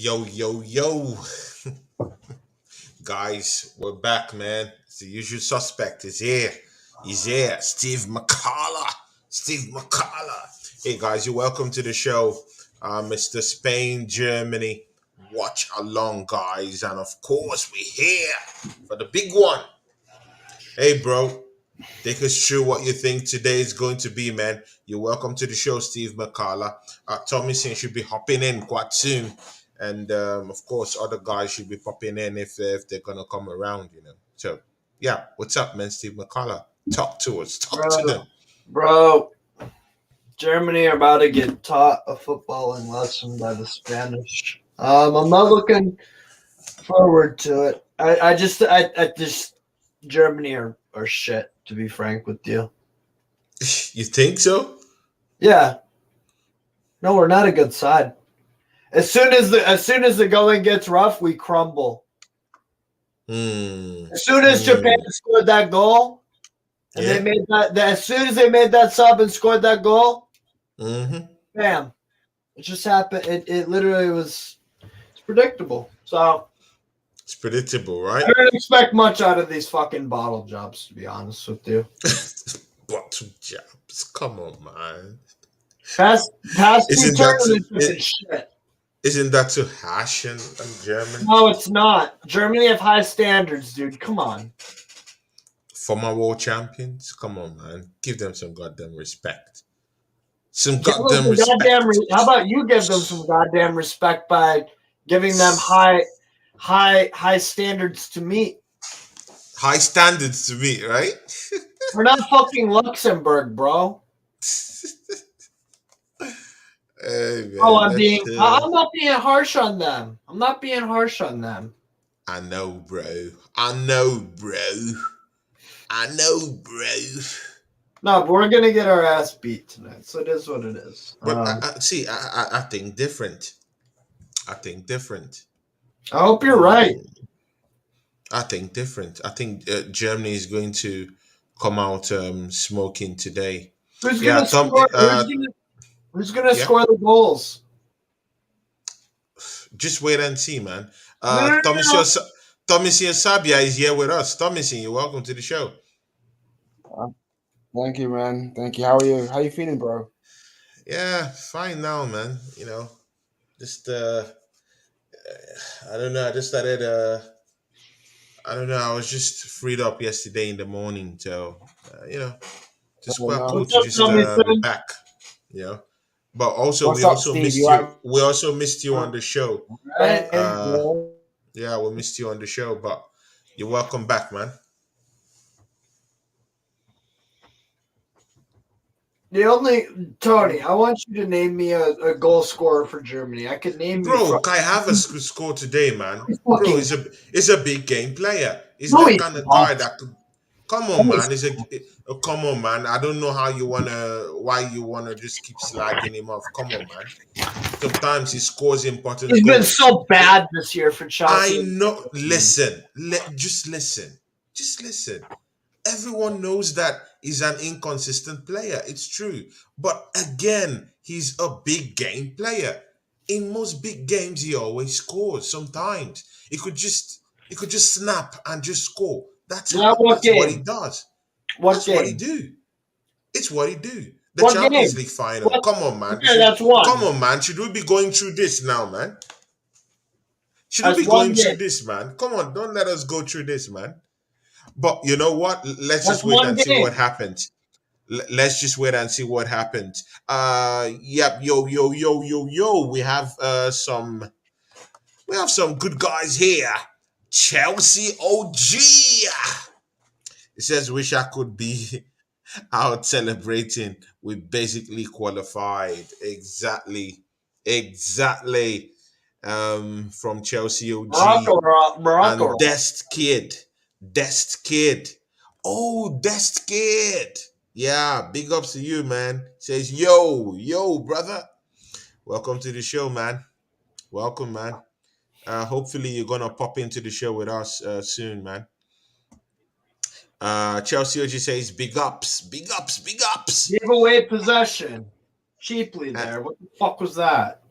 Yo, yo, yo. Guys, we're back, man. It's the usual suspect is here. He's here. Steve McCullough. Steve McCullough. Hey, guys, you're welcome to the show. Mr. Spain, Germany. Watch along, guys. And of course, we're here for the big one. Hey, bro. Take us through what you think today is going to be, man. You're welcome to the show, Steve McCullough. Tommy Singh should be hopping in quite soon. And of course, other guys should be popping in if they're going to come around. So, yeah, what's up, man, Steve McCullough? Talk to us. Talk to them. Bro, Germany are about to get taught a footballing lesson by the Spanish. I'm not looking forward to it. I just Germany are shit, to be frank with you. You think so? Yeah. No, we're not a good side. As soon as the going gets rough, we crumble. As soon as Japan scored that goal, and they made that as soon as they made that sub and scored that goal, bam. It just happened. It literally was predictable. So it's predictable, right? I don't expect much out of these fucking bottle jobs, to be honest with you. Bottle jobs. Come on, man. Past two tournaments shit. Isn't that too harsh in Germany? No, it's not. Germany have high standards, dude. Come on. Former world champions? Come on, man. Give them some goddamn respect. Some goddamn respect. How about you give them some goddamn respect by giving them high standards to meet? High standards to meet, right? We're not fucking Luxembourg, bro. Hey, man, I'm not being harsh on them. I know, bro. No, but we're gonna get our ass beat tonight, so it is what it is. But I think different. I hope you're right. I think different. I think Germany is going to come out smoking today. Who's gonna score? Who's gonna score the goals? Just wait and see, man. Tommy Sabia is here with us. Tommy, you're welcome to the show. Thank you, man. Thank you. How are you? How you feeling, bro? Yeah, fine now, man. Just I don't know. I just started. I don't know. I was just freed up yesterday in the morning, so just quite cool to just be back. But also we also missed you. We also missed you on the show. Yeah, we missed you on the show, but you're welcome back, man. Tony, I want you to name me a goal scorer for Germany. I could name Bro, Kai have a score today, man. Bro, he's a big game player. He's the kind of guy that could. Come on, man. Come on, man. I don't know why you wanna just keep slagging him off. Come on, man. Sometimes he scores important He's goals. been so bad this year for Chelsea. I know. Listen. Just listen. Everyone knows that he's an inconsistent player. It's true. But again, he's a big game player. In most big games, he always scores. Sometimes he could just snap and just score. That's what he does. What he do. It's what he do. The Champions League final. Come on, man. That's one. Come on, man. Should we be going through this now, man? Should we be going through this, man? Come on, don't let us go through this, man. But you know what? Let's just wait and see what happens. Let's just wait and see what happens. Yep. Yo. We have some good guys here. Chelsea OG. It says, wish I could be out celebrating. We basically qualified. Exactly. From Chelsea OG. Morocco. And Dest Kid. Oh, Dest Kid. Yeah, big ups to you, man. Says, yo, brother. Welcome to the show, man. Welcome, man. Hopefully you're gonna pop into the show with us soon, man. Chelsea OG says, big ups. Give away possession cheaply there. What the fuck was that?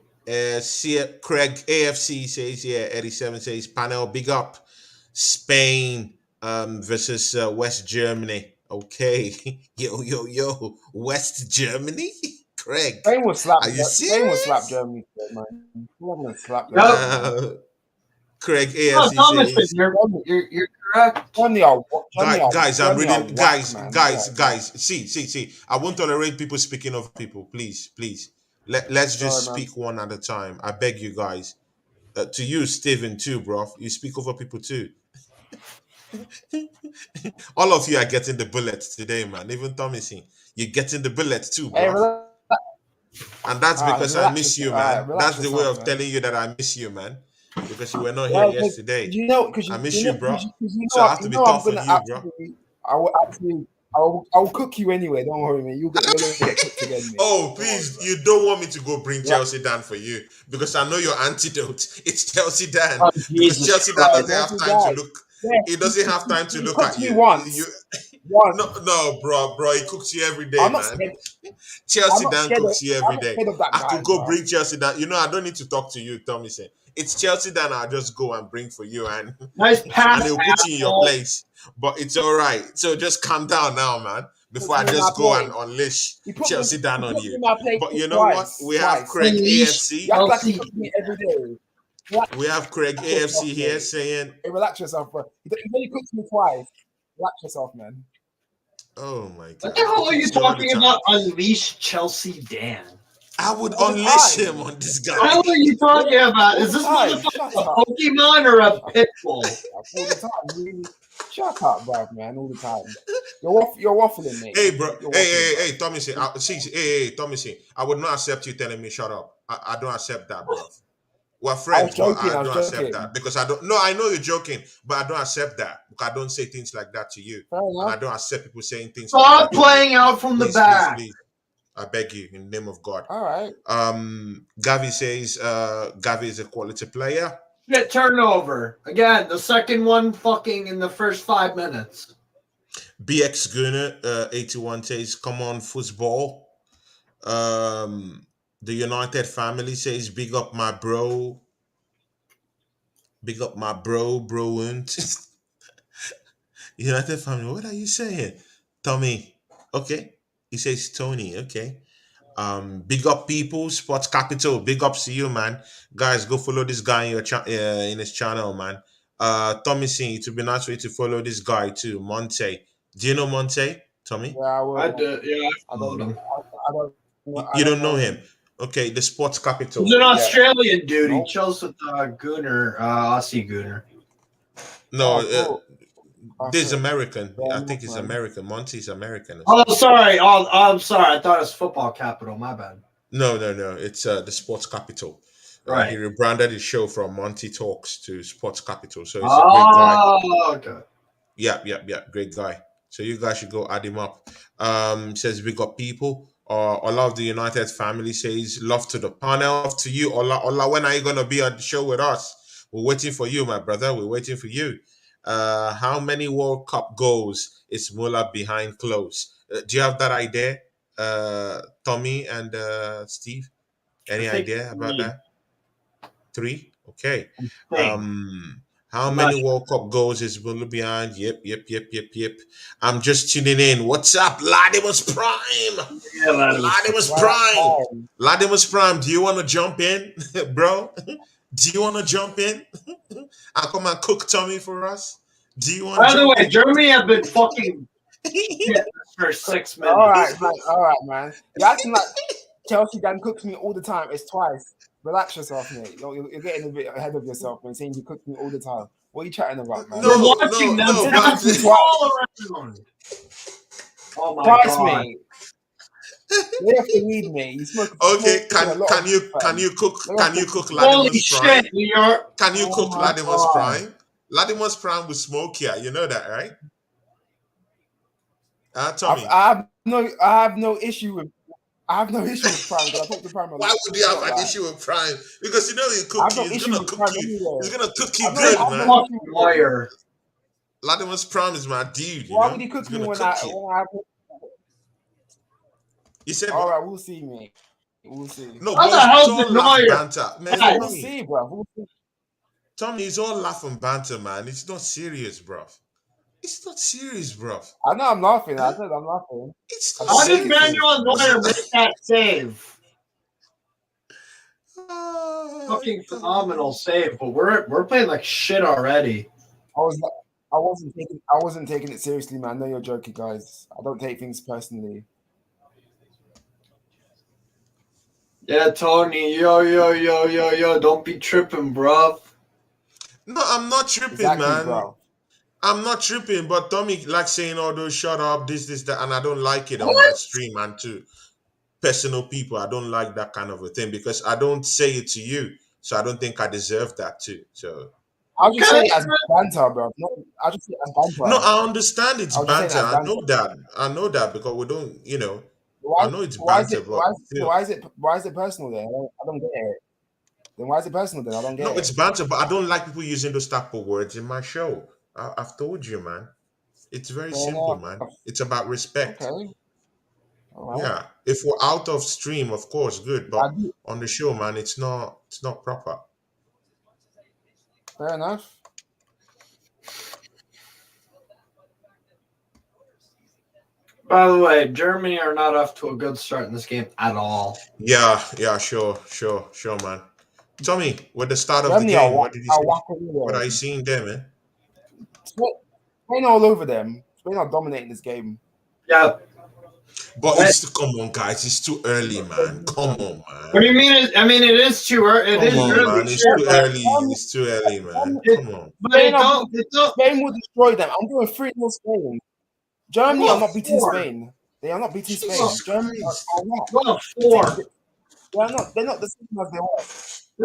Craig AFC says, yeah, 87 says, panel, big up. Spain versus West Germany. Okay. Yo. West Germany? Craig, Spain will slap. are you Spain will slap serious? Germany, man. We're gonna slap them, Yep. man. Craig No, AFC Thomas, says, you're correct. guys, I'm Germany are reading. whack, man. Guys. See. I won't tolerate people speaking of people. Please. Let's Sorry, just man. speak one at a time. I beg you guys. To you, Steven, too, bro. You speak over people too. All of you are getting the bullets today, man. Even Thomasine, you're getting the bullets too, Hey, bro. And that's because I relax miss yourself. you, man. Relax That's the way yourself, of man. telling you that I miss you, man. Because you were not here Yeah, yesterday. because I miss you, bro. you So I have to you be know I'm tough on gonna you, bro. absolutely. I will cook you anyway. Don't worry, man. You're gonna get cooked again, mate. Oh, Don't worry, please, bro. you don't want me to go bring Relax. Chelsea down for you because I know your antidote. It's Chelsea Dan Oh, because Jesus Chelsea Dan Christ. doesn't have Chelsea time to guy. look. Yeah, He doesn't have time to he look cooked at me you. once. No, bro. He cooks you every day, I'm not man. scared. I'm Chelsea not Dan scared of. cooks you I'm every not day. scared of that I could guy, go bro. bring Chelsea Dan. You know, I don't need to talk to you, Tommy. Say it's Chelsea Dan. I'll just go and bring for you, and Nice pass, he'll put you in your asshole. place. But it's all right. So just calm down now, man. Before Puts I me in my just go and place. unleash He put me. Chelsea Dan He on put me you. in my place But you know what? twice. We have Twice. Craig Unleash AFC. You act like he Chelsea. cooks me every day. Relax We have Craig yourself, AFC here mate. saying, Hey, relax yourself, bro. He only cooks me twice. Relax yourself, man. "Oh my What the God, he hell are you cooks you all the talking time." about? Unleash Chelsea Dan. I would All the unleash him time. on this What guy. the hell are you talking about? All Is the this time. motherfucker Shut a up. Pokemon or a Pitbull? All the time. Really. Shut up, bro, man. All the time. You're waffling, mate. Hey, bro. You're waffling, Hey, bro. Tommy. Hey, Tommy. I would not accept you telling me shut up. I don't accept that, bro. We're I was friends, but joking. I I was don't accept joking. that because I don't. No, I know you're joking, but I don't accept that because I don't say things like that to you, Fair and I enough. don't accept people saying things like Stop that to me. playing out from the Please, please, back. please. I beg you, in the name of God. All right. Gavi says Gavi is a quality player. Shit turnover. Again, the second one fucking in the first 5 minutes. BX Gunner 81 says, "Come on, football." The United family says, "Big up my bro. Big up my bro and United family. What are you saying, Tommy? Okay, he says Tony. Okay. Big up people, Sports Capital. Big ups to you, man. Guys, go follow this guy in your in his channel, man. Tommy saying it would be nice for you to follow this guy too, Monte. Do you know Monte, Tommy? Yeah, I will. Yeah, I I followed don't. him. I don't. I You don't don't know know him. him. Okay, the Sports He's Capital. an Yeah. Australian dude. He Nope. chills with Gooner, Aussie Gooner. No, Oh, cool. this is Okay. American. Fair I enough, think he's man. American. Monty's American or Oh, something. sorry. Oh, I'm sorry. I thought it was football capital. My bad. No. It's the Sports Capital. He Right. rebranded his show from Monty Talks to Sports Capital. So he's a great guy. Oh, okay. Yeah. Great guy. So you guys should go add him up. Says we got people. Ola of the United family says love to the panel. Love to you, Ola. When are you gonna be on the show with us? We're waiting for you, my brother. We're waiting for you. How many World Cup goals is Muller behind close? Do you have that idea, Tommy and Steve? I Any think idea about that? 3? Okay. thing. How I'm not many sure. World Cup goals is Bulu behind? Yep. I'm just tuning in. What's up? Ladimus Prime. Yeah, that was Ladimus Right. Prime. Ladimus Prime, do you want to jump in, bro? Do you want to jump in? And come and cook Tommy for us? Do you want By to the jump way, in? Germany have been fucking shit for 6 minutes. All right, man. All right, man. You're acting like Chelsea Dan cooks me all the time. It's twice. Relax yourself, mate. You're getting a bit ahead of yourself, man. Saying you cook me all the time. What are you chatting about, man? We're No, watching them no, pass but the ball around. Oh my Twice, god. mate. You have to read me. You smoke. okay. Smoking a lot Can of you fam. can you cook Let can me you ask cook you- Holy Ladimus Prime? shit, we are. Can you Oh cook my Ladimus God. Prime? Ladimus Prime with smoke here. You know that, right? Tommy. I have no issue with. I have no issue with Prime because I talk to Prime a Why lot. would you have Not an like- issue with Prime? Because you know he's I have cooking. no He's issue gonna with cook Prime you. anyway. He's gonna cook you I good, have man. no issue with Lawyer. Latimer's Prime is my dude. You Why know, would he cook he's me gonna when cook I you. when I? You said All what? right, we'll see, mate. We'll see. No, How but the it's hell all did laugh Neuer? banter, man. Guys. We'll see, bro. We'll see. Tommy, it's all laugh and banter, man. It's not serious, bro. It's not serious, bro. I know I'm laughing. I Huh? said I'm laughing. It's I not How don't did take it serious. Manuel seriously. Neuer make that save? Ah, Fucking Tommy. phenomenal save, but we're playing like shit already. I wasn't taking it seriously, man. I know you're joking, guys. I don't take things personally. Yeah, Tony, yo, don't be tripping, bruv. No, I'm not tripping, Exactly, man. bro. I'm not tripping, but Tommy like saying all those shut up, this, that, and I don't like it on my What? stream and to personal people. I don't like that kind of a thing because I don't say it to you. So I don't think I deserve that too. So I'll just say Okay. it as banter, bro. No, I'll just say it as no, banter. I understand it's I was just saying it banter. as I banter. know that. I know that because we don't, Why? I know it's banter, but Why is it personal then? I don't get it. Then why is it personal then? I don't no, get it's it. banter, but I don't like people using those type of words in my show. I've told you, man. It's very Fair simple, enough. man. It's about respect. Okay. All right. Yeah. If we're out of stream, of course, good. I But do. on the show, man, it's not proper. Fair enough. By the way, Germany are not off to a good start in this game at all. Yeah, sure, man. Tommy, with the start of the Germany game, what did you are see? whacking What are you them. seeing there, man? Spain all over them. Spain are dominating this game. Yeah. But it's come on, guys. It's too early, man. Come on, What do you man. mean? It is too early. It Come is on, early, man. It's sure, too but early. It's too early, man. it, Come on. but it don't. Spain will destroy them. I'm doing 3-0 Spain. Germany are What not beating for? Spain. They are not beating Spain. Jesus Germany Christ. are not. What for? They're not the same as they were.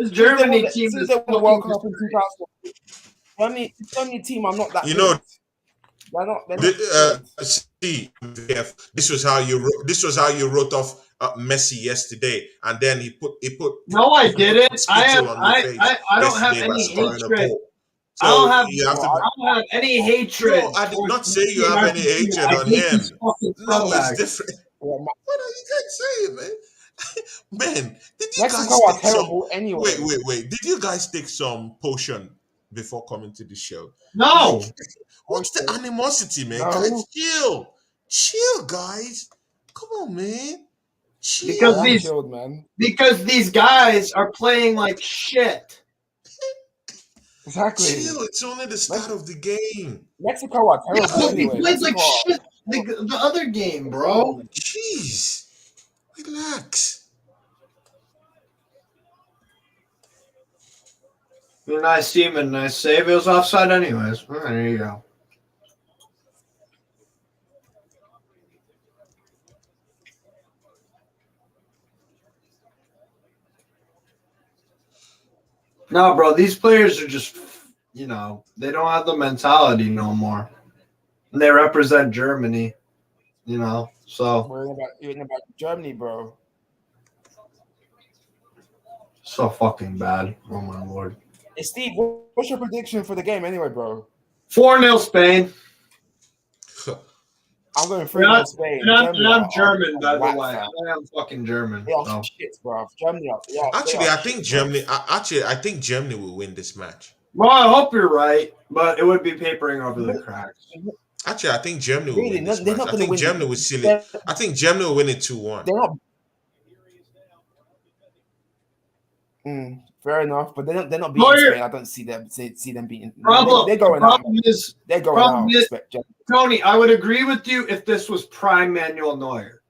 This Germany team Since is they won the fucking World Cup in 2000, Germany team are not that You good. know, They're not good. see, this was how you wrote off Messi yesterday, and then he put No, I didn't. spittle on your face I don't have yesterday by any scoring a hatred. goal. I don't So have you have to. I don't have any hatred. No, I did towards not say Messi you and have any Argentina. hatred I on hate these him. fucking No, it's scumbags. different. Yeah, What are you guys saying, man? Man, did you Mexico guys are take some? terrible anyway. Wait. Did you guys take some potion before coming to the show? No. Like, what's the animosity, man? No. Guys, chill, guys. Come on, man. Chill. Because I am these chilled, man. because these guys are playing like shit. Exactly. Chill. It's only the start of the game. Mexico are Yeah, terrible but we anyway. played like Mexico shit the other game, bro. Jeez. Relax. Nice team and nice save. It was offside anyways. All right, there you go. No, bro, these players are just, they don't have the mentality no more. And they represent Germany, so. We're in about Germany, bro. So fucking bad. Oh, my Lord. Hey, Steve, what's your prediction for the game anyway, bro? 4-0 Spain. I'm going 3-0 Spain. And I'm German, by the way. Fam. I am fucking German. They are So. shit, bro. Germany are. Actually, I think Germany. I think Germany will win this match. Well, I hope you're right, but it would be papering over the cracks. Actually, I think Germany will win this they're match. not I gonna think win Germany it. will seal it. I think Germany will win it 2-1. They're not. Fair enough, but they're not beating Spain. I don't see them beating. They're going out. They're going out. Tony, I would agree with you if this was prime Manuel Neuer.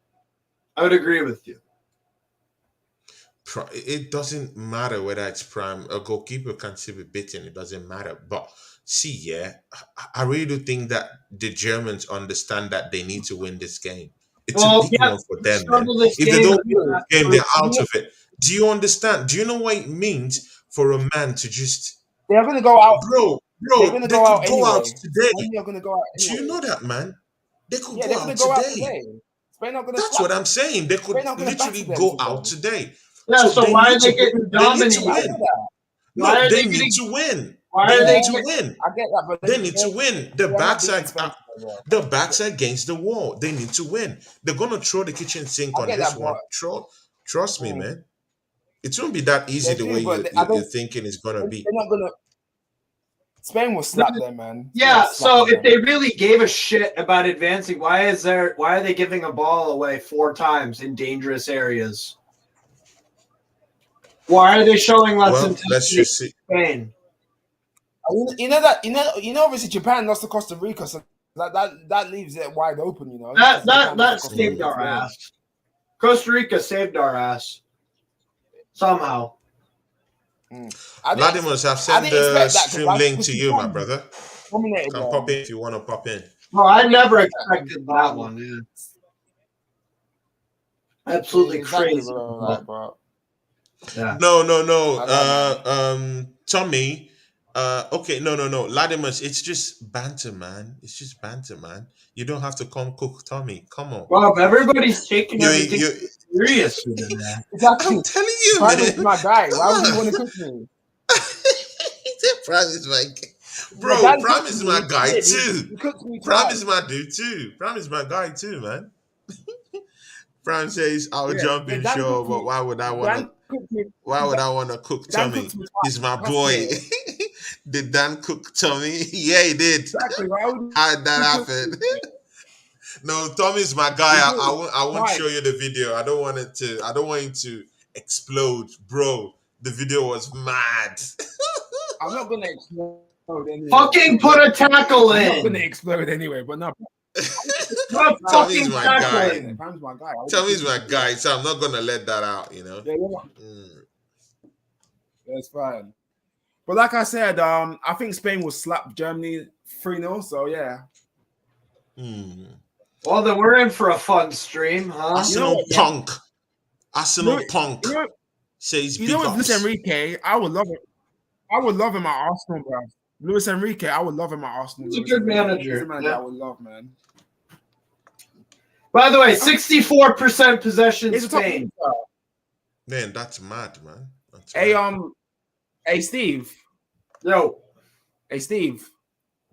I would agree with you. It doesn't matter whether it's prime. A goalkeeper can still be beaten. It doesn't matter. But see, I really do think that the Germans understand that they need to win this game. It's a big one for them, man. If they don't win this game, they're out of it. Do you understand? Do you know what it means for a man to just? They're going to go out, bro. They're going to go out anyway. Today. They're going to go out anyway. Do you know that, man? They could they're go going out to go out today. today. Spain not going to. That's what I'm saying. They could literally go out today. Yeah. So why are they getting dominated? No, they need to win. Why are they to win? I get that, but they need to win. The backs are against the wall. They need to win. They're gonna throw the kitchen sink on this one. Trust me, Mm. man. It won't be that easy They the way do, but I you're don't. thinking it's gonna They're be. not gonna. Spain will slap them, man. Spain will Yeah, slap so them, if man. they really gave a shit about advancing, why are they giving a ball away 4 times in dangerous areas? Why are they showing less Well, let's intensity just see. in Spain? Obviously Japan lost to Costa Rica, so that leaves it wide open, you know. That Japan that lost that to Costa saved Rica our today. ass. Costa Rica saved our ass somehow. Latimus, I've I sent didn't the expect that stream link because to you, my Japan brother. dominated Can pop them. in if you want to pop in. Well, I never expected that one. Yeah. Absolutely Exactly, crazy. bro. Yeah. No. Tommy. Okay, no. Latimus, it's just banter, man. It's just banter, man. You don't have to come cook Tommy. Come on. Well, if everybody's taking You, everything you. seriously, then Exactly. I'm telling you, Prime is man. my guy. Come Why would you on. want to cook me? He said Prime is my guy. My Bro, dad Prime cooked is me. my guy He did. too. He cooked me Prime twice. is my dude too. Prime is my guy too, man. Prime says I'll jump Yeah, in, Dan sure, cooked but me. why would I wanna Dan cooked me. why would I wanna cook Dan Tommy? cooked me He's twice. my Trust boy. me. Did Dan cook Tommy? Yeah, he did. Exactly. Why would How did that you cook happen? me? No, Tommy's my guy. He I did. won't Twice. show you the video. I don't want him to explode. Bro, the video was mad. I'm not gonna explode anyway. fucking put a tackle I'm not gonna in. explode anyway, but no. Put a Tommy's fucking my tackle guy. in. Prime's my guy. Tommy's my guy, so I'm not gonna let that out, you know. Yeah, Mm. that's fine. But like I said, I think Spain will slap Germany 3-0. So yeah. Hmm. Well, then we're in for a fun stream, huh? Arsenal what, yeah? punk. Arsenal You punk know, says you big know with Luis ups. Enrique, I would love it. I would love him at Arsenal, bro. Luis Enrique, I would love him at Arsenal. He's a Luis good Enrique. manager. He's a manager Yeah. I would love, man. By the way, 64% possession He's a top Spain. player. Man, that's mad, man. That's Hey, mad. hey, Steve. Yo, Hey, Steve.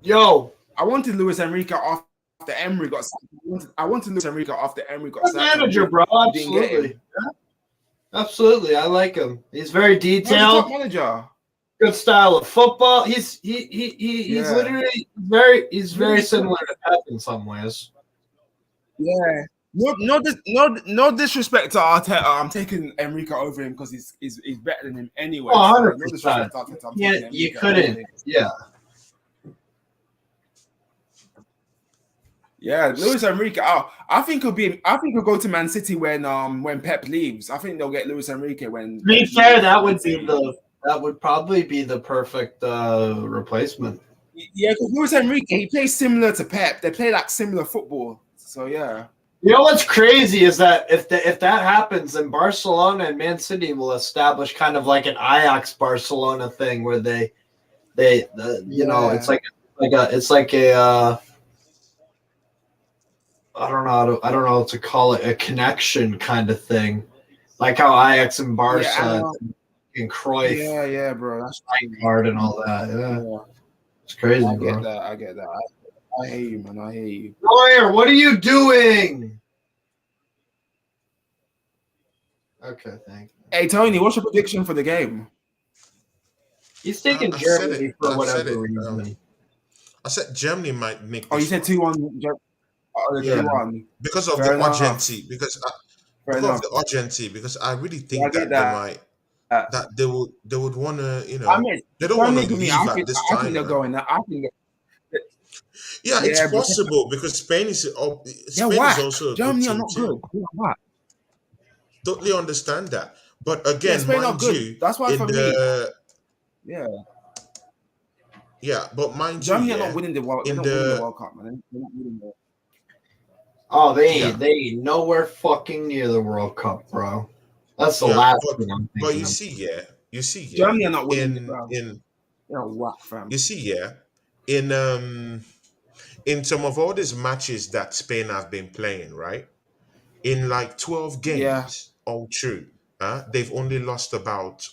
yo. I wanted Luis Enrique after Emery got sacked. I wanted Luis Enrique after Emery got Good sacked. manager, bro. You didn't get Absolutely. him. Yeah. Absolutely. I like him. He's very He's a top detailed. manager. Good style of football. He's Yeah. literally very similar to Pep in some ways. Yeah. No disrespect to Arteta. I'm taking Enrique over him because he's better than him anyway. Oh, So 100%. no disrespect to Arteta. I'm Yeah, taking you Enrique couldn't. over him. Yeah. Yeah, Luis Enrique. I think he'll go to Man City when Pep leaves. I think they'll get Luis Enrique when. To be Pep fair, leaves. that would probably be the perfect replacement. Yeah, because Luis Enrique, he plays similar to Pep. They play like similar football. So yeah. You know what's crazy is that if that happens, then Barcelona and Man City will establish kind of like an Ajax Barcelona thing where it's like a I don't know what to call it, a connection kind of thing, like how Ajax and Barca and Cruyff, Yeah, bro. That's Rijkaard and all that. Yeah, it's crazy, I bro. get that. I hear you, man. I hear you. Lawyer, what are you doing? Okay, thank you. Hey, Tony, what's your prediction for the game? He's taking Germany for whatever reason. I said Germany might make. Oh, you said 2-1. Yeah. 2-1. Because of Fair the enough. urgency. Because I really think I get that they would want to, you know, I mean, they don't want to Germany, leave at this I time. think they're going. I think. Yeah, it's Yeah, but- possible because Spain is also a Germany good are team not too. good. They're whack. Totally understand that, but again, Spain are mind good. you, That's why for me. Yeah, but mind Germany you, are not winning the World. They're not winning the World Cup, man. They're not winning the. Oh, they ain't nowhere fucking near the World Cup, bro. That's the last thing I'm thinking. But you see, Germany are not winning it, bro. They're whack, fam. You see, in some of all these matches that Spain have been playing, right? In like 12 games, all true, they've only lost about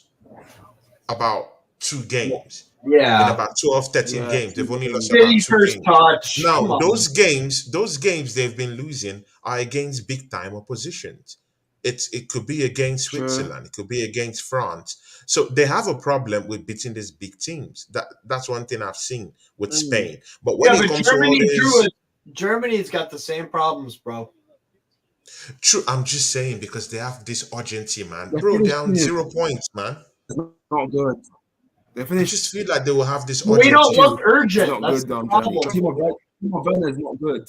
2 games. Yeah. In about 12, 13 games, they've only lost City about 2 first games. touch. Now, those games they've been losing are against big time oppositions. it could be against Switzerland, it could be against France. So they have a problem with beating these big teams. That's one thing I've seen with Spain. But when Yeah, it but comes to all this, Germany's got the same problems, bro. true, I'm just saying because they have this urgency, man. The Bro, Finnish they're on team 0 points, man. is not good. The I Finnish just feel like they will have this We don't urgency. look is urgent. not That's good, the Germany. problem. Timo Werner is not good.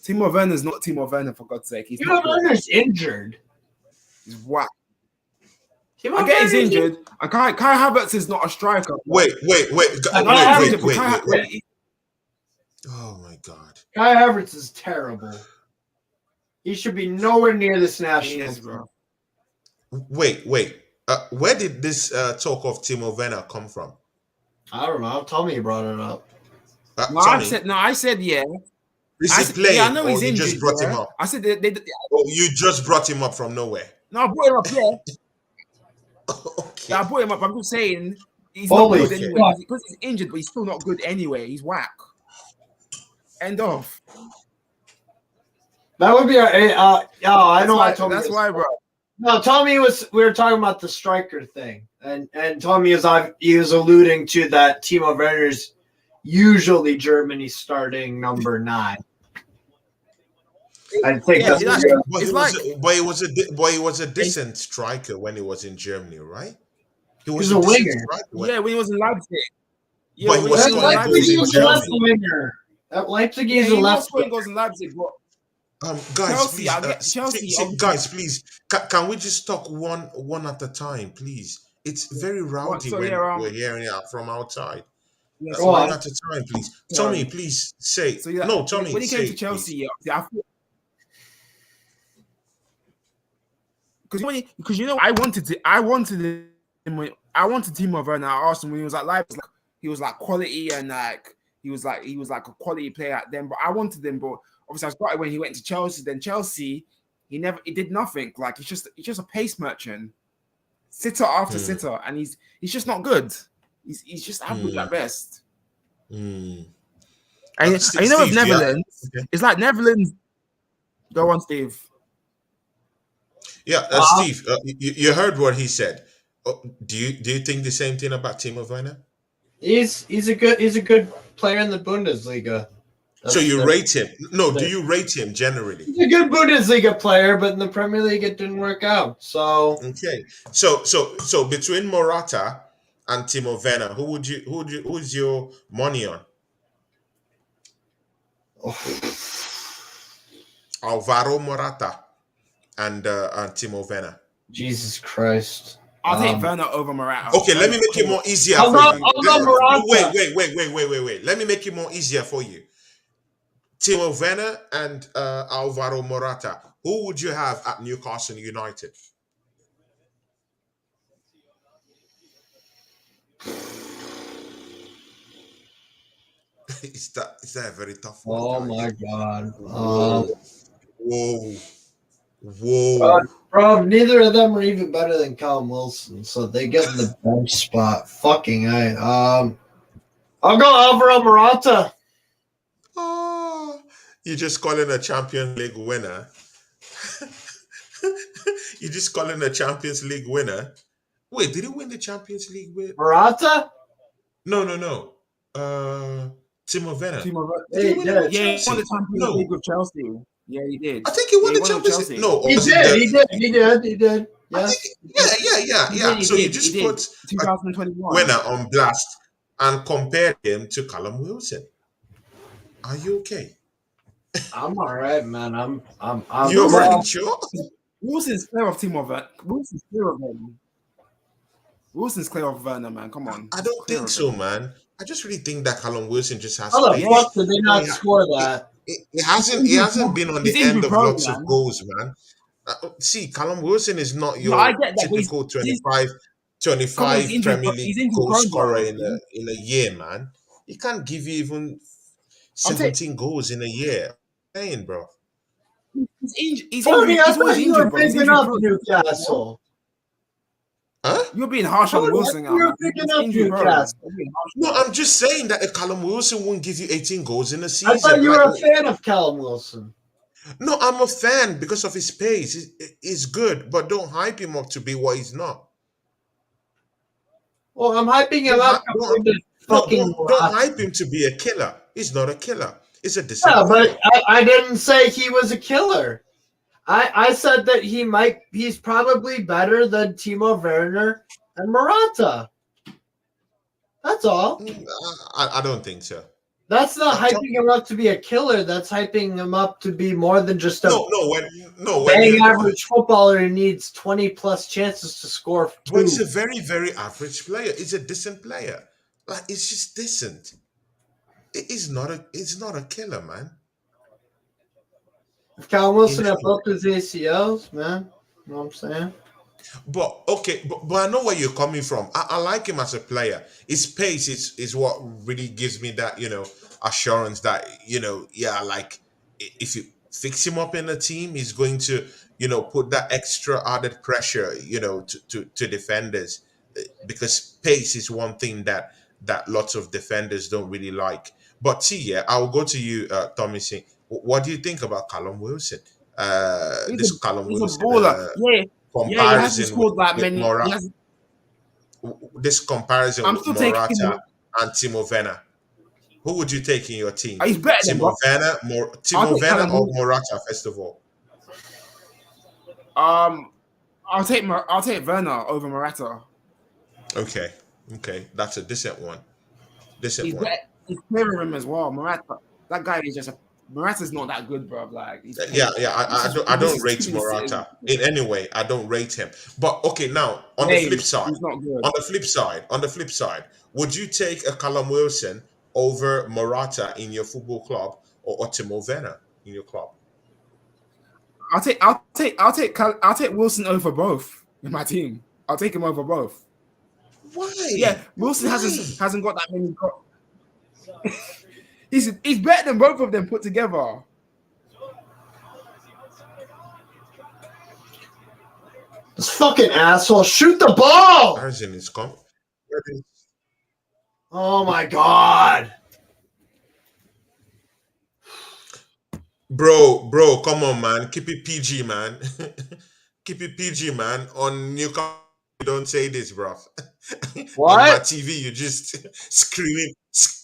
Timo Werner is not Timo Werner, for God's sake. He's Timo not good. Werner's injured. He's whack. Timo I get he's Werner's injured. And Kai Havertz is not a striker. Wait, Wait. Oh my God. Kai Havertz is terrible. He should be nowhere near this national Yes, team. bro. Wait. Where did this talk of Timo Werner come from? I don't know. Tell me you brought it up. I said yeah. Is he playing? Yeah, I know or he's you injured. just brought him up? I said Oh, you just brought him up from nowhere. No, I brought him up. Yeah, Okay. yeah, I brought him up. I'm just saying he's Holy not good shit. anyway. Because he's injured, but he's still not good anyway. He's whack. End of. That would be I know. I told That's me why, bro. No, Tommy we were talking about the striker thing, and Tommy he was alluding to that Timo Werner's usually Germany starting number 9. I think Yeah, that's but he was a decent striker when he was in Germany, right? He was a winger. Yeah, when he was in Leipzig. Yeah, But he was scoring goals in Germany. winger. That Leipzig is a he was left scoring goals in Leipzig, but Guys, Chelsea, I'll please, get Chelsea, guys, please, can we just talk one at a time, please? It's very rowdy when we're hearing it from outside. Yeah, one at a time, please. Sorry. Tommy, please say. So yeah, No, Tommy, when he came say, to Chelsea, please. yeah, because I wanted Timo Werner at Arsenal when he was at Leipzig. He was like quality and he was like a quality player at them. But I wanted him, but obviously I got it when he went to Chelsea. Then Chelsea, he did nothing. Like he's just a pace merchant, sitter after sitter, and he's just not good. He's just average at best. And you know with Netherlands, it's like Netherlands. Go on, Steve. Yeah, Steve, you heard what he said. Do you think the same thing about Timo Werner? He's a good player in the Bundesliga. So you rate him? No, do you rate him generally? He's a good Bundesliga player, but in the Premier League it didn't work out. So okay, so between Morata and Timo Werner, who's your money on? Alvaro Morata and Timo Werner. Jesus Christ. I'll take Werner over Morata. Okay, let me make it more easier for you. Wait. Let me make it more easier for you. Timo Werner and Alvaro Morata. Who would you have at Newcastle United? Is that a very tough one? Oh my God. Whoa. Bro, neither of them are even better than Callum Wilson, so they get in the bench spot. Fucking I'll go Alvaro Morata. Oh, you're just calling a Champions League winner. You're just calling a Champions League winner. Wait, did he win the Champions League with Morata? No. Timo Werner. He won the Champions League with Chelsea. Yeah, he did. I think he won the Champions League. No, he did. Yes. Yeah. So you just put 2021 winner on blast and compared him to Callum Wilson. Are you okay? I'm all right, man. I'm You're really sure? Wilson's clear of Timo Werner. Wilson's clear of him. Wilson's clear of Werner, man. Come on. I don't think so, man. I just really think that Callum Wilson just has. How the fuck did they not score that? He hasn't been on the end of lots of goals, man. See, Callum Wilson is not your typical 25 Premier League goal scorer in a year, man. He can't give you even 17 goals in a year. Saying, bro. He's injured. He's always injured, bro. He's injured for Newcastle. Huh? You're being harsh on Wilson. You're picking up Newcastle. No, I'm just saying that if Callum Wilson won't give you 18 goals in a season. I thought you were a fan of Callum Wilson. No, I'm a fan because of his pace. He's good, but don't hype him up to be what he's not. Well, I'm hyping him Don't, up hy- compared don't to no, fucking don't Morata. hype him to be a killer. He's not a killer. He's a decent Yeah, but player. I didn't say he was a killer. I said that he's probably better than Timo Werner and Morata. That's all. I don't think so. That's not Uh, Tom- hyping him up to be a killer. That's hyping him up to be more than just a no, when bang you average footballer who needs 20 plus chances to score but he's two. a very, very average player. He's a decent player. Like it's just decent. He's not a killer, man. If Cal In Wilson had any way. both his ACLs, man, you know what I'm saying? But okay, but I know where you're coming from. I like him as a player. His pace is what really gives me that assurance that yeah, like if you fix him up in a team, he's going to put that extra added pressure to defenders. Because pace is one thing that lots of defenders don't really like. But see, yeah, I'll go to you, Tommy. Singh. What do you think about Callum Wilson? He's a This Callum he's a Wilson. baller. Yeah, yeah. He hasn't Comparison scored that with many. He Morata, has. this comparison I'm with still taking him. Morata and Timo Werner. Who would you take in your team? He's better than. Timo Werner, I'll Timo take Werner Callum or Wilson. Morata? First of all, Um, I'll take Werner over Morata. okay, that's a decent one. Decent He's one. better. He's clearer him as well. Morata, that guy is just a. Morata's not that good, bro. Like he's Yeah, pace. yeah. He's I just don't I he don't misses too rate many sitters. Morata in any way. I don't rate him. But okay, now Same. He's not good. on the flip side, would you take a Callum Wilson over Morata in your football club or Timo Werner in your club? I'll take Wilson over both in my team. I'll take him over both. Yeah, Why? Wilson Why? hasn't got that many. He's better than both of them put together. This fucking asshole, shoot the ball! Harrison is come. Oh my god. Bro, come on, man. Keep it PG, man. Keep it PG, man. On Newcastle, you don't say this, bro. On my What? TV, you just screaming.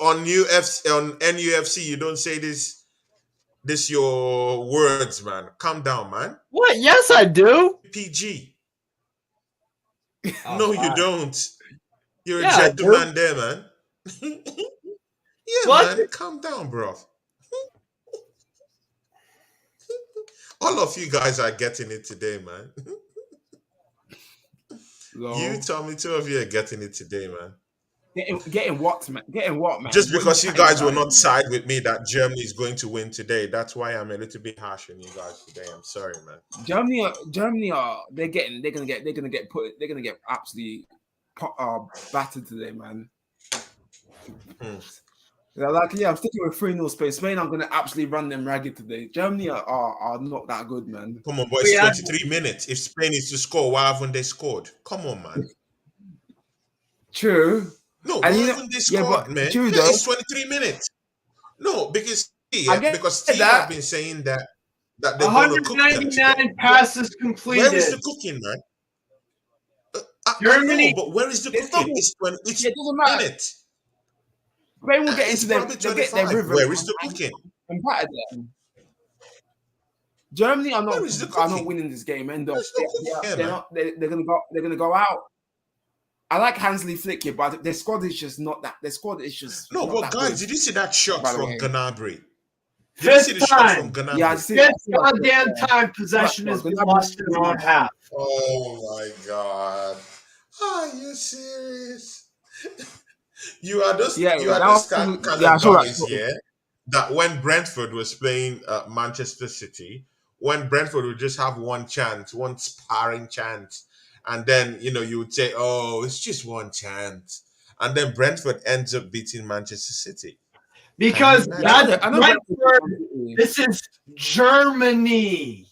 On NUFC, you don't say this your words, man. Calm down, man. What? Yes, I do. PG. Oh, No, you fine. don't. You're Yeah, a I do. gentleman there, man. Yeah, What? man. Calm down, bro. All of you guys are getting it today, man. You, Lol. Tommy, two of you are getting it today, man. Getting what, man? Getting what, man? Just What are you because you chatting guys will about not anyway? side with me that Germany is going to win today, that's why I'm a little bit harsh on you guys today. I'm sorry, man. Germany are they're gonna get absolutely battered today, man. Hmm. They're like, yeah, I'm sticking with 3-0 Spain. Spain are gonna absolutely run them ragged today. Germany are not that good, man. Come on, boys. We had 23 minutes. If Spain is to score, why haven't they scored? Come on, man. True. No, And why you know, haven't they yeah, scored, but man? true Yeah, though. it's 23 minutes. No, because I yeah, get because Steve have that. been saying that they're going to cook them today. 199 But passes where is completed. the cooking, man? I know, Germany, but where is the They still cooking? It's yeah, it's it doesn't matter. minutes. Spain will get It's into them. probably They'll get their 25. rhythm Where is the cooking? and batter them. Germany Where is the are not cooking? winning this game. End of. There's no cooking here, They're man. not. They're gonna go out. I like Hansley Flick here, but their squad is just not that. Their squad is just No, not but that guys, good. did you see that shot By the from way, Gnabry? Did you see fifth the shot from time. yeah, I Gnabry? see. Fifth goddamn time possession Well, has been lost in our own half. Oh my god. Are you serious? You are those kind I of saw that. guys, yeah, that when Brentford was playing Manchester City, when Brentford would just have one chance, one sparring chance, and then you would say, "Oh, it's just one chance," and then Brentford ends up beating Manchester City. Can you Because imagine? that's I know Brentford. This is Germany.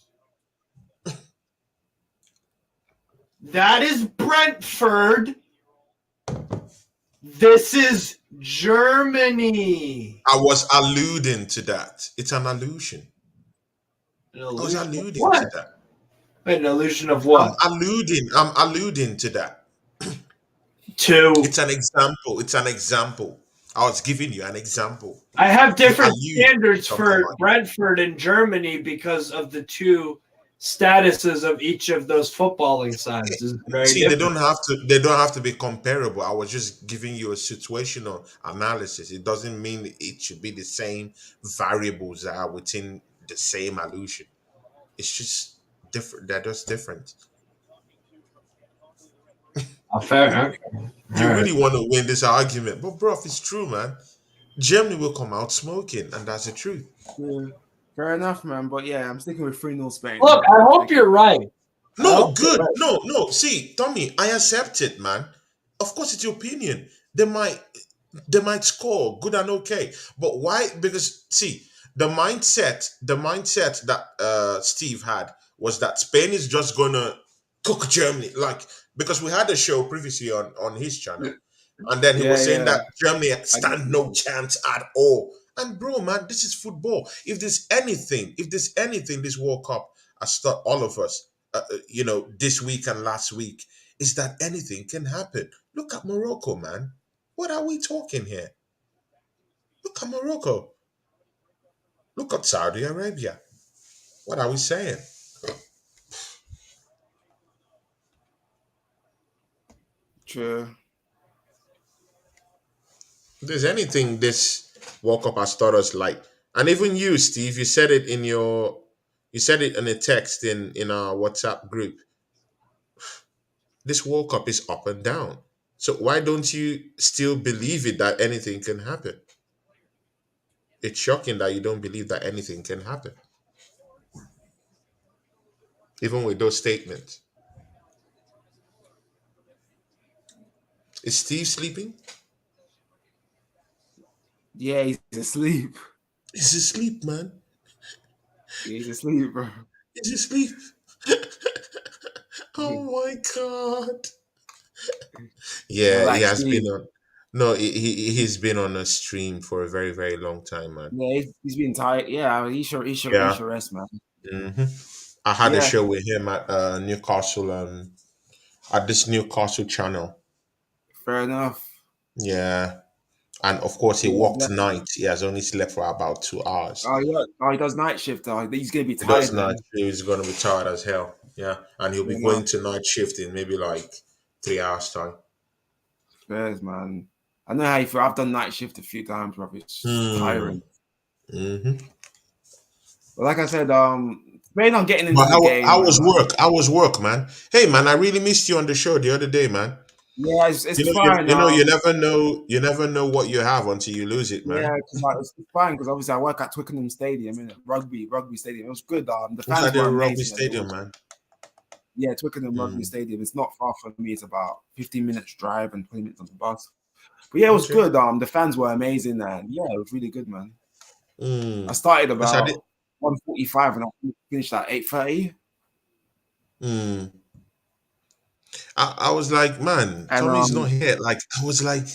That is Brentford. This is Germany. I was alluding to that. It's an allusion. An I was illusion of alluding to what? that. An illusion of I'm what? alluding. I'm alluding to that. Two. It's an example. It's an example. I was giving you an example. I have You different allude to standards something for like that. Brentford and Germany because of the two statuses of each of those footballing sides. Is very See, they different. don't have to. They don't have to be comparable. I was just giving you a situational analysis. It doesn't mean it should be the same variables that are within the same allusion. It's just different. They're just different. Oh, fair. Okay. All You right. really want to win this argument, but bro, it's true, man. Germany will come out smoking, and that's the truth. Yeah. Fair enough, man. But yeah, I'm sticking with 3-0 Spain. Look, I hope you're right. I No, hope you're good. right. No, no. See, Tommy, I accept it, man. Of course, it's your opinion. They might score good and okay, but why? Because see, the mindset that Steve had was that Spain is just gonna cook Germany, like because we had a show previously on his channel, and then he Yeah, was saying yeah. that Germany I get stand no you. chance at all. And bro, man, this is football. If there's anything, this World Cup has taught all of us, this week and last week, is that anything can happen. Look at Morocco, man. What are we talking here? Look at Morocco. Look at Saudi Arabia. What are we saying? True. If there's anything this World Cup has taught us, like, and even you, Steve, you said it in a text in our WhatsApp group. This World Cup is up and down. So why don't you still believe it that anything can happen? It's shocking that you don't believe that anything can happen, even with those statements. Is Steve sleeping? Yeah, he's asleep. He's asleep, man. He's asleep, bro. He's asleep. Oh my god. I Yeah, he like has been sleep. on. No, he's been on a stream for a very very long time, man. Yeah, he's been tired. Yeah, he Yeah. should rest, man. hmm I had a Yeah, show with him at Newcastle, at this Newcastle channel. fair enough. Yeah, and of course he Yeah, worked night. He has only slept for about 2 hours. oh yeah. Oh, he does night shift. Oh, he's gonna be He does tired night. then. He's gonna be tired as hell. Yeah, and he'll be You going know, to night shift in maybe like 3 hours time. fairs, man. I know how you feel. I've done night shift a few times, bro. It's Hmm. tiring. hmm But like I said, Spain are getting into But the game, how man. was work? How was work, man? Hey, man, I really missed you on the show the other day, man. Yeah, You it's know, you, fine. you know, you never know. You never know what you have until you lose it, Yeah, man. because like, it's fine because obviously I work at Twickenham Stadium, in rugby stadium. It was good. The Who's fans at were the rugby amazing, and it stadium, was man? yeah, Twickenham Rugby Mm. Stadium. It's not far from me. It's about 15 minutes drive and 20 minutes on the bus. But yeah, it was Okay. good. The fans were amazing, and yeah, it was really good, man. I Mm. started Because I did. about 1:45 and I finished at 8:30. Mm. I was like, man, And Tommy's not here. Like, I was like,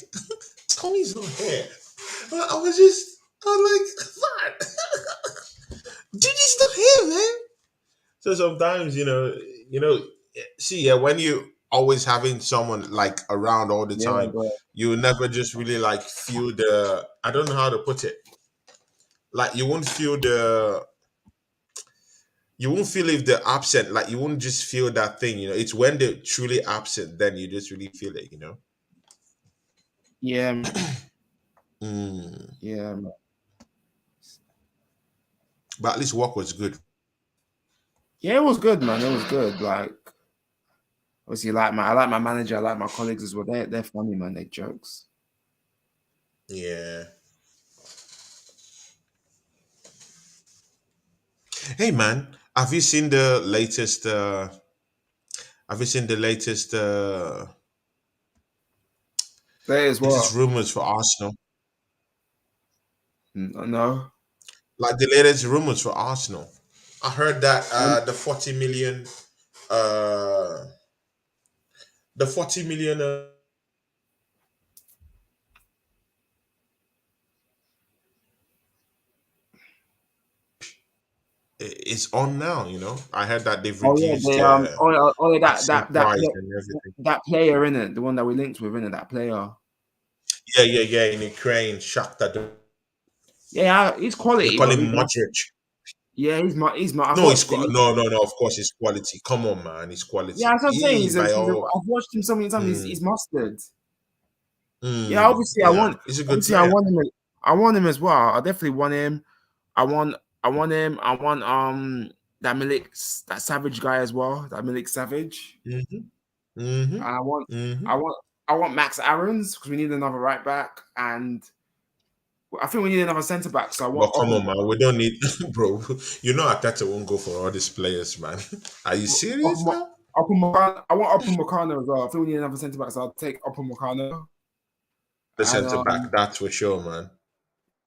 Tommy's not here. I was like, man, dude, he's not here, man. So sometimes, see, yeah, when you always having someone like around all the yeah, time, but you never just really like feel the. I don't know how to put it. Like you won't feel if they're absent. Like you won't just feel that thing. It's when they're truly absent, then you just really feel it. yeah, Mm. yeah, man. But at least work was good. Yeah, it was good, man. It was good. Like obviously, I like my manager, I like my colleagues as well. They're funny, man. They jokes. Yeah. Hey man, have you seen the latest? Have you seen the latest? They as Latest well. rumors for Arsenal. No. Like the latest rumors for Arsenal. I heard that Um, uh the 40 million it's on now. I heard that they've Oh yeah, reduced they their that asking that price and everything. that player in it, the one that we linked with in it, that player. Yeah, yeah, yeah. In Ukraine, Shakhtar, Yeah, he's they quality, call bro. him Modric. Yeah, he's my. I've No, he's watched him. no, no, no. Of course, it's quality. Come on, man, it's Yeah, quality. that's what I'm saying. He by all. I've watched him so many times. Mm, He's mustard. Yeah, yeah, he's a good I player. want him. I want him as well. I definitely want him. I want him. I want that that Savage guy as well. That Milik Savage. Mm-hmm. Mm-hmm. And Mm-hmm. I want Max Aarons because we need another right back, and I think we need another centre back. So I But want come on, man, we don't need, bro. Ateta won't go for all these players, man. Are you serious now? I want Upper Meccano as well. I think we need another centre back, so I'll take Upper Meccano. The And centre back, that's for sure, man.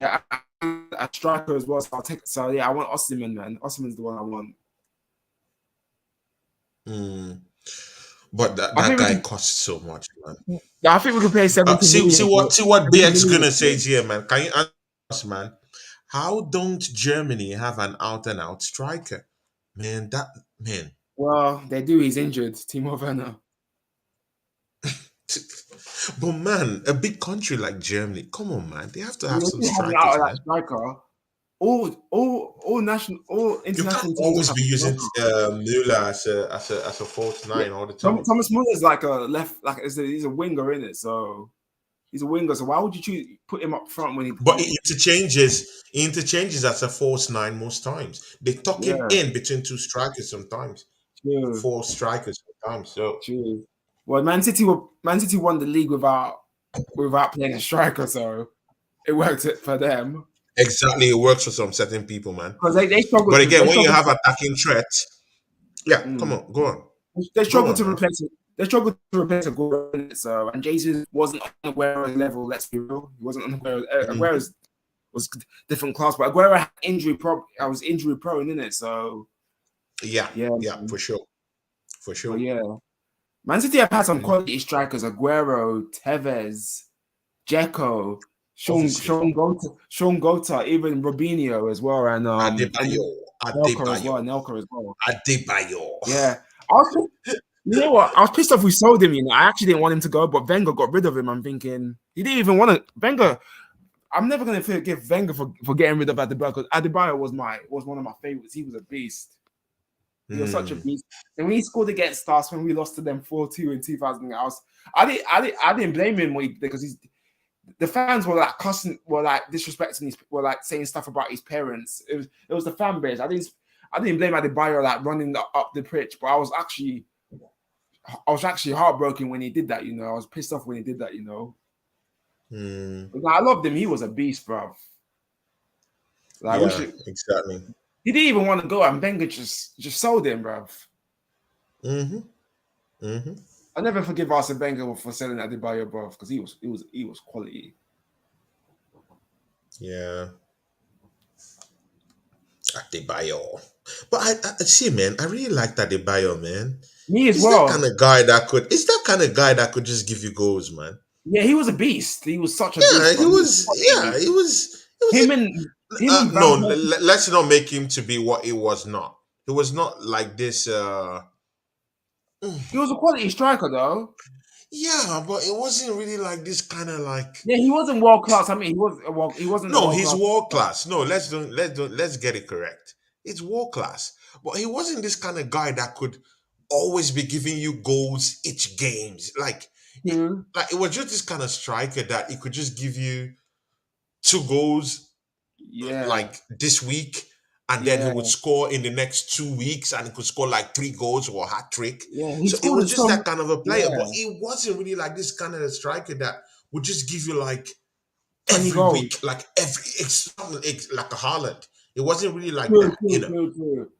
yeah, a striker as well. So I'll take. So yeah, I want Osimhen, man. Osimhen's the one I want. Mm. But that, I that think we guy can. costs so much, man. Yeah, I think we can pay 70 See, million. see what 70 BX million. gonna say here, man. Can you answer us, man? How don't Germany have an out and out striker, man? Man. Well, they do. He's injured. Timo Werner. But man, a big country like Germany, come on, man, they have to have They some do have an out strikers, of that man. striker. All You international can't teams always have be a using striker. Müller as a false Yeah. nine all the time. Thomas Muller's like a left, he's a winger in it. So he's a winger. So why would you put him up front when But he interchanges as a false nine most times. They tuck him yeah, in between two strikers sometimes, true, four strikers sometimes. So true. Well, Man City won the league without playing a striker, so it worked for them exactly, it works for some certain people, man. because they struggled But to again, when you have attacking threats, yeah, come mm, on, go on, they go struggled on, to man. replace it. They struggled to replace Aguero, so and Jesus wasn't on Aguero's level. Let's be real, he wasn't on Aguero. Mhm. Aguero's was different class, but Aguero had injury I was injury prone in it, so Yeah, yeah. yeah, for sure, for But sure. yeah, Man City have had some Mhm. quality strikers: Aguero, Tevez, Dzeko, Obviously, Sean Gota, even Robinho as well, and Adebayo, Adebayo, Nelka as well. Adebayo. Yeah, I was. You know what? I was pissed off we sold him. I actually didn't want him to go, but Wenger got rid of him. I'm thinking he didn't even want to. Wenger. I'm never gonna forgive Wenger for getting rid of Adebayo because Adebayo was one of my favorites. He was a beast. He was such a Mm. beast. And when he scored against us when we lost to them 4-2 in 2000, I didn't blame him because the fans were like cussing, were like disrespecting were like saying stuff about his parents. It was the fan base. I didn't blame Adebayo like running up the pitch, but I was actually heartbroken when he did that. I was pissed off when he did that. Mm. But, I loved him. He was a beast, bro. Like, I wish Yeah, exactly. he didn't even want to go, and Wenger just sold him, bro. Mm-hmm. Mm-hmm. I never forgive Arsene Wenger for selling Adebayo, bro, because he was quality. Yeah, Adebayo. But I see, man. I really like Adebayo, man. Me as Is that kind well. of guy that could? Is that kind of guy that could just give you goals, man? Yeah, he was a beast. He was such a Yeah, beast, he bro. He was was. Yeah, quality. he was. He was Him a and him and no, Van Persie. let's not make him to be what he was not. He was not like this. He was a quality striker, though. Yeah, but it wasn't really like this kind of like. Yeah, he wasn't world class. I mean, he wasn't a No, world he's class. world class. No, let's get it correct. It's world class, but he wasn't this kind of guy that could always be giving you goals each games. Hmm. It was just this kind of striker that he could just give you two goals Yeah, like this week, and then he yeah, would score in the next 2 weeks, and he could score like three goals or a hat trick. yeah. He So it scored was in just that some. kind of a player, but Yeah, he wasn't really like this kind of a striker that would just give you like 20 every goals. week, like like a Haaland. It wasn't really like True, that, true, true, true.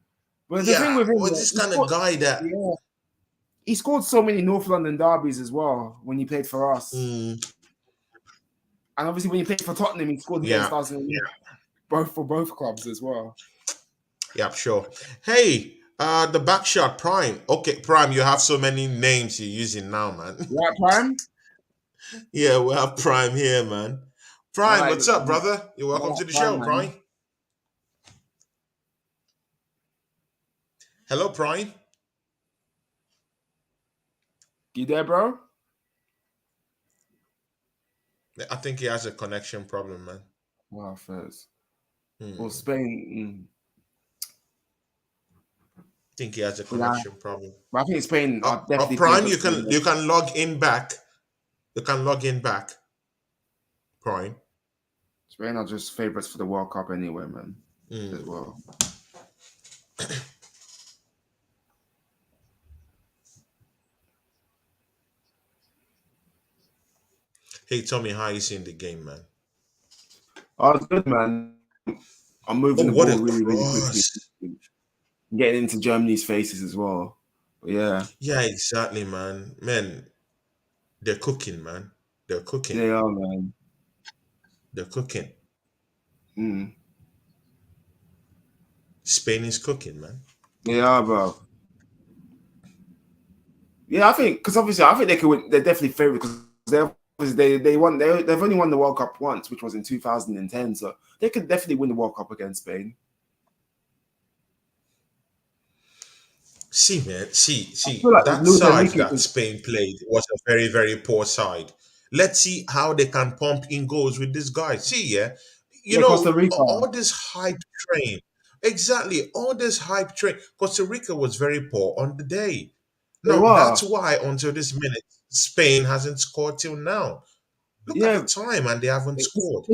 But the thing Yeah, with him, was yeah, this kind of guy that. yeah, he scored so many North London derbies as well when he played for us. Mm, And obviously, when he played for Tottenham, he scored against yeah, us in both clubs as well. yeah, sure. Hey, the back shot, Prime. Okay, Prime, you have so many names you're using now, man. Right, Prime? Yeah, we have Prime here, man. I Prime, like what's up, brother? You're I welcome like to the Prime, show, Prime. man. Hello, Prime. You there, bro? I think he has a connection problem, man. Wow, first. Well, Hmm. Spain. I think he has a Yeah, connection problem. but I think Spain are definitely Prime, favourites for the you World Cup. can log in back. You can log in back. Prime. Spain are just favourites for the World Cup anyway, man. As Hmm. well. Hey, Tommy, how you seeing the game, man? Oh, it's good, man. I'm moving Oh, the what ball a really, really quickly. cross! Getting into Germany's faces as well. But yeah, Yeah, exactly, man. Man, they're cooking, man. They're cooking. they are, man. They're cooking. Mm, Spain is cooking, man. they are, bro. Yeah, I think because obviously I think they could win. They're definitely favourites because they've only won the World Cup once, which was in 2010. So they could definitely win the World Cup against Spain. See, man, I feel like that Luis side Enrique that is Spain played was a very, very poor side. Let's see how they can pump in goals with this guy. See, yeah, you yeah, Costa know, Rica. all this hype train, exactly, all this hype train. Costa Rica was very poor on the day. They Now, were. that's why until this minute, Spain hasn't scored till now. Look at the Yeah, time, and they haven't scored.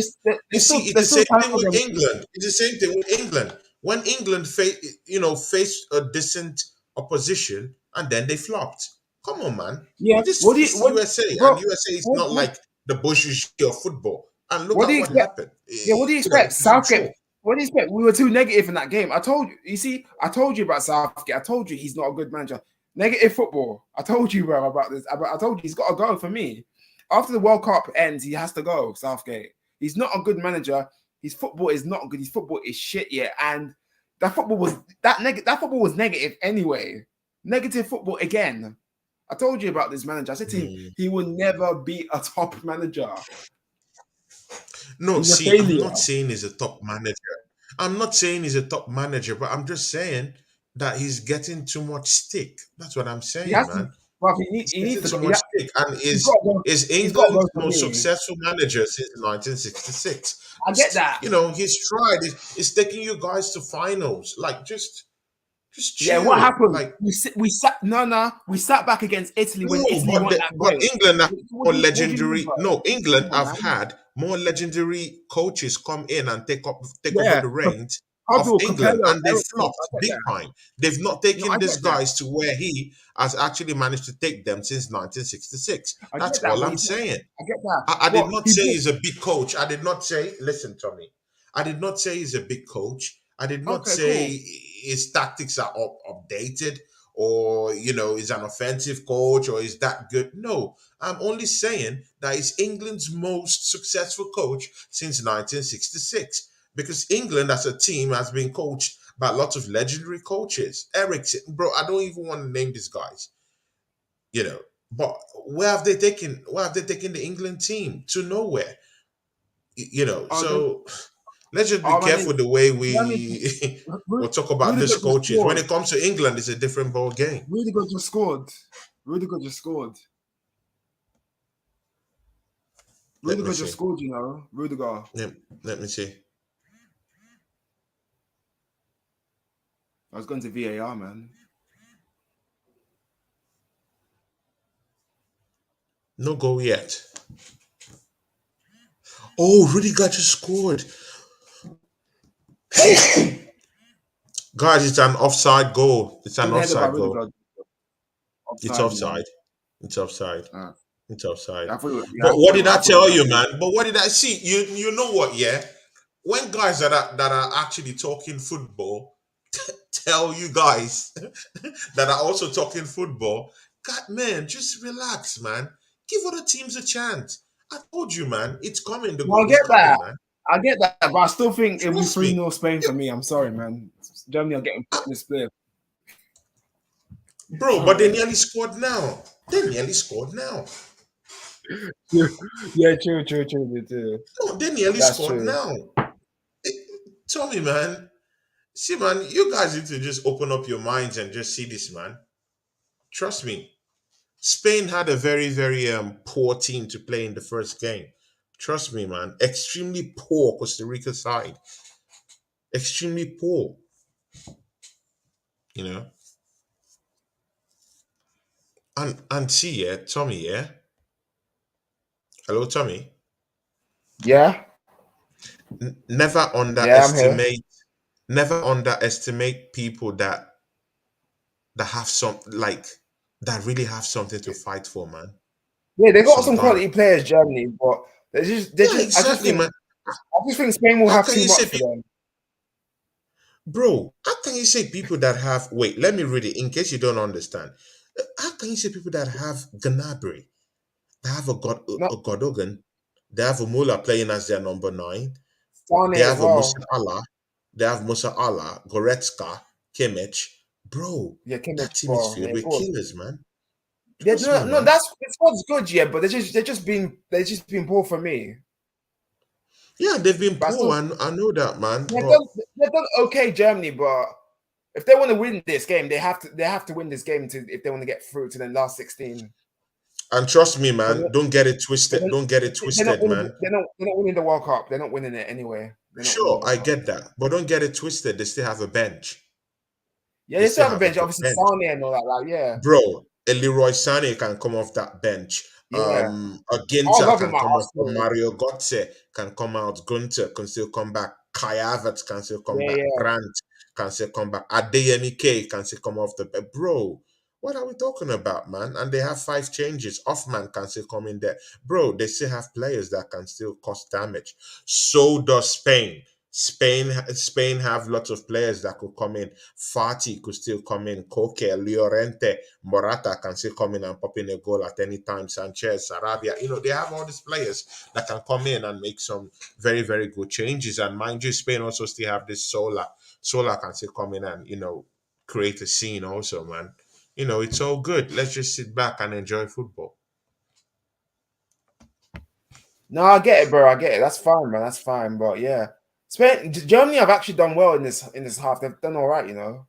You see, it's they're the still same time thing for with them. England. It's the same thing with England. When England faced a decent opposition and then they flopped. Come on, man. Yeah. This is USA, and Bro? USA is not like the Bushes of football. And look What do at you what expect? happened. Yeah, what do you You know, expect? it's a Southgate. joke. What do you expect? We were too negative in that game. I told you. You see, I told you about Southgate. I told you he's not a good manager. Negative football. I told you, bro, about this. I told you he's got to go for me. After the World Cup ends, he has to go. Southgate. He's not a good manager. His football is not good. His football is shit yet. And that football was negative anyway. Negative football again. I told you about this manager. I said to him, Hmm. he will never be a top manager. No, He's a see, I'm failure. not saying he's a top manager. I'm not saying he's a top manager, but I'm just saying that he's getting too much stick. That's what I'm He saying, has to. man. Well, He's he needs getting to too go. much stick, and He's got to go. is He's got to go England's for most me. successful manager since 1966. I get that. You know, he's tried. It's taking you guys to finals. Like, just Yeah, what chill. happened? Like, We sat. No. We sat back against Italy when no, Italy weren't that but great. England have more What do you mean, legendary. bro? No, England Come on, have man. had more legendary coaches come in and take over Yeah, the reins of Hudl, England, Capello, and they Ericsson. I flopped get big that. time. They've not No, I taken these get that. guys to where he has actually managed to take them since 1966. I That's get that. all But I'm he's not. saying. I get that. I did What not he say brought? he's a big coach. I did not say, listen, Tommy. I did not say he's a big coach. I did not Okay, say cool. his tactics are updated or, he's an offensive coach or is that good. No, I'm only saying that he's England's most successful coach since 1966 because England as a team has been coached by lots of legendary coaches. Ericsson, bro, I don't even want to name these guys, you know. But where have they taken the England team? To nowhere. Then, So let's just be I careful mean, the way I mean, we will talk about these Rudiger just coaches. When scored. it comes to England, it's a different ball game. Rudiger just scored. Rudiger just scored. Let me Rudiger just see. scored. You know, Rudiger. Let me see. I was going to VAR, man. No goal yet. Oh, Rudiger just scored. Guys, it's an offside goal. It's an Good header by offside goal. Rudiger. It's Offside, man. offside. It's offside. Uh, It's offside. I thought, But I what thought, did I I thought it tell was you, offside. man? But what did I see? You know what? Yeah, when guys that are actually talking football tell you guys that are also talking football, God, man, just relax, man. Give other teams a chance. I told you, man, it's coming. The No, goal I is get coming, that. man. I get that, but I still think it'll be Trust 3 me. 0 Spain for me. I'm sorry, man. Germany are getting put in the split. Bro, but they nearly scored now. They nearly scored now. Yeah, true. No, they nearly That's scored true. now. Tell me, man. See, man, you guys need to just open up your minds and just see this, man. Trust me. Spain had a very, very poor team to play in the first game. Trust me, man. Extremely poor Costa Rica side. Extremely poor. You know. And see, yeah, Tommy, yeah. Hello, Tommy. Yeah, Never yeah, I'm here. underestimate. Never underestimate people that have some like that really have something to fight for, man. Yeah, they got some Sometimes. quality players, Germany, but they're Yeah, just. exactly, man. I just think Spain will How have can too you say much for them. bro, how can you say people that have wait, let me read it in case you don't understand. How can you say people that have Gnabry, they have Not a Godogan, they have a Muller playing as their number nine, they Sane as have a Musa well. Allah, they have Musa Allah, Goretzka, Kimmich. Bro, Yeah, that Kimmich as team is well. filled Yeah, with good. killers, man. Yeah, Trust me, no, man. that's the squad's good, yeah, but they're just been poor for me. Yeah, they've been But I poor. still I know that, man. they've But done they've done okay, Germany, but if they want to win this game, they have to win this game to if they want to get through to the last 16. and trust me, But man, don't get it they're, twisted. Don't get it they're not twisted, winning. man. They're not winning the World Cup. They're not winning it anyway. They're not winning the Sure, I World Cup. get that. But don't get it twisted. They still have a bench. Yeah, They they still still have a have a bench. good Obviously, bench. Sane and all that. Like, yeah, Bro, a Leroy Sané can come off that bench. yeah. A I Ginter love him can at come off. A Arsenal. Mario Götze can come out. Gunter can still come back. Kai Havertz can still come Yeah, back. yeah. Brandt can still come back. Adeyemi K can still come off the bench. Bro, what are we talking about, man? And they have five changes. Offman can still come in there. Bro, they still have players that can still cause damage. So does Spain. Spain have lots of players that could come in. Fati could still come in. Koke, Llorente, Morata can still come in and pop in a goal at any time. Sanchez, Sarabia, they have all these players that can come in and make some very, very good changes. And mind you, Spain also still have this Solar. Solar can still come in and, create a scene also, man. It's all good. Let's just sit back and enjoy football. No, I get it, bro. I get it. That's fine, man. That's fine. But yeah, Germany have actually done well in this half. They've done all right, you know.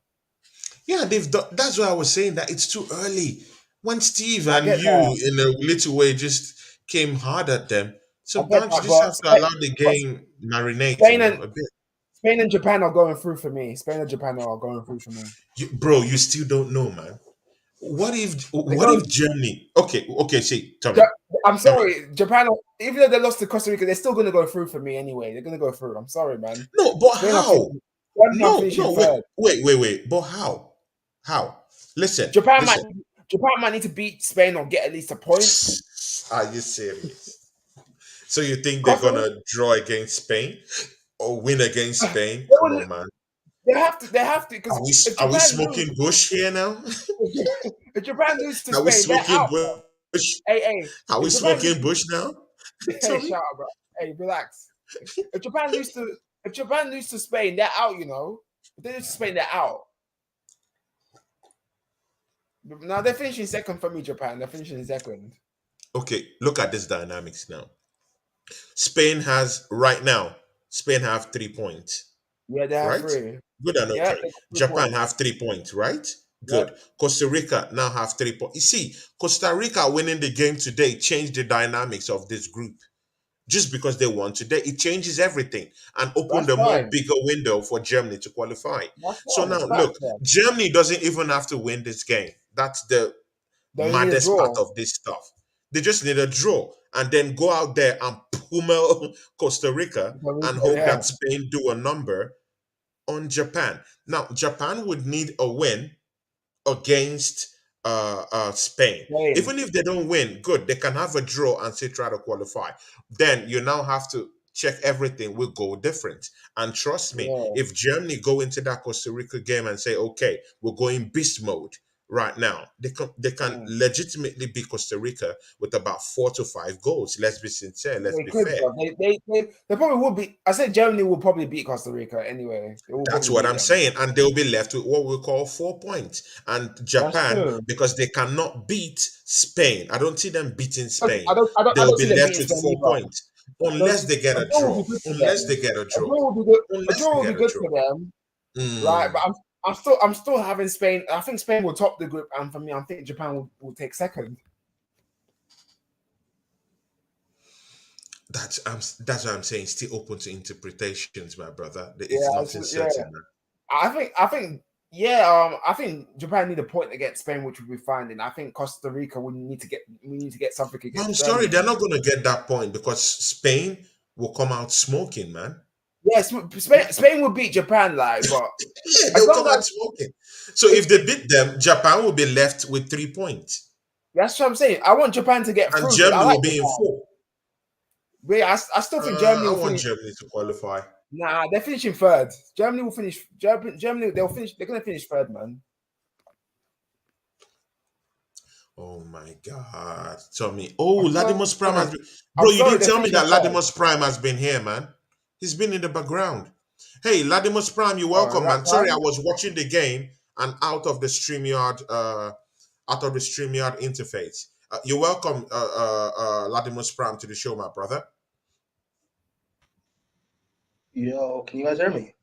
Yeah, they've done. That's why I was saying that it's too early. When Steve I and get you, that. in a little way, just came hard at them, I get sometimes you that. just have to allow the But game marinate, Spain and a bit. Spain and Japan are going through for me. Spain and Japan are going through for me. Bro, you still don't know, man. What if They're what going. if Germany? Okay, okay, see, Tommy, I'm Tommy. sorry, Japan. Even though they lost to Costa Rica, they're still going to go through for me anyway. They're going to go through. I'm sorry, man. No, but Spain are how? finishing. Germany are No, finishing no, wait, third. wait, wait, wait. But how? How? Listen, Japan might listen. Japan might need to beat Spain or get at least a point. Are you serious? So you think they're Costa Rica, gonna draw against Spain or win against Spain? they, Come will, on, man. they have to. They have to because Are we if are we Japan lose, smoking bush here now? if Japan lose to Are we Spain, they're smoking out. bush? Hey, Are we if Japan smoking lose, bush now? hey, Tell me. shut up, bro. Hey, relax. If Japan lose to if Japan lose to Spain, they're out. You know, if they lose to Spain, they're out. Now they're finishing second for me. Japan, they're finishing second. Okay, look at this dynamics now. Spain has right now. Spain have 3 points, Yeah, they have right? three. Good and Yeah, okay. they got Japan 3 points. have 3 points, right? Yep. Good. Costa Rica now have 3 points. You see, Costa Rica winning the game today changed the dynamics of this group. Just because they won today, it changes everything and opened That's a more fine. bigger window for Germany to qualify. That's So fine. now, It's look, facts, man. Germany doesn't even have to win this game. That's the They only need a maddest part draw. of this stuff. They just need a draw and then go out there and pummel Costa Rica and hope Yeah, that Spain do a number on Japan. Now, Japan would need a win against Spain. Spain. Even if they don't win, good, they can have a draw and still try to qualify. Then you now have to check everything will go different. And trust me, Yeah. if Germany go into that Costa Rica game and say, okay, we're going beast mode right now, they can Mm. legitimately beat Costa Rica with about 4 to 5 goals. Let's be sincere, let's They be could, fair. but they probably will be. I said Germany will probably beat Costa Rica anyway. They will That's probably what beat I'm them. saying. And they'll be left with what we call 4 points. And That's Japan, true. because they cannot beat Spain, I don't see them beating I Spain. don't. I don't. I They'll don't see be them left beating with Spain four either. points. Unless they get A a draw will draw. be good for Unless they them. get a A draw. draw will be good. A Unless draw they will be get a good draw. for them. Like, Mm, but I'm still having Spain. I think Spain will top the group, and for me, I think Japan will take second. that's what I'm saying. Still open to interpretations, my brother. It's Yeah, nothing yeah. certain, man. I think yeah. I think Japan need a point against Spain, which will be fine. And I think Costa Rica we need to get something But I'm against sorry, Germany. they're not going to get that point because Spain will come out smoking, man. Yes, Spain will beat Japan, like, but Yeah, as they'll long come out as smoking. So if they beat them, Japan will be left with 3 points, that's what I'm saying. I want Japan to get and through because I Germany will like be in Japan. four. But yeah, I still think Germany I will want finish. Germany to qualify. Nah, they're finishing third. Germany will finish. Germany, they'll finish. They're gonna finish third, man. Oh my God, Tommy. Oh, I'm Latimus Prime has sorry. been. I'm Bro, you sorry. didn't They're tell me finishing that third. Latimus Prime has been here, man. He's been in the background. Hey, Latimus Prime, you're Oh, welcome, that man. Sorry, I time. was watching the game and out of the StreamYard interface. You're welcome, Latimus Prime, to the show, my brother. Yo, can you guys hear me?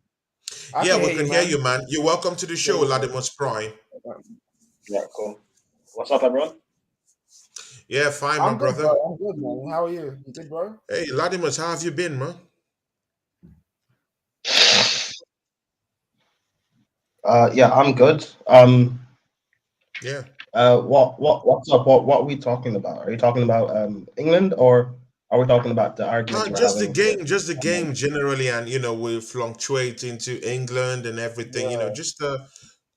I Yeah, can we hear you, can hear you, man. man. You're welcome to the Yeah, show, yeah, Latimus Prime. yeah. Yeah, cool. What's up, everyone? Yeah, fine, my I'm good, bro. brother. I'm good, man. How are you? You good, bro? Hey, Latimus, how have you been, man? Yeah, I'm good. Yeah. What's up? What are we talking about? Are you talking about England, or are we talking about the argument you were having with? Just the game generally, and we fluctuate into England and everything. Yeah. Just a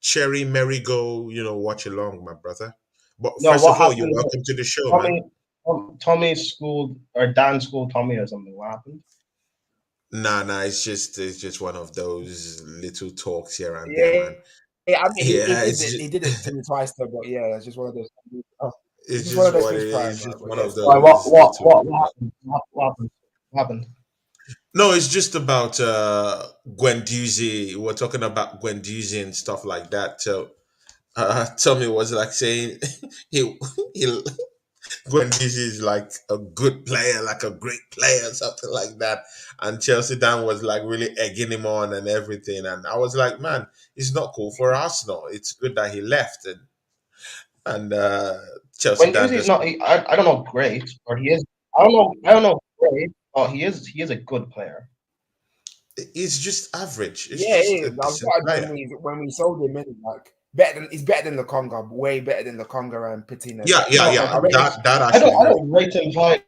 cherry merry-go. Watch along, my brother. But No, first what of all, you're happened? welcome to the show, man. Tommy, Tommy schooled or Dan schooled Tommy or something. What happened? Nah, nah, it's just one of those little talks here and there, Yeah, man. yeah. I mean, he Yeah, did it. He did it to me twice, though. But yeah, it's just one of those. It's it's just one of just those what it things, prime, is. It's bro. just But one yes, of Why? those little. What happened? What happened? What happened? No, it's just about Guendouzi. We're talking about Guendouzi and stuff like that. So Tommy was like saying he he Guendouzi is like a good player, like a great player, something like that. And Chelsea Dan was like really egging him on and everything. And I was like, man, it's not cool for Arsenal. It's good that he left, and Chelsea When Dan Uzi is just not, I don't know, great, but he is. I don't know, great, but he is a good player. it's just average. It's yeah, it just a is. I've decent started player. when we sold him in, like he's better than the Conga, way better than the Conga and Patino. Yeah, yeah, No, yeah. I rate him. That I don't actually I works. don't rate him highly.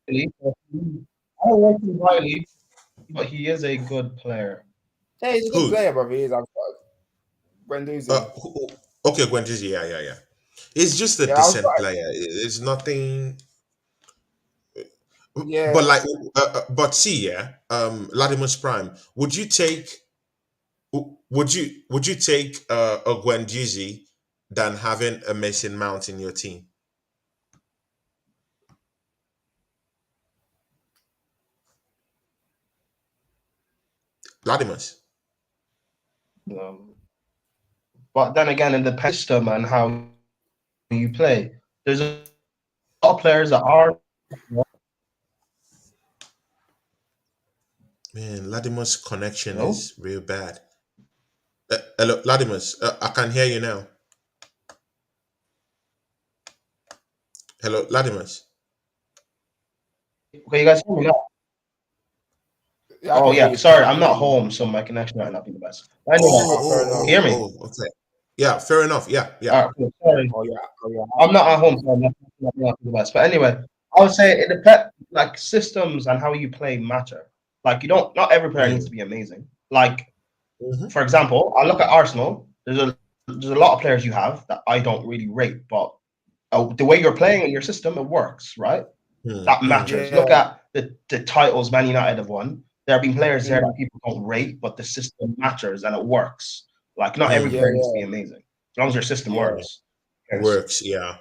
I don't rate him highly, but he is a good player. Yeah, he's a good Who? player, bro. He is. I've Guendouzi. Okay, Guendouzi. Yeah, yeah, yeah. It's just a Yeah, I was decent player. It's nothing. But yeah. like, but see, yeah, Latimus Prime. Would you take a Guendouzi than having a Mason Mount in your team? Latimus. Um, but then again, in the system and how you play, there's a lot of players that are. Man, Latimus' connection No, is real bad. Hello, Latimus. I can hear you now. Hello, Latimus. okay, you guys hear me now? Yeah, I Oh can hear yeah, you. sorry, I I'm can hear not you. home, so my connection might not be the best. But anyway, Oh, Oh, fair oh, can enough. you hear oh, me? oh. Okay. Yeah, fair enough. Yeah, yeah. All right, cool. Sorry, Oh yeah. Oh yeah. I'm not at home, so I'm not the best. But anyway, I would say it depends. Like systems and how you play matter. Like you don't. Not every player needs Mm. to be amazing. Like Hmm. for example, I look at Arsenal. There's a lot of players you have that I don't really rate, but the way you're playing in your system, it works, right? Mm, That mm. matters. Yeah. Look at the titles Man United have won. There have been players there Mm, that people don't rate, but the system matters and it works. Like not every Mm. yeah. player needs to Yeah. be amazing. As long as your system Yeah, works. Yes. works. Yeah,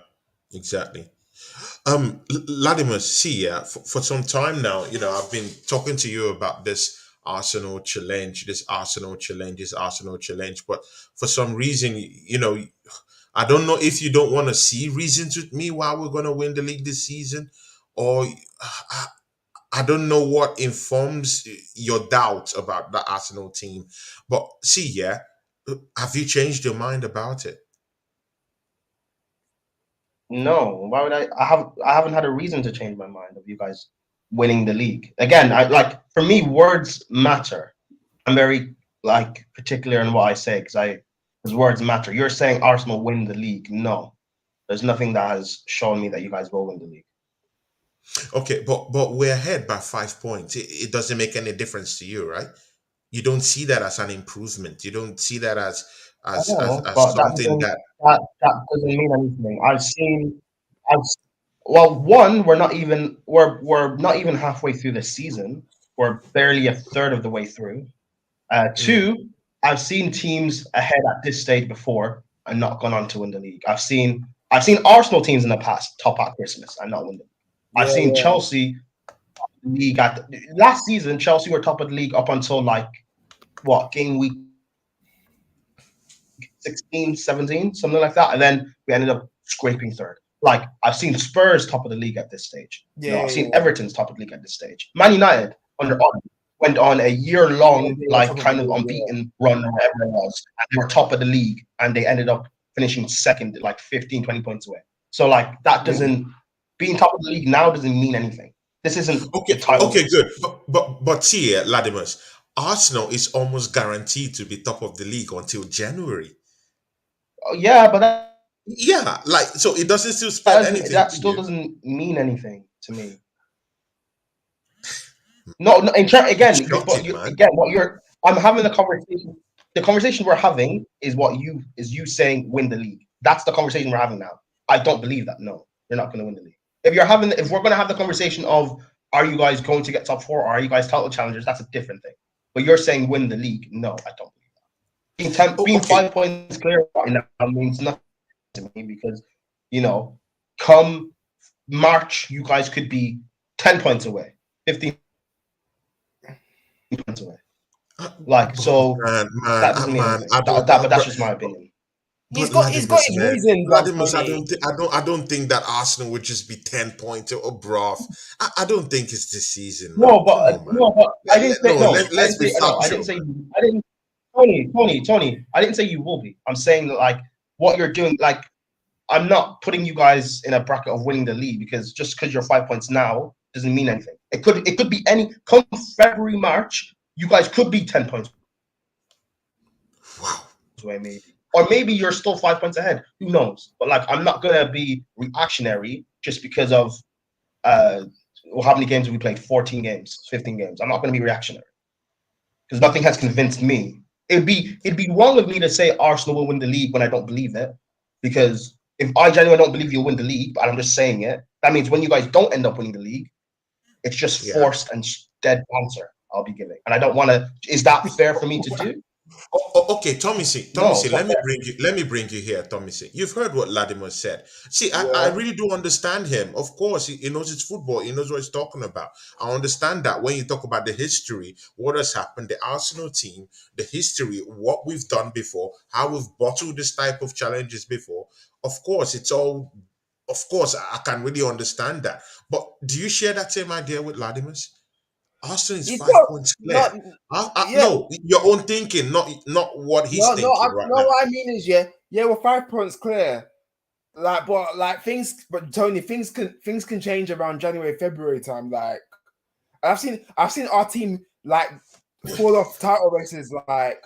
exactly. Latimer, see, yeah, for some time now, I've been talking to you about this Arsenal challenge, but for some reason, I don't know if you don't want to see reasons with me why we're gonna win the league this season, or I don't know what informs your doubts about the Arsenal team, but see, yeah, have you changed your mind about it? No, why would I? I haven't had a reason to change my mind of you guys winning the league. Again, I like for me, words matter. I'm very like particular in what I say because words matter. You're saying Arsenal win the league. No, there's nothing that has shown me that you guys will win the league. Okay, but we're ahead by 5 points. It doesn't make any difference to you, right? You don't see that as an improvement. You don't see that as I know, as but something that. that doesn't mean anything. I've well, one, we're not even halfway through the season. We're barely a third of the way through. Mm, Two, I've seen teams ahead at this stage before and not gone on to win the league. I've seen Arsenal teams in the past top at Christmas and not win them. I've Yeah, seen yeah. Chelsea league at last season. Chelsea were top of the league up until like what game week 16, 17, something like that. And then we ended up scraping third. Like, I've seen Spurs top of the league at this stage. Yeah, I've seen yeah. Everton's top of the league at this stage. Man United under Ole went on a Yeah, year-long, they were like, top of the kind of league, yeah. unbeaten run or whatever it was. And they were top of the league, and they ended up finishing second, like 15, 20 points away. So, like, that doesn't being top of the league now doesn't mean anything. This isn't the okay, title okay, race. good. But see, Ladimus, Arsenal is almost guaranteed to be top of the league until January. Oh, yeah, but Yeah, like so it doesn't still spell anything that to still you. doesn't mean anything to me. No, no. Again, Shut it, man. what you're. I'm having the conversation. The conversation we're having is you saying win the league. That's the conversation we're having now. I don't believe that. No, you're not going to win the league. If we're going to have the conversation of are you guys going to get top four or are you guys title challengers, that's a different thing. But you're saying win the league. No, I don't believe that. Oh, Being okay. 5 points clear right now means nothing to me because you know, come March, you guys could be 10 points away, 15 points away. Uh, Like, but so that doesn't mean man, anything. I don't. But that's just my opinion. But He's got Ladimus, his man, reasons, Ladimus, Tony. I don't think that Arsenal would just be 10 points or bruv. I don't think it's this season, man. No, but Come on, man. no, but I didn't say no. I Let's didn't be say no. I didn't factual, say man. I didn't. Tony. I didn't say you will be. I'm saying that like what you're doing. Like I'm not putting you guys in a bracket of winning the league because just because you're 5 points now doesn't mean anything. It could be any come February March. You guys could be 10 points Wow. away maybe. Or maybe you're still 5 points ahead. Who knows? But like I'm not gonna be reactionary just because of well, how many games have we played? 14 games, 15 games. I'm not gonna be reactionary because nothing has convinced me. It'd be wrong of me to say Arsenal will win the league when I don't believe it. Because if I genuinely don't believe you'll win the league, but I'm just saying it, that means when you guys don't end up winning the league, it's just Yeah. forced and dead answer I'll be giving. And I don't want to. Is that fair for me to do? Okay, Tommy C. No, it's not fair. Let me bring you here, Tommy C. You've heard what Latimer said. See, I Yeah. really do understand him. Of course, he knows it's football. He knows what he's talking about. I understand that when you talk about the history, what has happened, the Arsenal team, the history, what we've done before, how we've bottled this type of challenges before. Of course, it's all. Of course, I can really understand that. But do you share that same idea with Latimer's? Arsenal is He's 5 points clear. not. Yeah. No, your own thinking, not what he's No. thinking right No. now. What I mean is, yeah, we're 5 points clear. Like, but like things, but Tony, things can change around January, February time. Like, I've seen our team like fall off title races like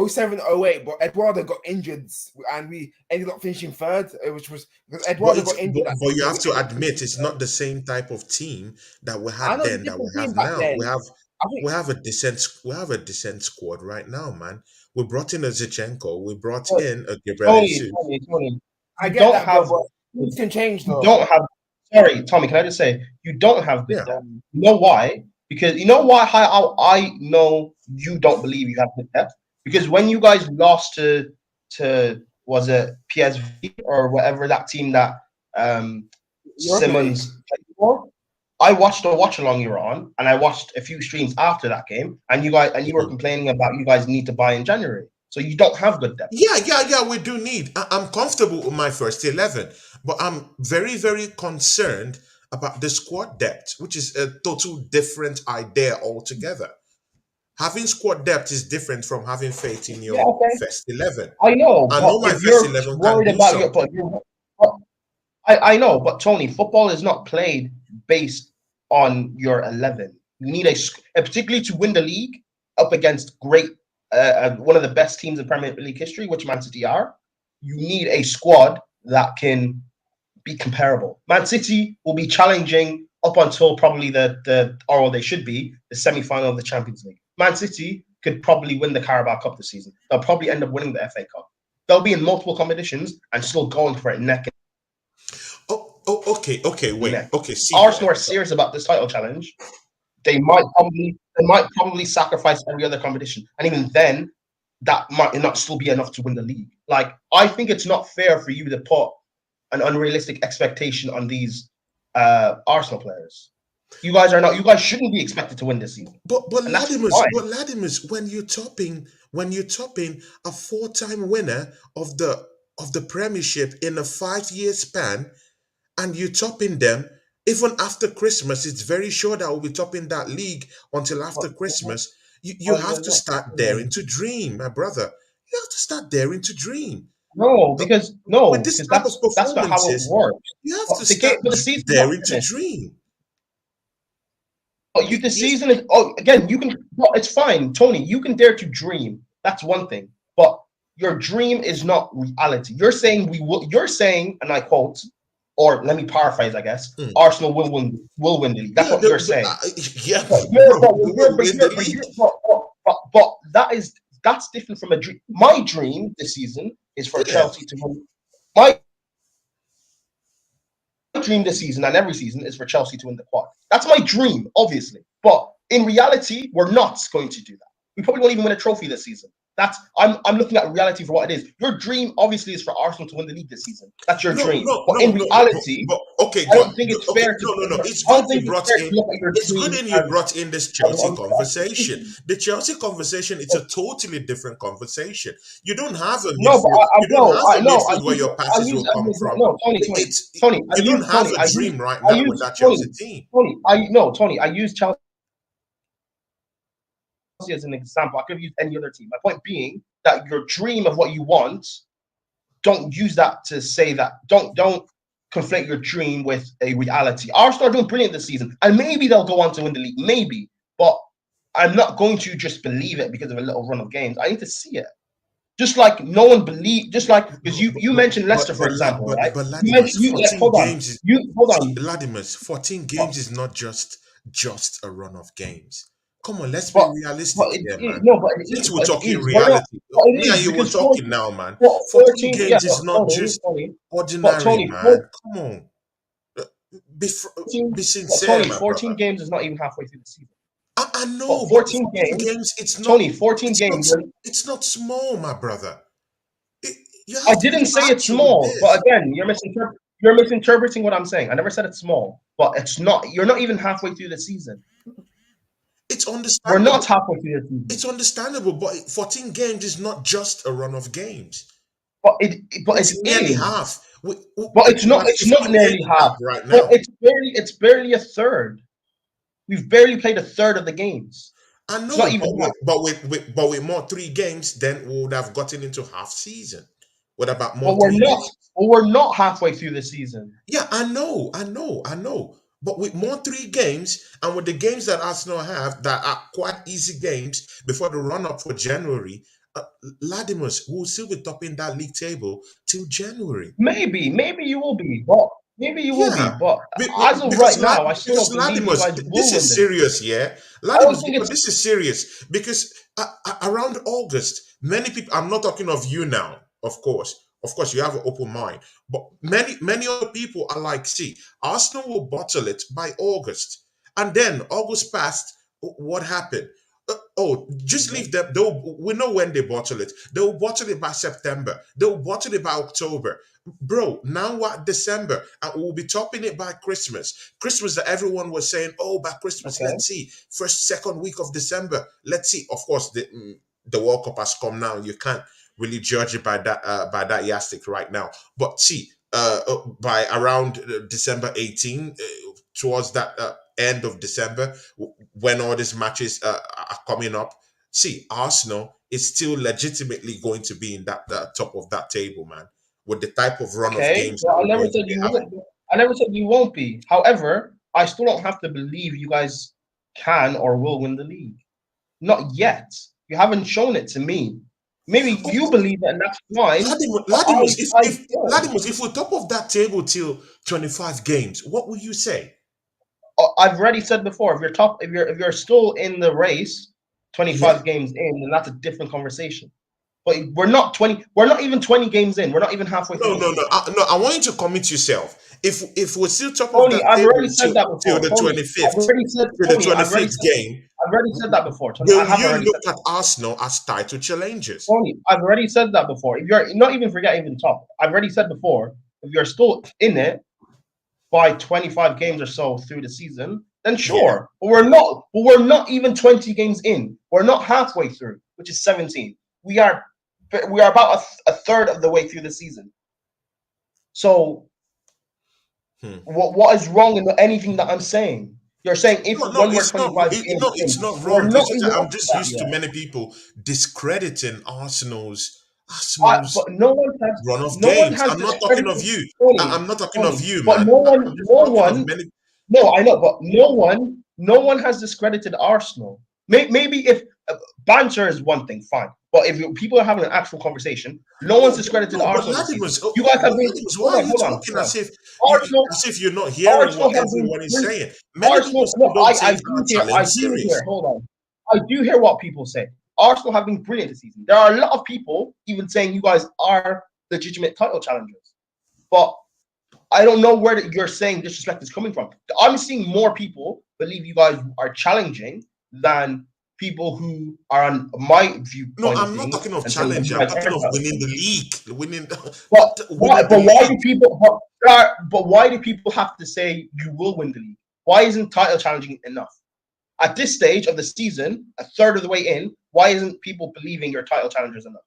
07, 08, but Eduardo got injured and we ended up finishing third, which was because Eduardo got injured. But you have to admit it's not the same type of team that we I had know it's a then that we different have team back now. then. I think We have a decent squad right now, man. We brought in a Zichenko, we brought But in a Gabriel Tony, Jesus. Tony, I you get don't that, but have things can change you though. don't have. Sorry, Tommy. Can I just say you don't have good Yeah. depth? You know why? Because you know why? How I know you don't believe you have good depth because when you guys lost to was it PSV or whatever that team that Europa League. Simmons played for? I watched a watch along you were on, and I watched a few streams after that game, and you were complaining about you guys need to buy in January, so you don't have good depth. Yeah, we do need. I'm comfortable with my first 11, but I'm very, very concerned about the squad depth, which is a total different idea altogether. Having squad depth is different from having faith in Yeah, your okay. first 11. I know, I but know my if first you're 11 can worried do about your, something. but I know, but Tony, football is not played based on your 11. You need and particularly to win the league up against one of the best teams in Premier League history, which Man City are. You need a squad that can be comparable. Man City will be challenging up until probably or they should be the semi-final of the Champions League. Man City could probably win the Carabao Cup this season. They'll probably end up winning the FA Cup. They'll be in multiple competitions and still going for it neck Okay, and wait. neck. Okay, see Arsenal here. are serious about this title challenge. They might probably sacrifice every other competition, and even then, that might not still be enough to win the league. Like, I think it's not fair for you to put an unrealistic expectation on these Arsenal players. You guys shouldn't be expected to win this season, But and that's Latimus, fine. when you're topping a four-time winner of the Premiership in a 5-year span, and you're topping them even after Christmas, it's very sure that we'll be topping that league until after But, Christmas. You but have you're to not start daring to dream, my brother. You have to start daring to dream. no, Uh, With this because type of that's not how it performances, works. you have to But start but the season's not daring to finished. dream. But You, the you, season is again. You can. Well, it's fine, Tony. You can dare to dream. That's one thing. But your dream is not reality. You're saying we will. You're saying, and I quote, or let me paraphrase, I guess. mm. Arsenal will win the league. That's Yeah, what you're saying. yeah, But you're, bro, we will win the league. but that's different from a dream. My dream this season is for Yeah. Chelsea to win. My dream this season and every season is for Chelsea to win the quad. That's my dream, obviously. But in reality, we're not going to do that. We probably won't even win a trophy this season. I'm looking at reality for what it is. Your dream obviously is for Arsenal to win the league this season. That's your No, dream. no, But no, in no, reality, but okay, I good. don't think it's Okay, fair to no, no, no. It's I good don't you think it's brought fair to in. look at your It's good dream in you as brought in this Chelsea conversation. competition. The Chelsea conversation, it's a totally different conversation. You don't have a No, but midfield. I You don't know, have a I know. midfield where your I passes use will as an come example. from. No, It's Tony. you don't have a dream right I now with use that Chelsea team. Tony. I use Chelsea as an example. I could have used any other team. My point being that your dream of what you want, don't use that to say that. Don't conflate your dream with a reality. Arsenal are doing brilliant this season, and maybe they'll go on to win the league. Maybe, but I'm not going to just believe it because of a little run of games. I need to see it. Just like no one believe, just like because No, you mentioned Leicester, for example, right? but You Ladimus, mentioned you like 14 hold on. games is You hold see on. Ladimus, 14 But games is not just a run of games. Come on, let's be but, realistic here, man. no, but it Since is, we're talking We're not. reality, But it me and is you were because talking now, man. 14 14, yeah, games is but not just But ordinary, Tony, man. Come on. Uh, Be, be 14, but sincere, Tony, my 14 brother. games is not even halfway through the season. I But know, but 14 14 games, games, Tony, 14 games. it's not small, my brother. It, you I have to be didn't say it's factual with small, but this. again, you're misinterpreting what I'm saying. I never said it's small, but it's not. You're not even halfway through the season. It's We're not understandable. halfway through the season. It's understandable, but 14 games is not just a run of games. But it It's nearly is. half. But It's about it's not 15 nearly games back half. right But now. it's barely a third. We've barely played a third of the games. I It's not know, even half. but with more 3 games, then we would have gotten into half season. What about more But we're 3 games? not. Well, we're not halfway through the season. Yeah, I know. But with more 3 games and with the games that Arsenal have that are quite easy games before the run up for January, Ladimus will still be topping that league table till January. Maybe you will be, but Yeah, as of right now, I still because don't believe you Latimus, guys this will win is this. serious, yeah. I don't Latimus, think because it's. this is serious. Because around August, many people. I'm not talking of you now, of course, you have an open mind, but many other people are like, see, Arsenal will bottle it by August, and then August passed. What happened? Just leave them. We know when they bottle it. They'll bottle it by September. They'll bottle it by October. Bro, now what? December, and we'll be topping it by Christmas. Christmas that everyone was saying, oh, by Christmas, Okay. let's see, first, second week of December, let's see. Of course, the World Cup has come now. You can't really judge it by that yardstick right now. But see, by around December 18, towards that end of December, when all these matches are coming up, see, Arsenal is still legitimately going to be in that top of that table, man, with the type of run of Okay, games that well, I we're never going to said be you having. won't. I never said you won't be. However, I still don't have to believe you guys can or will win the league. Not yet. You haven't shown it to me. Maybe you believe it, and that's fine. But I don't. Ladimus, if we're top of that table till 25 games, what would you say? I've already said before. If you're top, if you're still in the race, Yeah. 25 games in, then that's a different conversation. But we're not 20. We're not even 20 games in. We're not even halfway through No, the no, no, season. no. I want you to commit yourself. If we're still top of Tony, that I've table already said that till before. the Tony, I've 25th, already said. till the Tony, I've already 25th said. game, I've already said that before. Tony, I will have you already said. look at Arsenal as title challengers? Tony, I've already said that before. If you're not even forget even top, I've already said before. If you're still in it by 25 games or so through the season, then Yeah. sure. But we're not. But we're not even 20 games in. We're not halfway through, which is 17. We are. We are about a third of the way through the season. So Hmm. what is wrong in anything that I'm saying? You're saying if No, no, when we're it's not. 25 games No, it's in, not we're wrong. not It's just even that up I'm to just that used to yet. many people discrediting Arsenal's But no one has. run of No one games. has I'm not talking of discredited you. Tony. I'm not talking of Tony. you, But man. no one. I'm just No talking of one. many. No, I know, but no one. No one has discredited Arsenal. Maybe if banter is one thing, fine. But if people are having an actual conversation, no one's No, discredited no, but Arsenal this season. Latimus, You guys have been. Latimus, why Hold are on, you hold on, talking hold on. as Arsenal, if you're not hearing what Arsenal have been everyone is brilliant. saying? Many people Arsenal, no, still don't I take our do hear, challenge serious. hold on. I do hear what people say. Arsenal have been brilliant this season. There are a lot of people even saying you guys are legitimate title challengers. But I don't know where you're saying disrespect is coming from. I'm seeing more people believe you guys are challenging than people who are on my No, viewpoint of I'm not things talking of and saying that challenge. you I'm guys talking are of winning challenging. the league. Winning, But winning the why do league. people? But why do people have to say you will win the league? Why isn't title challenging enough? At this stage of the season, a third of the way in, why isn't people believing your title challengers enough?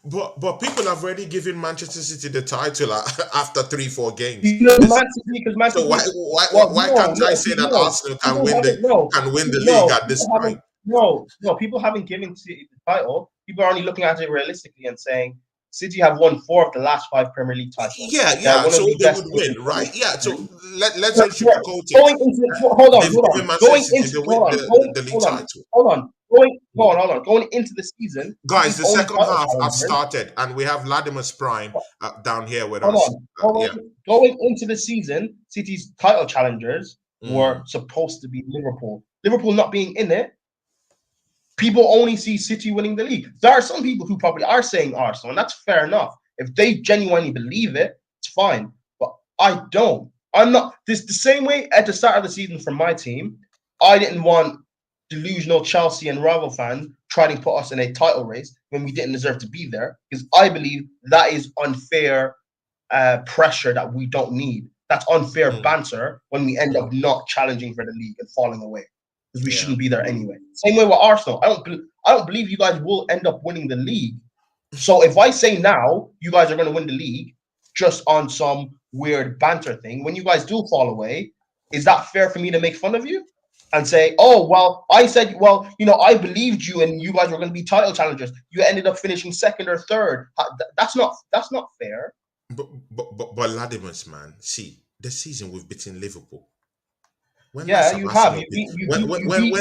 But people have already given Manchester City the title after 3-4 games. You know, Man City, because Man So why City. why why Well, why can't I say that no. Arsenal People haven't. can win the league No. at this People time? haven't. No. People haven't given City the title. People are only looking at it realistically and saying City have won 4 of the last 5 Premier League titles. Yeah, They're yeah. one of So the they best would teams in win, Premier right? Yeah. So League. let's sugarcoat it. Going into hold on, They've given Manchester going City into the league hold on, title. hold on. Going into the season, Guys, City's the only second title half has challengers. started, and we have Latimer's Prime down here with Hold us. on, Yeah. going into the season, City's title challengers were Mm. supposed to be Liverpool. Liverpool not being in it, people only see City winning the league. There are some people who probably are saying Arsenal, and that's fair enough. If they genuinely believe it, it's fine. But I don't. I'm not. This the same way at the start of the season for my team. I didn't want delusional Chelsea and rival fans trying to put us in a title race when we didn't deserve to be there, because I believe that is unfair pressure that we don't need. That's unfair Mm. banter when we end up not challenging for the league and falling away, because we Yeah. shouldn't be there anyway. Same way with Arsenal. I don't believe you guys will end up winning the league. So if I say now you guys are going to win the league just on some weird banter thing, when you guys do fall away, is that fair for me to make fun of you and say, "Oh, well, I said, well, I believed you and you guys were going to be title challengers. You ended up finishing second or third." That's not fair. But Latimer's, man, see, this season we've beaten Liverpool. When Yeah, last have you have. Arsenal You beat? beat you beat you beat you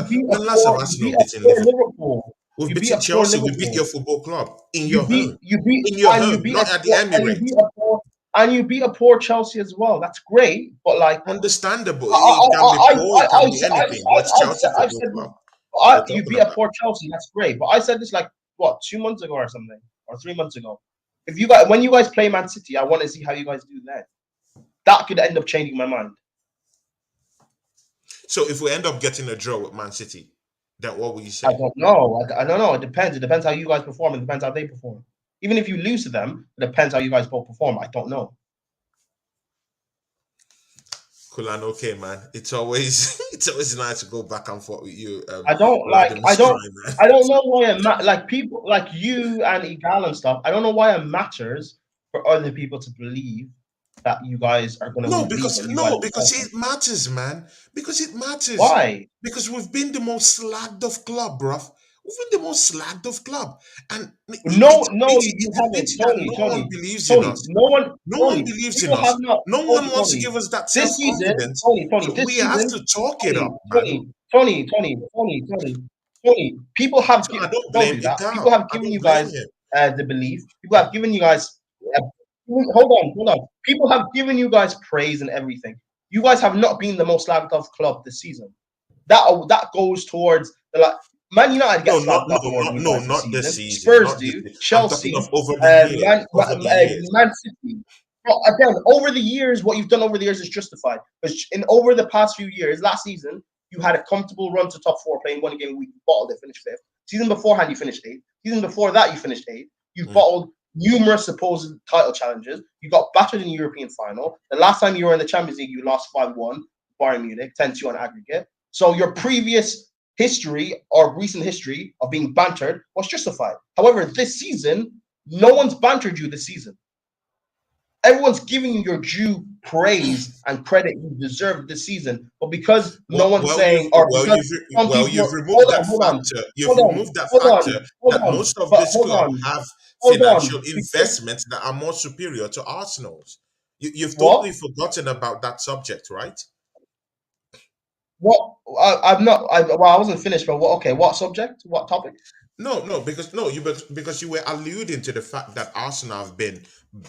beat a When last have poor you Arsenal beat a beaten poor Liverpool? Liverpool. We've You beat beaten a poor Chelsea. We beat Liverpool. your football club in You your beat home. you beat In your and you home, beat a not at the poor and you Emirates. beat a poor and you beat a poor Chelsea as well. That's great, but like Understandable. It can be poor. It can be anything. But it's Chelsea I've Football said this. Club that we're You talking beat a about. poor Chelsea. That's great, but I said this like what 2 months ago or something, or 3 months ago. If you guys when you guys play Man City, I want to see how you guys do then. That could end up changing my mind. So if we end up getting a draw with Man City, then what will you I say? don't know. I don't know. It depends. It depends how you guys perform. It depends how they perform. Even if you lose to them, it depends how you guys both perform. I don't know. Cool and okay, man. It's always it's always nice to go back and forth with you, I don't like. Vladimir Prime, man. I don't know why like people like you and Igal and stuff. I don't know why it matters for other people to believe that you guys are going to No, leave because when you guys no, because return? it matters, man. Because it matters. Why? Because we've been the most slagged off club, bruv. We've been the most slagged off club, and No, it's a no, pity. you It's a haven't, pity that Tony, no one Tony, believes in Tony. us. No one, No one Tony. believes in People have us. not, No one Tony, wants to Tony. give us that This season, self-confidence. Tony. So This we have season, to chalk it Tony, up, man. Tony, Tony, Tony, Tony, Tony, Tony. People have So I don't don't blame do it that. People down. have I given don't you blame guys him. the belief. People have given you guys. Hold on. People have given you guys praise and everything. You guys have not been the most slagged off club this season. That goes towards the like. Man United No, gets not slagged no, off more than you no, guys this not this season. season. Spurs Not this do. season. I'm talking of Chelsea, over the years. Over the years. Man City. But again, over the years, what you've done over the years is justified. Because over the past few years, last season, you had a comfortable run to top four, playing one game a week. You bottled it, finished fifth. Season beforehand, you finished eighth. Season before that, you finished eighth. You bottled numerous supposed title challenges. You got battered in the European final. The last time you were in the Champions League, you lost 5-1, Bayern Munich, 10-2 on aggregate. So your previous history or recent history of being bantered was justified. However, this season, no one's bantered you this season. Everyone's giving you your due praise and credit you deserve this season, but because no one's saying, or because some people, you've removed that factor. You've removed that factor that most of this club have hold financial on, investments that are more superior to Arsenal's. You've what? totally forgotten about that subject, right? What? I'm not. Well, I wasn't finished, but what? Okay, what subject? What topic? No, because you were alluding to the fact that Arsenal have been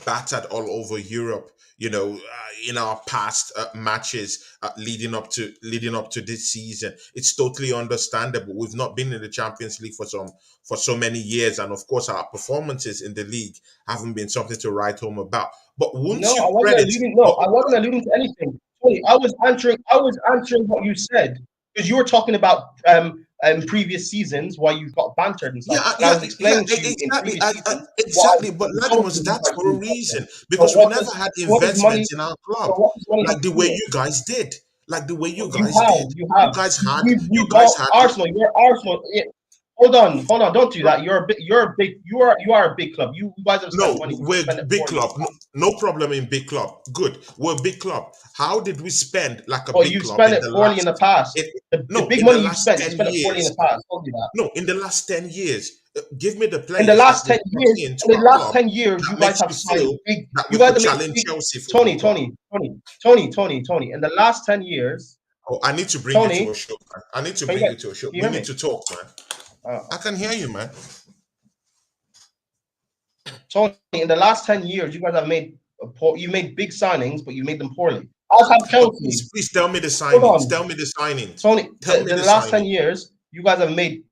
battered all over Europe. In our past matches leading up to this season, it's totally understandable. We've not been in the Champions League for so many years, and of course, our performances in the league haven't been something to write home about. But won't No, you I wasn't credit? alluding. No, I wasn't alluding to anything. Tony, I was answering. I was answering what you said because you were talking about previous seasons why you got bantered and stuff, and I was explaining to you in Exactly, previous seasons why exactly. But Latimus, you that's guys for a being bantered. reason So because we never had what is money? investments in our So club what does money have like to the do way with it? you guys did, like the way you You guys have, did. you have. You We've guys all had. Arsenal. You're Arsenal. Yeah. Hold on. Don't do that. You are a big club. You guys have spent No, money. You we're spend it big poorly in club. the No, past. no problem in big club. Good. We're a big club. How did we spend like a But big you've club spent in it the poorly in last? the past. It, The no, big in the money you've last spent, you ten spent it poorly in years. the past. I told you that. No, in the last 10 years. Give me the In the players that last we 10 brought years, into in the our last club 10 years, you that guys makes have you signed feel big. that You we guys could have made challenge big. Chelsea Football Tony, Club. Tony, Tony, Tony, Tony, Tony. In the last 10 years, Oh, I need to bring you to Tony, a show, man. I need to can bring you to a show. you We hear need me? to talk, man. I can hear you, man. Tony, in the last 10 years, you guys have made you made big signings, but you made them poorly. As have Oh, Chelsea. please tell me the Hold signings. on, Tell me the signings. Tony. Tell me The the last 10 signings. years, you guys have made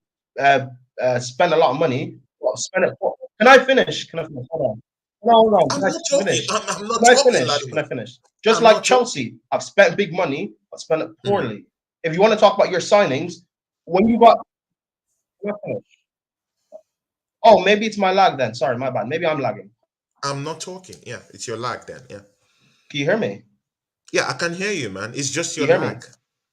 spend a lot of money. Well, spend it. Can I finish? Can I finish? Hold on. No, hold on. I'm Can I not talking. finish? I'm not Can I talking, finish? Can I Latimer. finish? Just I'm like not talking. Chelsea, I've spent big money, but spent it Mhm. poorly. If you want to talk about your signings, when you got, can I finish? Oh, maybe it's my lag then. Sorry, my bad. Maybe I'm lagging. I'm not talking. Yeah, it's your lag then. Yeah. Can you hear me? Yeah, I can hear you, man. It's just Can your you hear me? lag.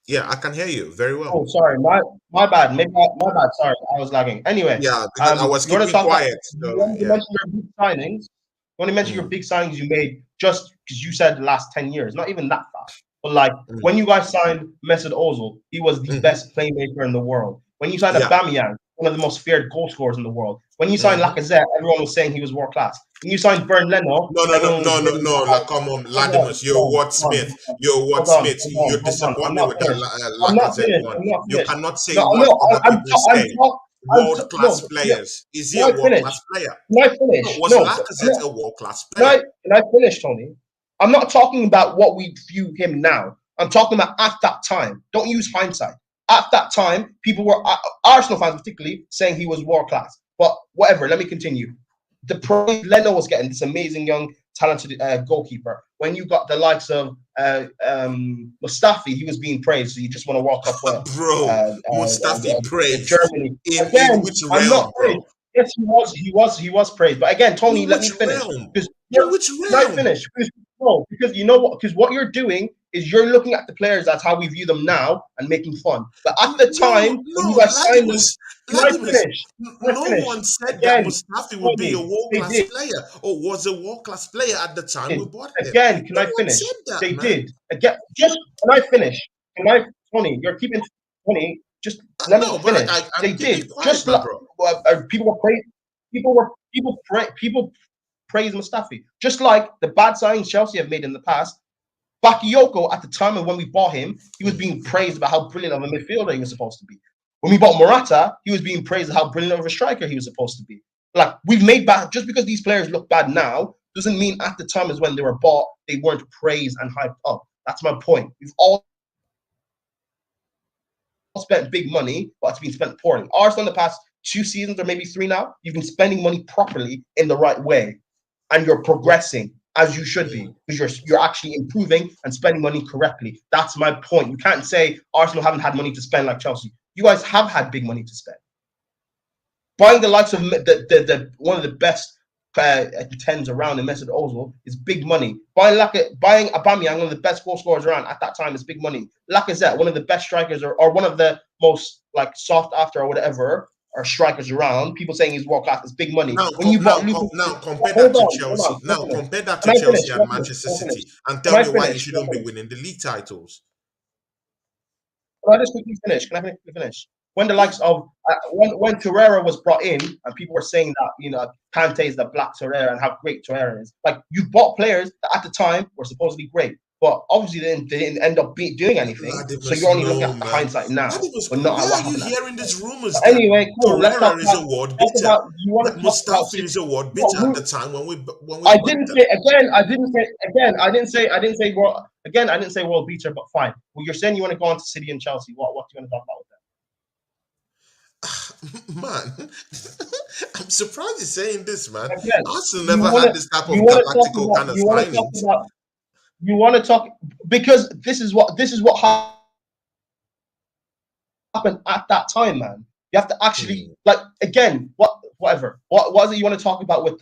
Yeah, I can hear you very Oh, well. sorry, my bad. Maybe my bad. Sorry, I was lagging. Anyway, Yeah, because I was you want to keeping talk about? quiet. You So want to yeah. mention your big signings? You want to mention your Mm, big signings you made just because you said the last 10 years, not even that fast. But like mm, when you guys signed Mesut Ozil, he was the mhm. best playmaker in the world. When you signed Yeah. Aubameyang, one of the most feared goal scorers in the world. When you signed Mhm. Lacazette, everyone was saying he was world class. When you signed Bern Leno, everyone was raving about Like, it. come on, Hold on, Latimus. You're Ward Smith. You're Ward hold on, Smith. hold on, You hold on. I'm disappoint me not with that finished. I'm not Lacazette finished. one. I'm not You finished. cannot say No, what no, other people say. World class no. players. Is he Can a I world class finish? player? Can I No, finish? was No, but Lacazette a world class can player? I finish, Tony? I'm not talking about what we view him now. I'm talking about at that time. Don't use hindsight. At that time, people were Arsenal fans, particularly, saying he was world class. But whatever. Let me continue. The praise Leno was getting, this amazing young talented goalkeeper. When you got the likes of Mustafi, he was being praised. So you just won a World Cup Bro, Mustafi with praised. Germany. In Again, which I'm not realm, praised. bro? Yes, he was praised. But again, Tony, In let me which finish. realm? Because In which can I realm? finish? Because, no, because you know what? Because what you're doing is you're looking at the players. That's how we view them now and making fun. But at the time when you No, guys signed them, can I Ladimus, finish? Can I no finish? one said that Again, Mustafi would be a Tony, they world-class did. player or was a world-class player at the time we bought him. Again, can No I one finish? said that, They man. did. Again, just can I finish? Can I, Tony? You're keeping Tony. Just let me No, but finish. They I'm keeping did. quiet, Just my like bro. people were praising. People praise Mustafi. Just like the bad signings Chelsea have made in the past. Bakayoko, at the time of when we bought him, he was being praised about how brilliant of a midfielder he was supposed to be. When we bought Morata, he was being praised how brilliant of a striker he was supposed to be. Like, we've made bad, just because these players look bad now, doesn't mean at the time as when they were bought, they weren't praised and hyped up. That's my point. We've all spent big money, but it's been spent poorly. Arsenal in the past 2 seasons or maybe 3 now, you've been spending money properly in the right way. And you're progressing as you should be, because you're actually improving and spending money correctly. That's my point. You can't say Arsenal haven't had money to spend like Chelsea. You guys have had big money to spend. Buying the likes of the one of the best tens around in Mesut Ozil is big money. Buying Aubameyang, one of the best goal scorers around at that time, is big money. Lacazette, one of the best strikers or one of the most like sought after or whatever, or strikers around. People saying he's world class is big money. Now, When you bought Luka, compare that hold to on, hold Chelsea. on. Now, compare that to Can I finish? Chelsea and Manchester Can I finish? City, and Can tell I me why you finish? shouldn't be winning the league titles. Can I just quickly finish? Can I quickly finish? When the Yeah. likes of when Torreira was brought in, and people were saying that Kante is the black Torreira and how great Torreira is. Like, you bought players that at the time were supposedly great, but obviously they didn't end up doing anything. So Ladimus, you're only looking no, at the man. hindsight now, Ladimus, but not where at are what you happened at the hearing time. these rumors But that anyway, cool. Let's talk Torreira is about a world talk beater? about you want That to talk about Mustafi is a world beater at no, the time when we I bought didn't them. say again. I didn't say world again. I didn't say world beater, but fine. Well, you're saying you want to go on to City and Chelsea. What do you want to talk about with that? Man, I'm surprised you're saying this, man. Again, Arsenal you never want had to this type you of want to talk galactical about kind of you want to talk signings. about you want to talk because this is what happened at that time, man. You have to actually like again whatever. What is it you want to talk about with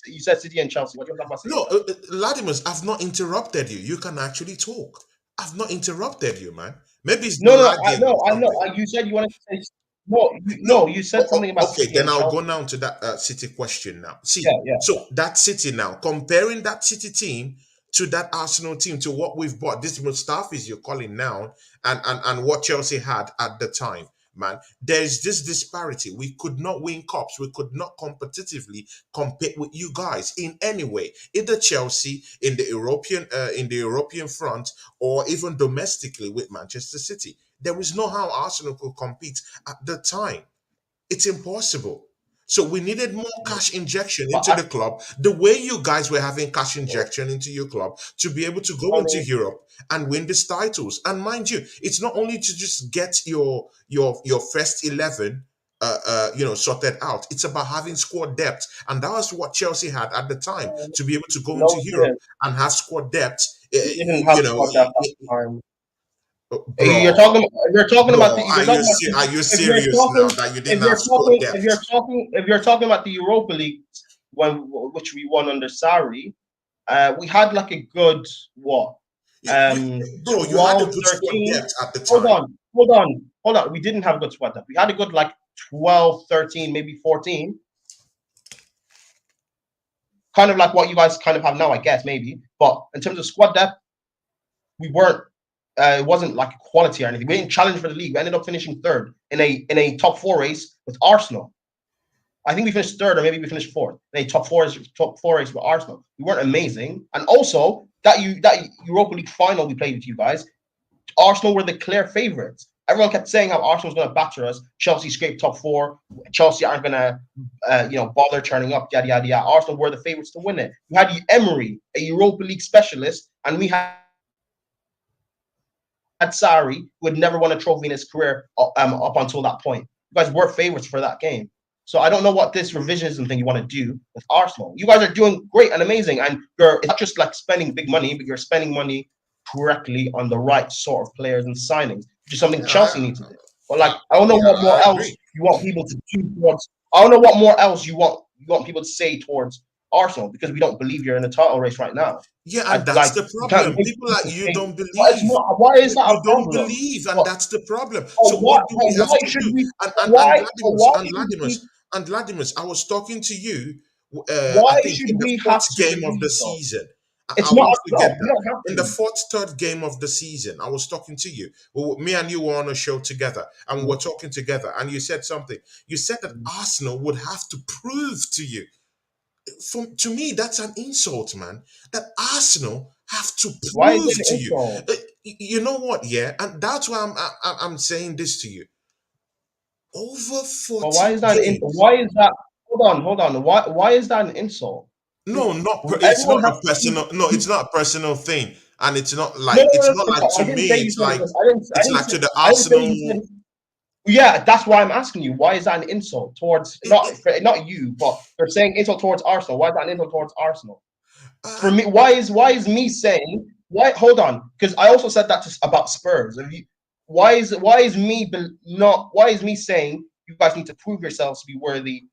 you said City and Chelsea. What do you want to talk about City No, and Chelsea? Latimus, I've not interrupted you. You can actually talk. I've not interrupted you, man. Maybe it's No, lagging or I know. something. You said you wanted to say no, No. you said something about Okay, City then and I'll go Chelsea. now to that City question now. See, Yeah. so that City now, comparing that City team to that Arsenal team, to what we've bought, this Mustafi you're calling now, and what Chelsea had at the time, man, there's this disparity. We could not win cups. We could not competitively compete with you guys in any way, either Chelsea in the European front or even domestically with Manchester City. There is no how Arsenal could compete at the time. It's impossible. So we needed more cash injection But into the club, the way you guys were having cash injection into your club to be able to go into Tony, Europe and win these titles. And mind you, it's not only to just get your first 11 sorted out. It's about having squad depth, and that was what Chelsea had at the time to be able to go into no, Europe and have squad depth. we didn't have squad depth at the time. Bro, You're talking about bro, the you're talking about are you if you're serious now talking that you didn't have squad if you're talking about the Europa League which we won under Sarri, we had like a good what Bro, you had a 12, good squad 13. depth at the Hold time. on, we didn't have a good squad depth. We had a good like 12, 13, maybe 14, kind of like what you guys kind of have now, I guess, maybe. But in terms of squad depth, we weren't. It wasn't like quality or anything. We didn't challenge for the league. We ended up finishing third in a top four race with Arsenal. I think we finished third, or maybe we finished fourth in a top four race with Arsenal. We weren't amazing, and also that Europa League final we played with you guys, Arsenal were the clear favourites. Everyone kept saying how Arsenal was going to batter us. Chelsea scraped top four. Chelsea aren't going to, bother turning up. Yada yada yada. Arsenal were the favourites to win it. We had Emery, a Europa League specialist, and we had Sarri, who had never won a trophy in his career up until that point. You guys were favourites for that game. So I don't know what this revisionism thing you want to do with Arsenal. You guys are doing great and amazing, and it's not just like spending big money, but you're spending money correctly on the right sort of players and signings, which is something Chelsea needs to do. But like, I don't know what more else Agree. you want people to do towards. I don't know what more else you want people to say towards Arsenal because we don't believe you're in the title race right now. Yeah, I and that's like the you can't problem. make People like people you think, don't but it's believe. not. Why is that You a don't problem? believe, and But, that's the problem. but So what do we have why to should do? we? And Why should Latimus, we? and Latimus, I was talking to you. I Why think should in the we fourth have to game of the believe though? season. I It's not won't a forget club. We that. don't have In the to. fourth, third game of the season, I was talking to you. Well, me and you were on a show together, and we were talking together, and you said something. You said that Arsenal would have to prove to you. To me, that's an insult, man. That Arsenal have to Why is prove it an to you. insult? You know what? Yeah, and that's why I'm saying this to you. Over But why 40 is that? games. Why is that? Hold on. Why is that an insult? No, it's Everyone not has a to personal. No, it's not a personal thing, and it's not No, like no, it's no, not no, like no. to I didn't say me. you It's said it like was. it's like to the I didn't say you Arsenal. said. Yeah, that's why I'm asking you. Why is that an insult towards It, it, not you, but they're saying insult towards Arsenal? Why is that an insult towards Arsenal? For uh, me, why is me saying why? Hold on, because I also said that about Spurs. If you, why is me saying you guys need to prove yourselves to be worthy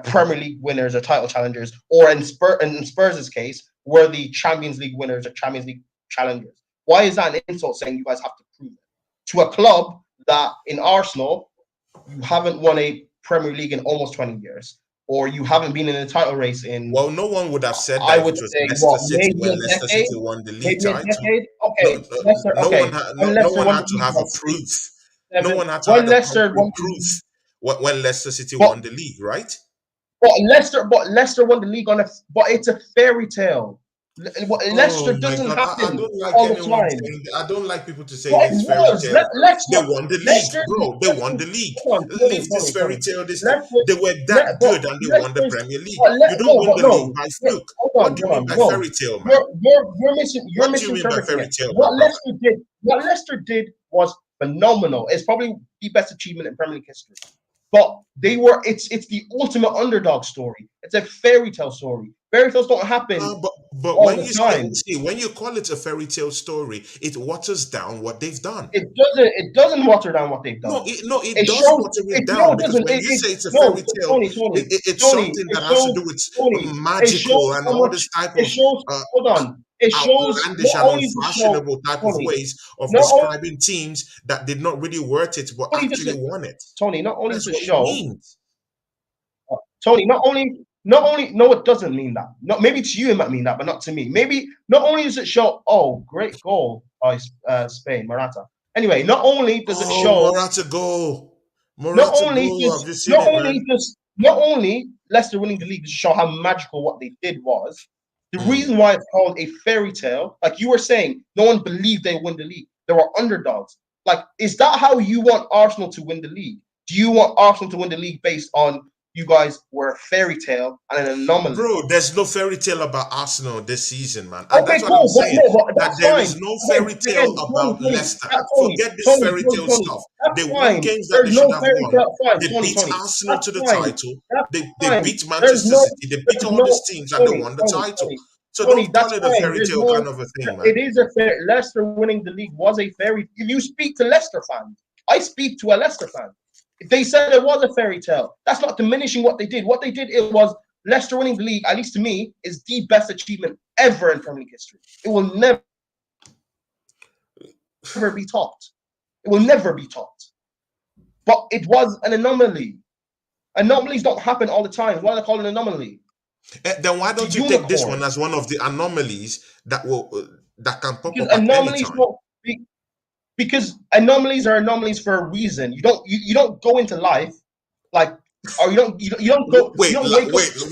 Premier League winners or title challengers, or in Spurs' case, were the Champions League winners or Champions League challengers? Why is that an insult saying you guys have to prove it to a club that in Arsenal you haven't won a Premier League in almost 20 years, or you haven't been in a title race in, well, no one would have said I that if would it was say, Leicester what, City maybe when a Leicester decade? City won the league Maybe a title. decade? No, Okay, Leicester. Okay, when no Leicester one won the had to league, have a was proof. No seven. one had to When have a Leicester concrete won the proof league, when Leicester City but won the league, right? Leicester won the league on a. But it's a fairy tale. Oh Leicester my doesn't God. I happen don't like all the anyone time. saying I don't like people to say But it this fairy was tale. They Leicester. won the league, Leicester. bro. They won the league. Hold on, Leave this fairy Tony. tale. This Leicester. they were that But good and they won the Leicester's. Premier League. But You don't no, win but the league no. by fluke. What do you Hold mean on, by no. fairy tale, man? You're What do you mean by misinterpreting fairy it. tale, my brother? What Leicester did was phenomenal. It's probably the best achievement in Premier League history. But it's the ultimate underdog story. It's a fairy tale story. Fairy tales don't happen But all when the you say time. see when you call it a fairy tale story, it waters down what they've done. It doesn't water down what they've done. It It does shows water it it no, down it because doesn't. when you say it's a No, fairy tale, Tony, it's Tony, something it that has to shows do with Tony, it magical shows and how all much this type it of shows. uh, Hold on. It shows outlandish not and only to show unfashionable type of Tony, ways of not only describing teams that did not really worth it but Tony does actually it won it. Tony, not only does That's it what it show means. Tony, no, it doesn't mean that. Not maybe to you it might mean that, but not to me. Maybe not only does it show, oh, great goal by Spain, Morata. Anyway, not only does it Oh, show, Morata goal. not Morata only goal. I've does, just seen it, man. not only Leicester winning the league to show how magical what they did was. The Mm. reason why it's called a fairy tale, like you were saying, no one believed they win the league. They were underdogs. Like, is that how you want Arsenal to win the league? Do you want Arsenal to win the league based on you guys were a fairy tale and an anomaly? Bro, there's no fairy tale about Arsenal this season, man. And Okay, that's what I'm cool, but saying. no, but That that's there fine. is no fairy Again, tale about Tony, Leicester. that, Forget this fairy tale Tony, stuff. that's They won fine. games that they There's should no have fairy won. tale. Fine, They beat Tony, Arsenal that's to the fine. title. That's They fine. beat Manchester City. They beat all these teams and they won the title. So Tony, don't call that's it a fine. fairy There's tale no. kind of a thing, man. It is a fair. Leicester winning the league was a fairy. If you speak to Leicester fans, I speak to a Leicester fan. They said it was a fairy tale. That's not diminishing what they did. What they did, it was Leicester winning the league, at least to me, is the best achievement ever in Premier League history. It will never be topped. It will never be topped. But it was an anomaly. Anomalies don't happen all the time. Why do they call it an anomaly? Then why It's a don't you take this one unicorn. as one of the anomalies that can pop Because up at any anomalies time? don't. Because anomalies are anomalies for a reason. You don't go into life like, or you don't go. You don't wake up.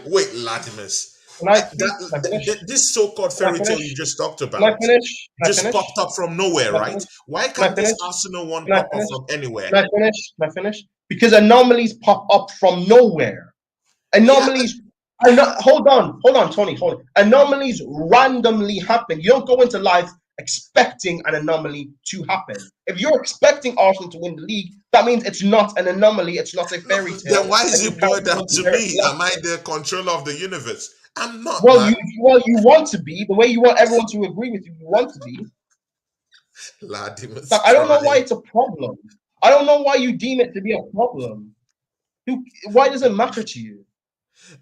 Wait, Latimus. Can I speak? Can I finish? This so-called Can I fairy tale you finish? just talked Can I about finish? Can I just finish? popped up from nowhere, Can I right? finish? Why Can I can't this finish? Arsenal one Can I pop up finish? from anywhere? Can I finish? Can I finish? Because anomalies pop up from nowhere. Yeah, Anomalies are not. Hold on, Tony. Hold on. Anomalies randomly happen. You don't go into life expecting an anomaly to happen. If you're expecting Arsenal to win the league, that means it's not an anomaly. It's not a fairy then tale, why and is you it can't boiled go down into to their me? Am I Leicester. the controller of the universe? I'm not, Well, man. you want to be the way you want everyone to agree with you. You want to be. Latimus Like, I don't know why crying. it's a problem. I don't know why you deem it to be a problem. Why does it matter to you?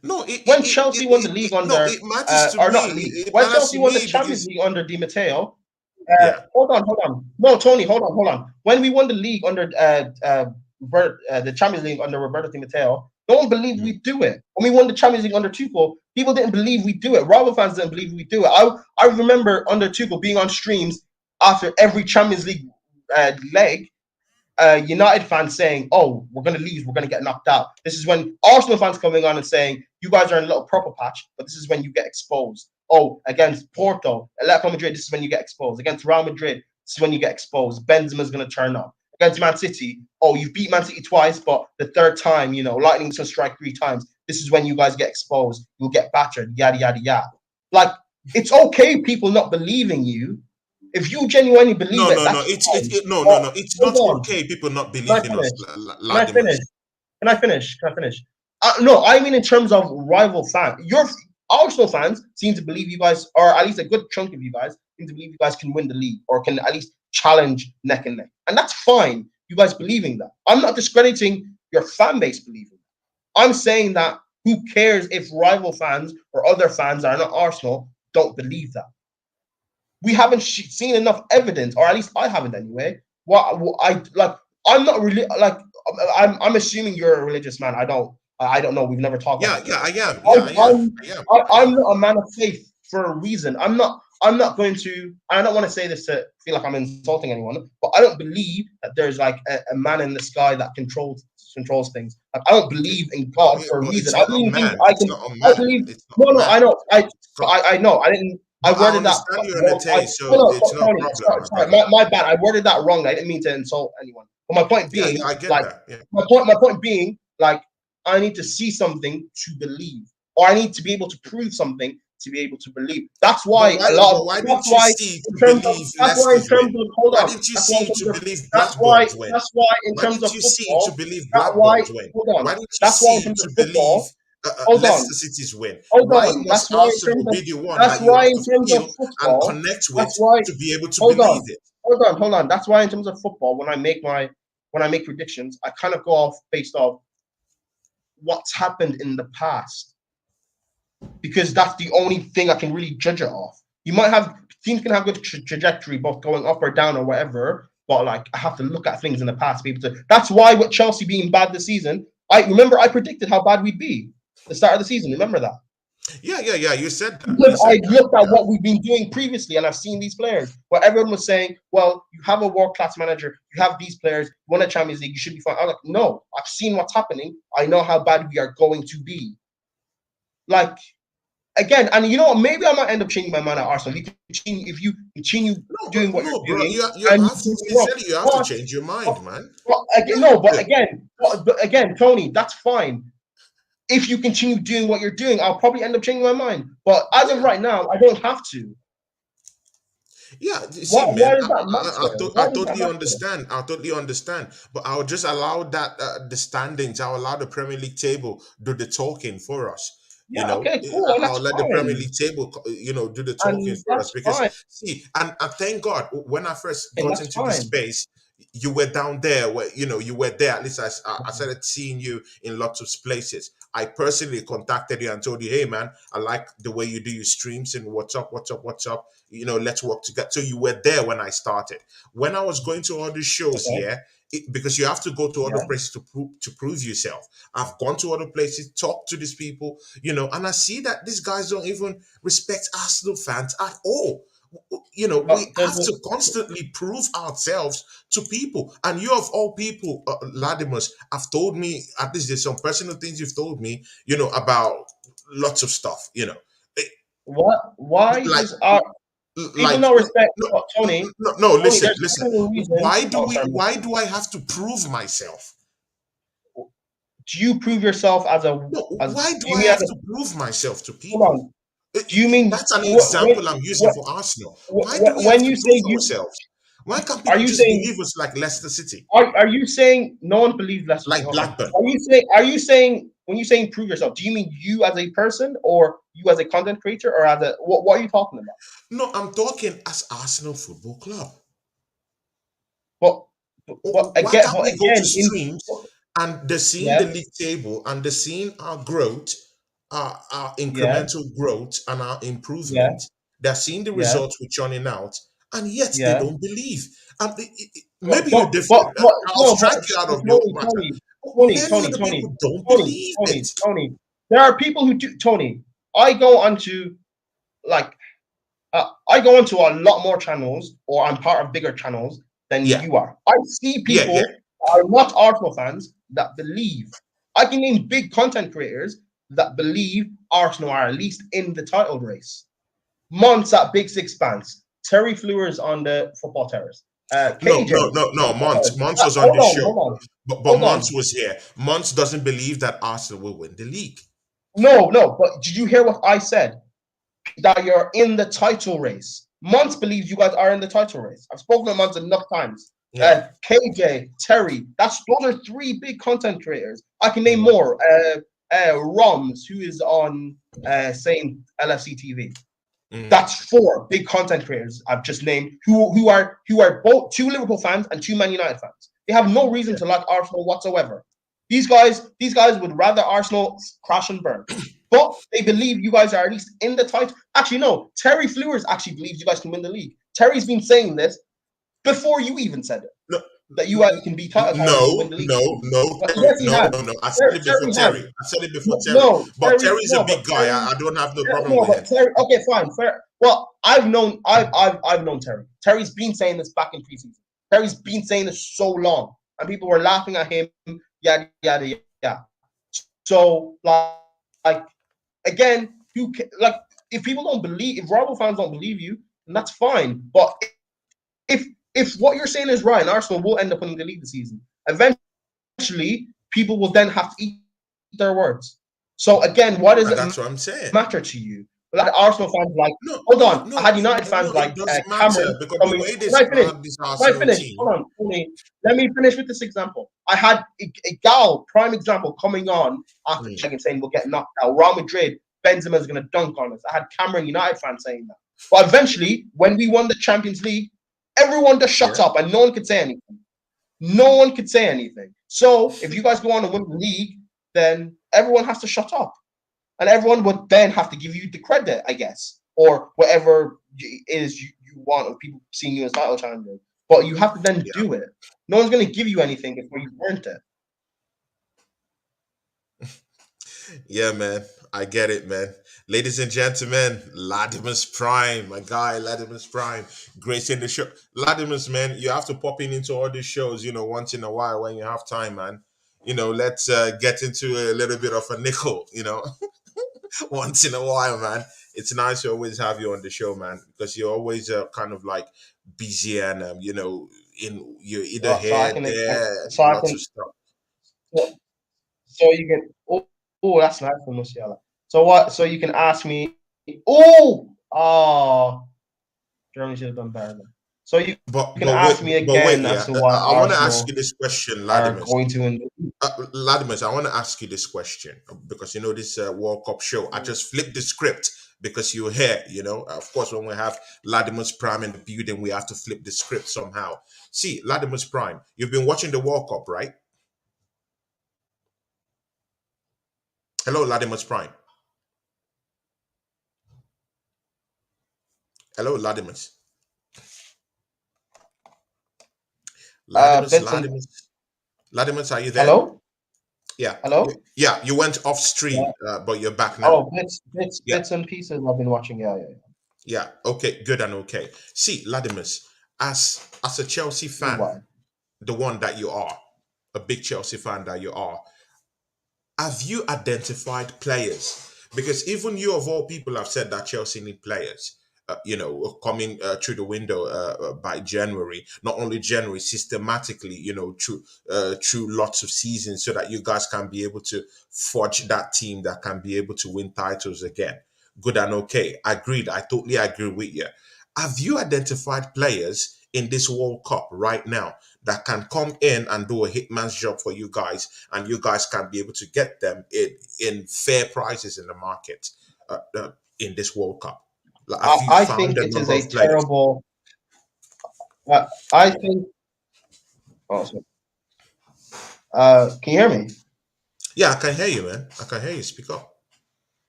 No, When Chelsea won the league no, under, it matters to or me. not league, It when matters Chelsea to won the me Champions because League under Di Matteo, yeah, hold on. No, Tony, hold on. When we won the league under the Champions League under Roberto Di Matteo, no one believed mm, we'd do it. When we won the Champions League under Tuchel, people didn't believe we'd do it. Rival fans didn't believe we'd do it. I remember under Tuchel being on streams after every Champions League leg, United fans saying, "Oh, we're going to lose. We're going to get knocked out." This is when Arsenal fans coming on and saying, "You guys are in a little purple patch," but this is when you get exposed. Oh, against Porto, Atletico Madrid, this is when you get exposed. Against Real Madrid, this is when you get exposed. Benzema's going to turn up. Against Man City, oh, you've beat Man City twice, but the third time, Lightning's going to strike 3 times. This is when you guys get exposed. You'll get battered, yada, yada, yada. Like, it's okay people not believing you. If you genuinely believe it, that's fine. no. It's Hold not on. okay. People not Can I believing us, finish? Can I Ladimus. finish? Can I finish? No, I mean in terms of rival fans. Your Arsenal fans seem to believe you guys, or at least a good chunk of you guys, seem to believe you guys can win the league or can at least challenge neck and neck. And that's fine, you guys believing that. I'm not discrediting your fan base believing that. I'm saying that who cares if rival fans or other fans that are not Arsenal don't believe that. We haven't seen enough evidence, or at least I haven't anyway. What I like, I'm not really like. I'm assuming you're a religious man. I don't know. We've never talked about Yeah, this yeah, I before. am. Yeah, I am. I am. I I'm am. not a man of faith for a reason. I'm not. I'm not going to. I don't want to say this to feel like I'm insulting anyone, but I don't believe that there's like a man in the sky that controls things. Like, I don't believe in God for a But reason. it's I not a believe in things man. I It's can. not a I man. believe. It's not No, a no. I man. know. It's God. I know. I didn't. I But I worded that. understand you're an Well, atheist, so no, it's no Tony. problem, my Sorry. brother. My bad. I worded that wrong. I didn't mean to insult anyone. But my point Yeah, yeah, being, I get like, that. Yeah. my point being, like, I need to see something to believe, or I need to be able to prove something to be able to believe. That's But why why? a lot But of. why That's didn't you why see in to terms of. believe That's why in Leicester's terms win? of. Hold Why on. didn't you That's why in see to terms of. believe That's why. Blackburn's win? That's why in Why terms didn't of you see to football. believe That why. Blackburn's win? Hold on. Why didn't you That's why in see terms to of believe football. Hold on. Leicester City's win? Hold Why on. must Arsenal be the one That's that you why have in to terms of feel and football. connect with That's why. to be able to Hold believe on. it? Hold on. That's why in terms of football, when I make predictions, I kind of go off based off what's happened in the past because that's the only thing I can really judge it off. You might have teams can have good trajectory, both going up or down or whatever. But like I have to look at things in the past to be able to. That's why with Chelsea being bad this season, I remember I predicted how bad we'd be at the start of the season. Remember that? Yeah, yeah, yeah. You said that. You Because I said that. looked at Yeah. what we've been doing previously and I've seen these players where everyone was saying, well, you have a world class manager, you have these players, you won a Champions League, you should be fine. I'm like, no, I've seen what's happening. I know how bad we are going to be. Like, again, and you know what? Maybe I might end up changing my mind at Arsenal. If you continue No, bro, doing what no, you're bro. doing You and you have do to it wrong. sincerely. You have to change your mind, man. Again, You no, have but to. again, Tony, that's fine. If you continue doing what you're doing, I'll probably end up changing my mind. But as of Yeah. right now, I don't have to. Yeah, see, Why man, does that matter? I Why does that totally matter? understand. I totally understand. But I'll just allow that the standings. I'll allow the Premier League table do the talking for us. Yeah, okay, cool, and I'll that's let the Premier fine. League table, do the talking And for us that's because fine. see, and thank God when I first And got that's into this fine. space, you were down there where you were there. At least I started seeing you in lots of places. I personally contacted you and told you, hey man, I like the way you do your streams and what's up. Let's work together. So you were there when I started. When I was going to all these shows Okay. here, because you have to go to other Yeah. places to prove yourself. I've gone to other places, talked to these people, and I see that these guys don't even respect Arsenal fans at all. We There's have to constantly prove ourselves to people. And you, of all people, Ladimus, have told me, at least there's some personal things you've told me, about lots of stuff, Eh, what? Why like, does our people like, not respect no, Tony? no, Tony, listen, there's listen. definitely a reason. Why do Oh, we, sorry. why do I have to prove myself? Do you prove yourself as a No, as? why Do do you I mean as have a? to prove myself to Hold people? on. Do you mean That's an when example I'm using for Arsenal. Why do we have when to you say prove you ourselves? Why can't are people you just saying believe us like Leicester City, are you saying no one believes Leicester City? like Hold on. Blackburn? Are you saying when you saying prove yourself? Do you mean you as a person or you as a content creator or as a what are you talking about? No, I'm talking as Arsenal Football Club. But Why can't but we go to again in streams and they're seeing yeah the league table and they're seeing our growth? our Yeah, incremental growth and our yeah, improvement. They're seeing the yeah, results we're churning out, and yet they yeah. don't believe. But Maybe you're but different. but, but I'll no, but strike you out of your Tony, matter. Tony, But Tony, many Tony, other Tony, people don't Tony, believe it. Tony, Tony. There are people who do. Tony, I go onto like I go into a lot more channels, or I'm part of bigger channels than Yeah, you are. I see yeah, yeah. people that are not Arsenal fans that believe. I can name big content creators that believe Arsenal are at least in the title race. Months at Big Six Fans, Terry Fleurs on the Football Terrace, No, no, KJ. no, no. Mons was on Hold the on, show, hold on, but hold Mons on. was here. Mons doesn't believe that Arsenal will win the league. No, no, but did you hear what I said? That you're in the title race. Monts believes you guys are in the title race. I've spoken to Monts enough times. Yeah. KJ, Terry, those are three big content creators. I can name Mm. more. Roms, who is on same LFC TV. That's four big content creators I've just named who are both two Liverpool fans and two Man United fans. They have no reason to like Arsenal whatsoever. These guys would rather Arsenal crash and burn. But they believe you guys are at least in the title. Actually, no. Terry Fleurs actually believes you guys can win the league. Terry's been saying this before you even said it. No, That you guys can be title contenders and win no, the league. no, no, But Terry, yes, he no, has. no, no. I said it before Terry has. Terry. I said it before No, Terry. But Terry. Terry's a No, but big guy. Terry. I don't have no problem No, with but him. Terry. Okay, fine, fair. Well, I've known Terry. Terry's been saying this back in preseason. Terry's been saying this so long, and people were laughing at him. Yada yada yada. So like again, like if people don't believe, if rival fans don't believe you, then that's fine. But if what you're saying is right, and Arsenal will end up winning the league this season, eventually people will then have to eat their words. So again, what does And it that's what I'm saying. matter to you? Like Arsenal fans, like No, hold no, on, I no, had United fans no. like It doesn't matter Cameron because the coming. way they Can I finish? scrap this Arsenal Hold team. on, Tony. Let me finish with this example. I had a Gal prime example coming on after checking saying we'll get knocked out. Real Madrid, Benzema's going to dunk on us. I had Cameron United fans saying that. But eventually, when we won the Champions League, everyone just shut up and no one could say anything. No one could say anything. So if you guys go on and win the league, then everyone has to shut up. And everyone would then have to give you the credit, I guess, or whatever it is you want of people seeing you as title challenger. But you have to then do it. No one's going to give you anything before you've earned it. Yeah, man. I get it, man. Ladies and gentlemen, Latimer's Prime, my guy, Latimer's Prime, gracing the show. Latimer's, man, you have to pop into all these shows, once in a while when you have time, man. Let's get into a little bit of a nickel, once in a while, man. It's nice to always have you on the show, man, because you're always kind of like busy and, you're either So I here, can, there, so I lots can, of stuff. so you can. That's nice from Musiala. So what? So you can ask me. Germany should have done better. So you can Wait, ask me but wait, again as yeah. to why I want to ask you Arsenal this question, are Ladimus. going to win. Ladimus, I want to ask you this question because this World Cup show. I just flipped the script because you're here. Of course, when we have Ladimus Prime in the building, we have to flip the script somehow. See, Ladimus Prime, you've been watching the World Cup, right? Hello, Ladimus Prime. Hello, Ladimus. Ladimus, Bits and Ladimus, Ladimus, are you there? hello, Yeah, hello. yeah. You went off Yeah. stream, but you're back now. Oh, Yeah. bits and pieces. I've been watching. Yeah. Yeah, okay, good and okay. See, Ladimus, as a Chelsea fan, Why? the one that you are, a big Chelsea fan that you are, have you identified players? Because even you, of all people, have said that Chelsea need players. Coming through the window by January, not only January, systematically, through lots of seasons, so that you guys can be able to forge that team that can be able to win titles again. Good and okay. Agreed. I totally agree with you. Have you identified players in this World Cup right now that can come in and do a hitman's job for you guys, and you guys can be able to get them in fair prices in the market in this World Cup? Like, have you I found think a it is number a of players? terrible. I think. Oh, sorry. Can you hear me? Yeah, I can hear you, man. I can hear you. Speak up.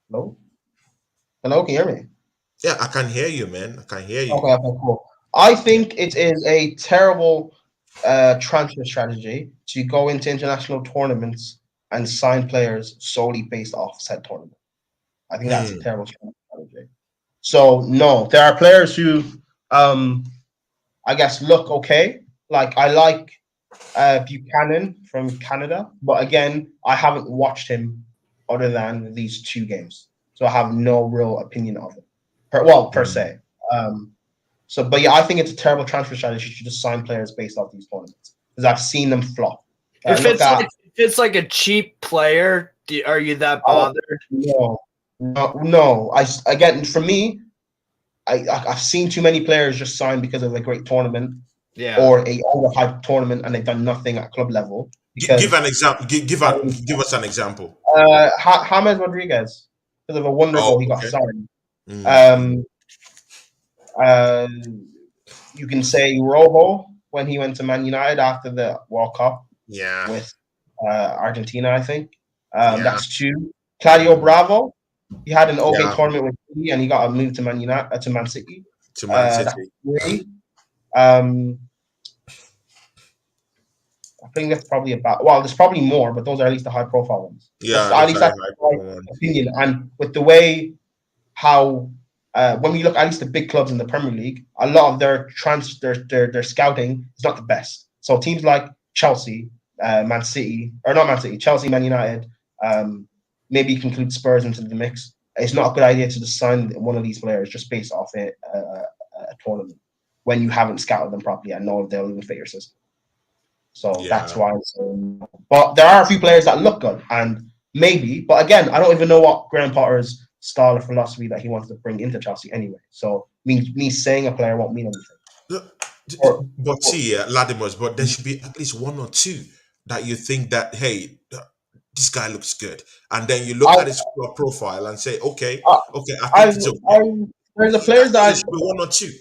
Hello? Hello, can you hear me? Yeah, I can hear you, man. I can hear you. Okay, cool. I think it is a terrible transfer strategy to go into international tournaments and sign players solely based off said tournament. I think that's a terrible strategy. So no, there are players who, I guess, look okay. Like I like Buchanan from Canada, but again, I haven't watched him other than these 2 games, so I have no real opinion of it. Per se. But yeah, I think it's a terrible transfer strategy to just sign players based off these tournaments because I've seen them flop. If it's like a cheap player, are you that bothered? No. Again, for me, I've seen too many players just sign because of a great tournament, or a overhyped tournament, and they've done nothing at club level. Give an example. Give us an example. James Rodriguez, because of a wonder goal, he got signed. You can say Rojo when he went to Man United after the World Cup. Yeah. With Argentina, I think. That's 2. Claudio Bravo, he had an okay tournament with City, and he got a move to Man United to Man City. That's 3. I think that's probably about. Well, there's probably more, but those are at least the high-profile ones. Yeah, at least that's my opinion. And with the way how when we look at least the big clubs in the Premier League, a lot of their scouting is not the best. So teams like Chelsea, Man City, or not Man City, Chelsea, Man United, maybe you can include Spurs into the mix. It's not a good idea to just sign one of these players just based off a tournament when you haven't scouted them properly and know if they'll even fit your system. So that's why I'm saying. But there are a few players that look good, and maybe. But again, I don't even know what Graham Potter's style of philosophy that he wants to bring into Chelsea anyway. So me saying a player won't mean anything. But see, Ladimos, but there should be at least 1 or 2 that you think that, hey, this guy looks good, and then you look at his profile and say, okay, I think it's okay. There's a players that there should be 1 or 2.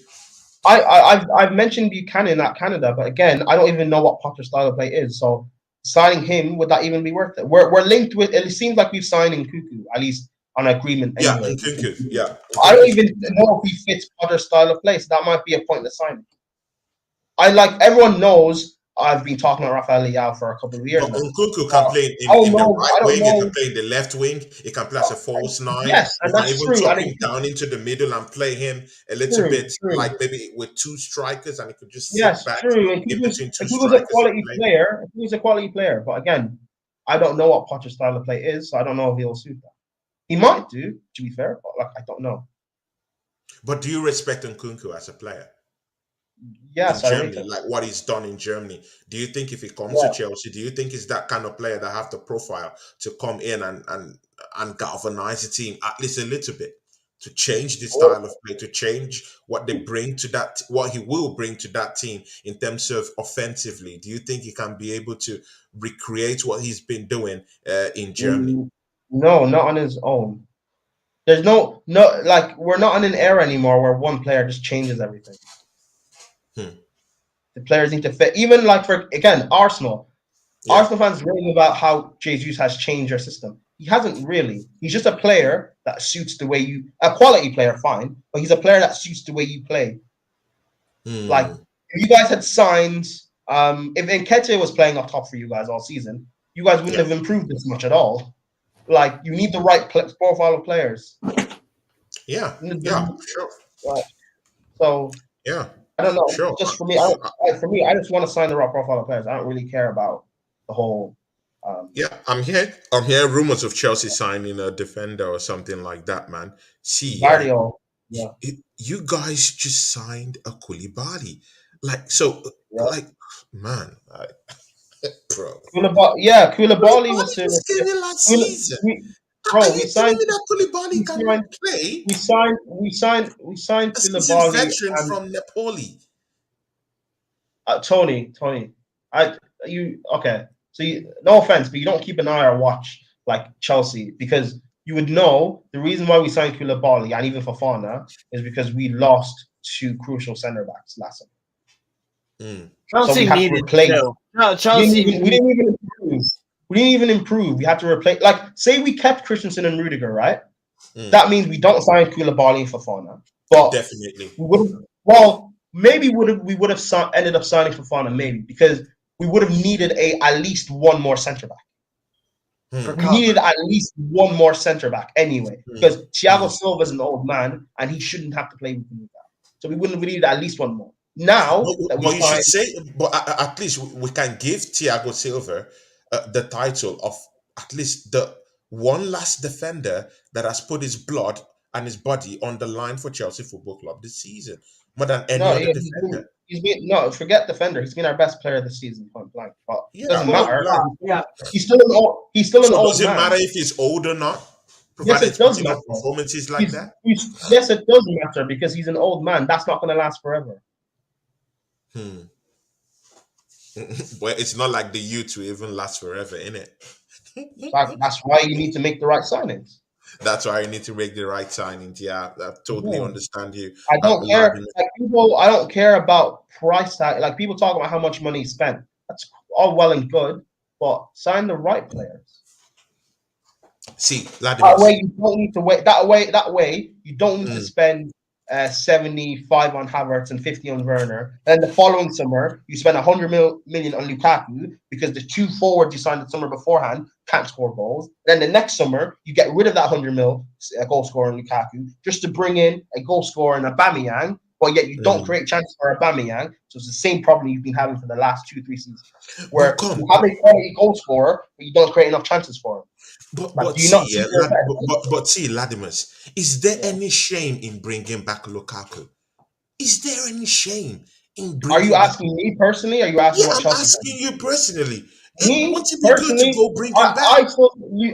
I've mentioned Buchanan at Canada, but again, I don't even know what Potter's style of play is. So signing him, would that even be worth it? We're linked with. It seems like we've signed Nkunku at least on agreement. Anyway. Nkunku. Yeah. I don't even know if he fits Potter's style of play. So that might be a pointless signing. Everyone knows. I've been talking about Rafael Leao for a couple of years. But Nkunku can play in the right wing. He can play in the left wing. He can play as a false 9. Yes, and that's even true. drop him down into the middle and play him a little bit like maybe with 2 strikers, and he could just sit back. True. If he was a quality player, he's a quality player. But again, I don't know what Potter's style of play is, so I don't know if he'll suit that. He might do, to be fair, but I don't know. But do you respect Nkunku as a player? Yes, in Germany, like what he's done in Germany. Do you think if he comes to Chelsea, do you think he's that kind of player that have the profile to come in and galvanize the team at least a little bit, to change the style of play, to change what they bring to that, what he will bring to that team in terms of offensively? Do you think he can be able to recreate what he's been doing in Germany? No, not on his own. There's no we're not in an era anymore where one player just changes everything. The players need to fit. Even for Arsenal. Yeah. Arsenal fans raving about how Jesus has changed their system. He hasn't really. He's just a player that suits the way a quality player, fine, but he's a player that suits the way you play. Like if you guys had signed, if Nketiah was playing up top for you guys all season, you guys wouldn't have improved this much at all. Like you need the right profile of players. Yeah, sure. Right. So I don't know. Sure. Just for me, I just want to sign the right profile of players. I don't really care about the whole. I'm here. Rumors of Chelsea signing a defender or something like that, man. See, you guys just signed a Koulibaly, man, bro. Koulibaly was skinny last season. We signed that Koulibaly can play. We signed Koulibaly, veteran from Napoli. Tony, okay. So no offense, but you don't keep an eye or watch like Chelsea, because you would know the reason why we signed Koulibaly and even Fofana is because we lost 2 crucial centre backs last summer. Chelsea needed to. No, Chelsea. We didn't even improve. We had to replace. Say we kept Christensen and Rudiger, right? That means we don't sign Koulibaly and Fofana. But Definitely. maybe we would have ended up signing Fofana, maybe, because we would have needed at least one more centre back. We needed at least one more centre back anyway, because Thiago Silva is an old man and he shouldn't have to play with me. So we needed at least one more. Now that we you should say, but at least we can give Thiago Silva the title of at least the one last defender that has put his blood and his body on the line for Chelsea Football Club this season, more than any other defender. Forget defender. He's been our best player this season, point blank. But it doesn't point matter. blank. Yeah, He's still an old Does it man. matter if he's old or not? Yes, Provided it does putting up matter. performances like that. Yes, it does matter because he's an old man. That's not going to last forever. Well, it's not like the youth will even last forever, innit? That's why you need to make the right signings. That's why you need to make the right signings. Yeah, I totally understand you. I don't care. Like people, I don't care about price tag. Like people talk about how much money is spent. That's all well and good, but sign the right players. See, that way you don't need to wait. That way you don't need to spend 75 on Havertz and 50 on Werner. And the following summer, you spend 100 million on Lukaku because the two forwards you signed the summer beforehand can't score goals. Then the next summer, you get rid of that 100 mil goal scorer in Lukaku just to bring in a goal scorer in Aubameyang, but yet you don't create chances for Aubameyang. So it's the same problem you've been having for the last 2-3 seasons, where you have a quality goal scorer, but you don't create enough chances for him. But see, Ladimus, is there any shame in bringing back Lukaku? Is there any shame in bringing? Are you asking me personally? Or are you asking? I'm asking you personally. Me wouldn't it be good to go bring him back?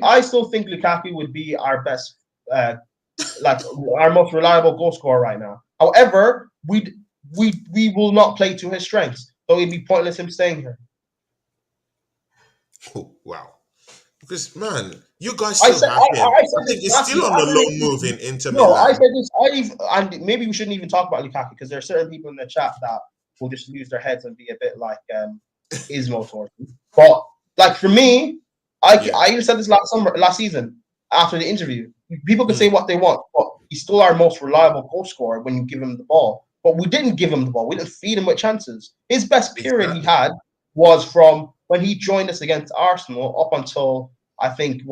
I still think Lukaku would be our best, like our most reliable goal scorer right now. However, we will not play to his strengths, so it'd be pointless him staying here. Oh, wow. Because man, you guys still have him. I think he's still on the low move in Inter Milan. No, I said this. And maybe we shouldn't even talk about Lukaku because there are certain people in the chat that will just lose their heads and be a bit like Ismo towards him. But like for me, I even said this last season after the interview. People can say what they want, but he's still our most reliable goal scorer when you give him the ball. But we didn't give him the ball. We didn't feed him with chances. His best period he had was from when he joined us against Arsenal up until I think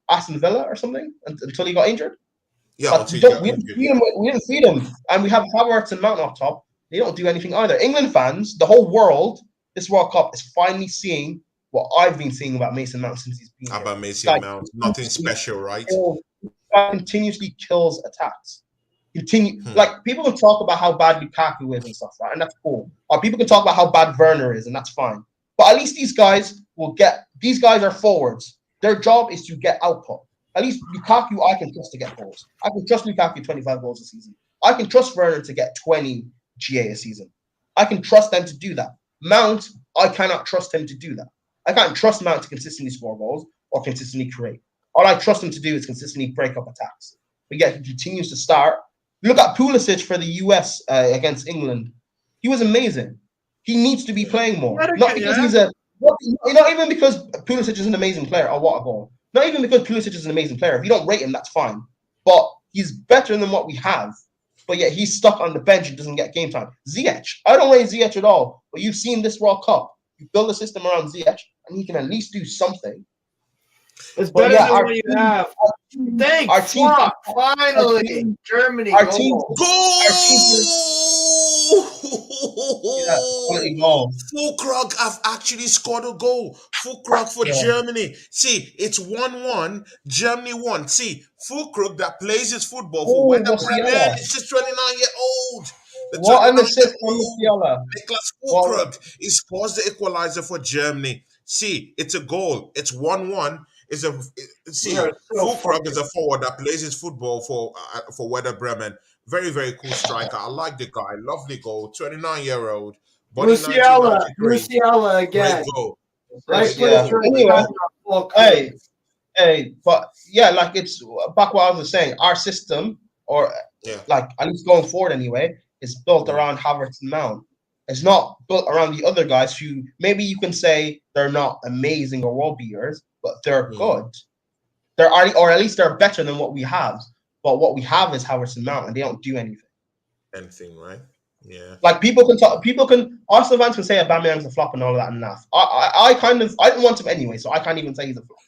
Aston Villa or something until he got injured. Yeah, we didn't feed him, and we have Havertz and Mount up top. They don't do anything either. England fans, the whole world, this World Cup is finally seeing what I've been seeing about Mason Mount since he's been about Mason Mount. Nothing special, right? Continuously kills attacks. Like people can talk about how bad Lukaku is and stuff, right? And that's cool. Or people can talk about how bad Werner is, and that's fine. But at least these guys are forwards. Their job is to get output. At least Lukaku, I can trust to get goals. I can trust Lukaku 25 goals a season. I can trust Werner to get 20 GA a season. I can trust them to do that. Mount, I cannot trust him to do that. I can't trust Mount to consistently score goals or consistently create. All I trust him to do is consistently break up attacks. But yet he continues to start. Look at Pulisic for the US against England. He was amazing. He needs to be playing more. Not because not even because Pulisic is an amazing player. Oh, what a goal. Not even because Pulisic is an amazing player. If you don't rate him, that's fine. But he's better than what we have. But yet he's stuck on the bench and doesn't get game time. Ziyech. I don't rate Ziyech at all. But you've seen this World Cup. You build a system around Ziyech, and he can at least do something. It's better than what you have. Thanks. Finally, Germany. Goal! Fulkrug have actually scored a goal. Fulkrug for Germany. See, it's 1-1. Germany won. See, Fulkrug that plays his football for Werder Bremen is just 29-year-old. What an assist from Musiala. Niklas Fulkrug. He scores the equalizer for Germany. See, it's a goal. It's 1-1. Fulkrug is a forward that plays his football for Werder Bremen. Very, very cool striker. I like the guy. Lovely goal. 29-year-old. Musiala again. Great goal. Anyway, but yeah, like it's back what I was saying. Our system, like at least going forward anyway, is built around Havertz and Mount. It's not built around the other guys who maybe you can say they're not amazing or world beaters, but they're good. Or at least they're better than what we have. But what we have is Havertz Mount, and they don't do anything. Anything, right? Yeah. Like Arsenal fans can say Aubameyang's a flop and all of that and enough. I didn't want him anyway, so I can't even say he's a flop.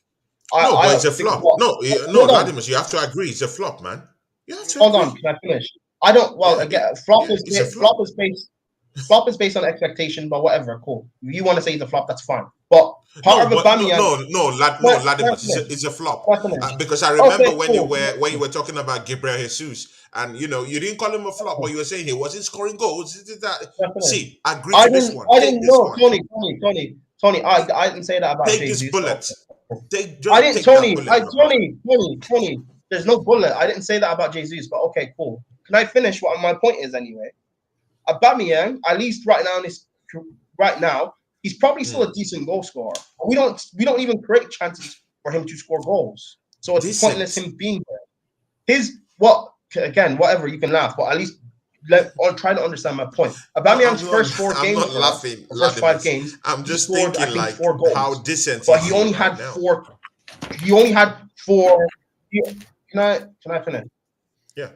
But it's a flop. No, Latimus, you have to agree, it's a flop, man. You have to hold agree. on. Can I finish? I don't. Well, again, flop is based on expectation, but whatever, cool. If you want to say he's a flop, that's fine. But Aubameyang. Latimus, it's a flop. Because I remember when you were talking about Gabriel Jesus, and you didn't call him a flop, but you were saying he wasn't scoring goals. See, agree to this one. I didn't know, Tony. I didn't say that about Take Jesus. this bullet. Tony. There's no bullet. I didn't say that about Jesus, but okay, cool. Can I finish what my point is anyway? Aubameyang, at least right now, he's probably still a decent goal scorer. We don't even create chances for him to score goals. So it's pointless him being there. Whatever, you can laugh, but at least try to understand my point. Aubameyang's first 4 games, I'm not laughing. First 5 games, I'm just scored, thinking like 4 goals. how decent. But he only had 4. He only had 4. Can I finish? Yeah.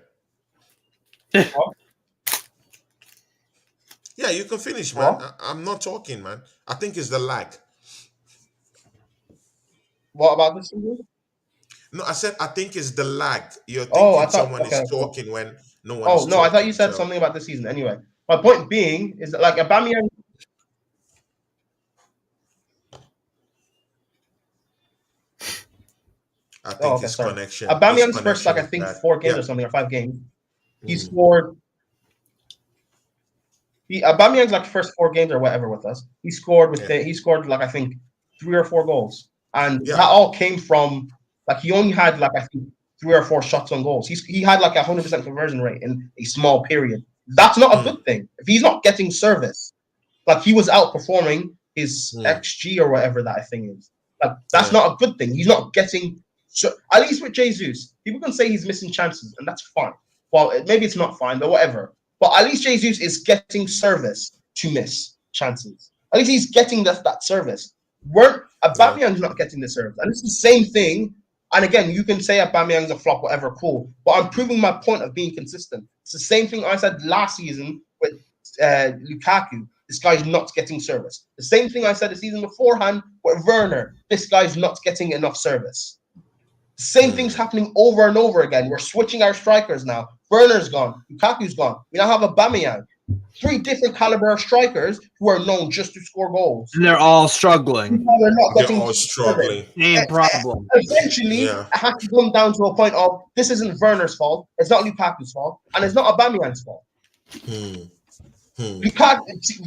Yeah, you can finish, man. I'm not talking, man. I think it's the lag. What about this season? No, I said I think it's the lag. You're thinking someone is talking when no one is talking. I thought you said something about this season. Anyway, my point being is that like Aubameyang. I think his connection. Aubameyang's first, I think 4 games or something, or 5 games. He scored. Aubameyang's first 4 games or whatever with us. He scored he scored I think 3 or 4 goals, and that all came from he only had I think 3 or 4 shots on goals. He had 100% conversion rate in a small period. That's not a good thing. If he's not getting service, he was outperforming his XG or whatever that thing is. That's not a good thing. He's not getting. So at least with Jesus, people can say he's missing chances, and that's fine. Well, maybe it's not fine, but whatever. But at least Jesus is getting service to miss chances. At least he's getting that service. Aubameyang's not getting the service, and it's the same thing. And again, you can say Aubameyang's a flop, whatever, cool. But I'm proving my point of being consistent. It's the same thing I said last season with Lukaku. This guy's not getting service. The same thing I said the season beforehand with Werner. This guy's not getting enough service. The same thing's happening over and over again. We're switching our strikers now. Werner's gone. Lukaku's gone. We now have Aubameyang. 3 different caliber of strikers who are known just to score goals. And they're all struggling. They're all struggling. Same problem. Eventually, it has to come down to a point of this isn't Werner's fault. It's not Lukaku's fault. And it's not Aubameyang's fault.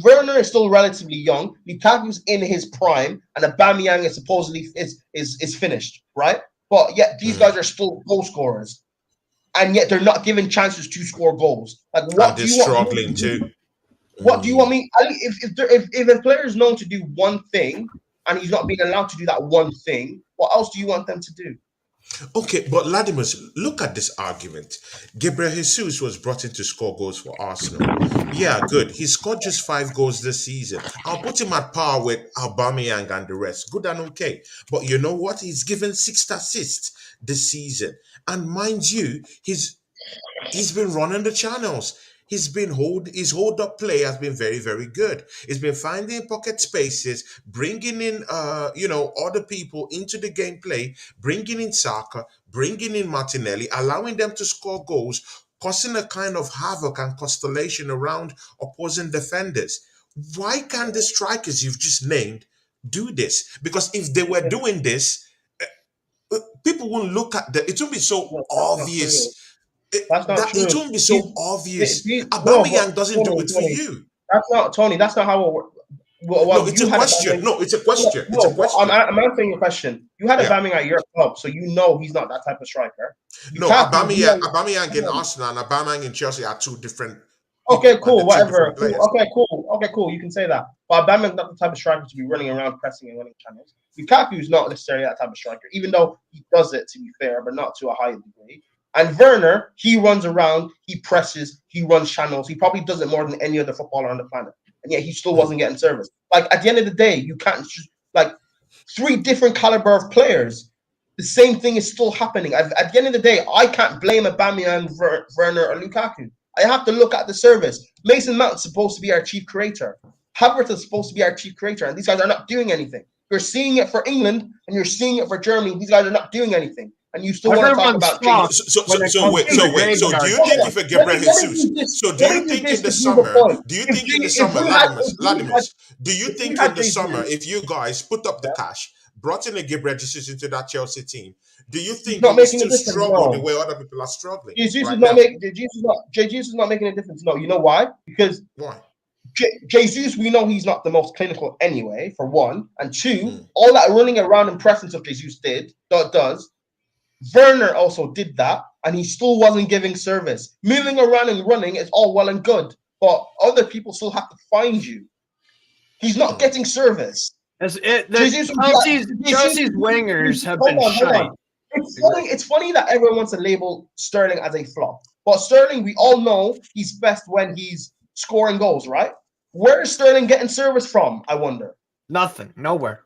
Werner is still relatively young. Lukaku's in his prime, and Aubameyang is supposedly is finished, right? But yet these guys are still goal scorers, and yet they're not given chances to score goals. What do you struggling too? What do you want me? If a player is known to do one thing and he's not being allowed to do that one thing, what else do you want them to do? Okay, but Latimus, look at this argument. Gabriel Jesus was brought in to score goals for Arsenal. Yeah, good. He scored just 5 goals this season. I'll put him at par with Aubameyang and the rest. Good and okay. But you know what? He's given 6 assists this season. And mind you, he's been running the channels. His hold up play has been very, very good. He's been finding pocket spaces, bringing in other people into the gameplay, bringing in Saka, bringing in Martinelli, allowing them to score goals, causing a kind of havoc and constellation around opposing defenders. Why can't the strikers you've just named do this? Because if they were doing this, people won't look at it won't be so obvious. That's not true. It won't be so obvious. Aubameyang doesn't do it for you. That's not Tony. That's not how it works. No, it's a question. It's a question. I'm answering your question. You had Aubameyang at your club, so you know he's not that type of striker. Aubameyang in Arsenal and Aubameyang in Chelsea are 2 different. Okay, cool. Whatever. Okay, cool. You can say that. But Aubameyang's not the type of striker to be running around pressing and running channels. Lukaku is not necessarily that type of striker, even though he does it, to be fair, but not to a high degree. And Werner, he runs around, he presses, he runs channels. He probably does it more than any other footballer on the planet. And yet he still wasn't getting service. At the end of the day, you can't just 3 different caliber of players. the same thing is still happening. At the end of the day, I can't blame Aubameyang, Werner, or Lukaku. I have to look at the service. Mason Mount is supposed to be our chief creator. Havertz is supposed to be our chief creator, and these guys are not doing anything. You're seeing it for England, and you're seeing it for Germany. These guys are not doing anything, and you still want to talk about Jesus. So wait. So do you think if a Gabriel Jesus? So do you think in the summer? Do you think in the summer, Latimus? Do you think in the summer, if you guys put up the cash, brought in a Gabriel Jesus into that Chelsea team, do you think he still struggle the way other people are struggling? Jesus is not making a difference. No, you know why? Because why? Jesus, we know he's not the most clinical anyway, for one. And two, all that running around and pressing stuff Jesus does. Werner also did that, and he still wasn't giving service. Moving around and running is all well and good, but other people still have to find you. He's not getting service. Chelsea's wingers have been shite. It's funny that everyone wants to label Sterling as a flop. But Sterling, we all know he's best when he's scoring goals, right? Where is Sterling getting service from, I wonder? Nothing. Nowhere.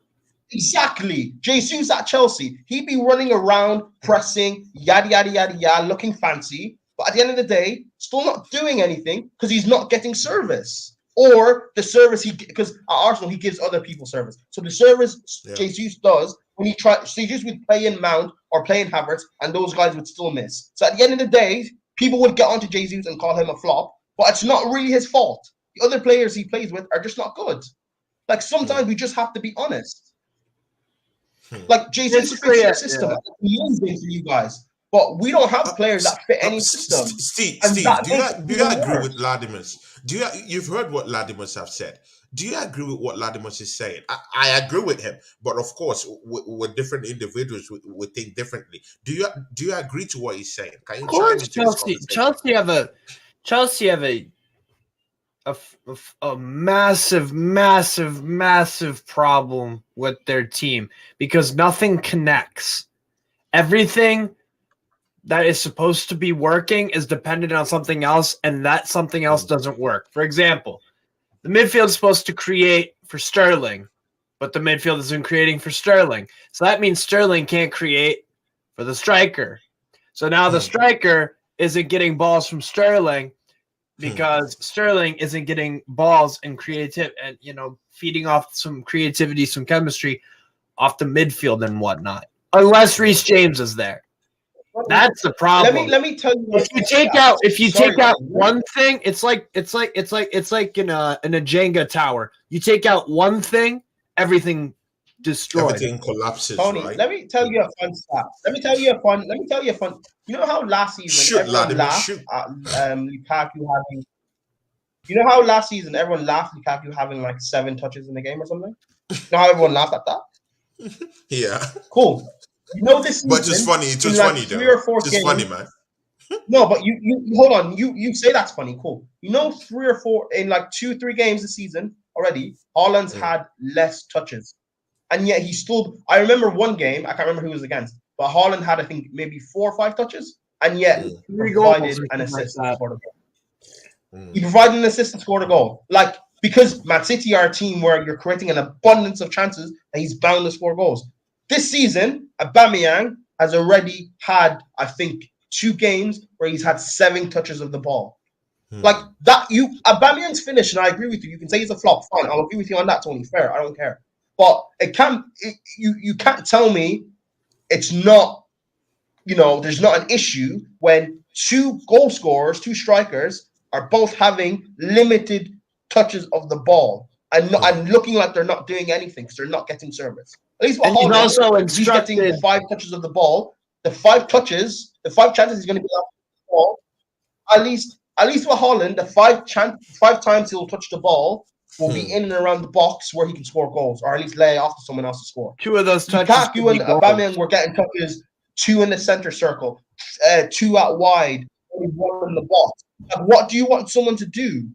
Exactly. Jesus at Chelsea, he'd be running around, pressing, yada, yada, yada, yada, looking fancy. But at the end of the day, still not doing anything because he's not getting service. Or the service because at Arsenal, he gives other people service. So the service Jesus does, when he tries, Jesus would play in Mount or play in Havertz, and those guys would still miss. So at the end of the day, people would get onto Jesus and call him a flop, but it's not really his fault. The other players he plays with are just not good. Like, sometimes we just have to be honest. Like, Jesus fits your system. It's amazing for you guys. But we don't have players that fit any system. Steve, do you agree with Latimus? You've heard what Latimus have said. Do you agree with what Latimus is saying? I agree with him, but of course, with different individuals, we think differently. Do you agree to what he's saying? Can you of course, Chelsea have a massive problem with their team because nothing connects. Everything that is supposed to be working is dependent on something else, and that something else doesn't work. For example, the midfield is supposed to create for Sterling, but the midfield isn't creating for Sterling. So that means Sterling can't create for the striker. So now the striker isn't getting balls from Sterling because Sterling isn't getting balls and creative and feeding off some creativity, some chemistry off the midfield and whatnot. Unless Reece James is there. That's the problem. Let me tell you. If you take out one thing, it's like in a Jenga tower. You take out one thing, everything destroyed. Everything collapses. Tony, right? Let me tell you a fun stat. Let me tell you a fun. You know how last season everyone laughed at Lukaku having. You know how last season everyone laughed at Lukaku having like 7 touches in the game or something. You know how everyone laughed at that? Yeah. Cool. You know this season, but it's funny. It's just funny, though. 3 or 4 it's games, funny, man. No, but you hold on. You say that's funny. Cool. 3 or 4 in like 2-3 games this season already. Haaland's had less touches, and yet he still. I remember one game. I can't remember who it was against, but Haaland had I think maybe 4 or 5 touches, and yet he provided an assist and scored a goal. He provided an assist and scored a goal. Like, because Man City are a team where you're creating an abundance of chances, and he's bound to score goals. This season, Aubameyang has already had, I think, 2 games where he's had 7 touches of the ball. Like that, Aubameyang's finished, and I agree with you. You can say he's a flop. Fine, I'll agree with you on that, Tony. Fair, I don't care. But you can't tell me it's not. There's not an issue when 2 goal scorers, 2 strikers are both having limited touches of the ball and looking like they're not doing anything because they're not getting service. At least what Haaland, he's getting 5 touches of the ball. The 5 touches, the 5 chances he's going to be off the ball. At least with Haaland, the 5 times he'll touch the ball will be in and around the box where he can score goals, or at least lay off to someone else to score. 2 of those touches. Lukaku and Aubameyang were getting touches, 2 in the center circle, 2 out wide, only 1 in the box. Like, what do you want someone to do?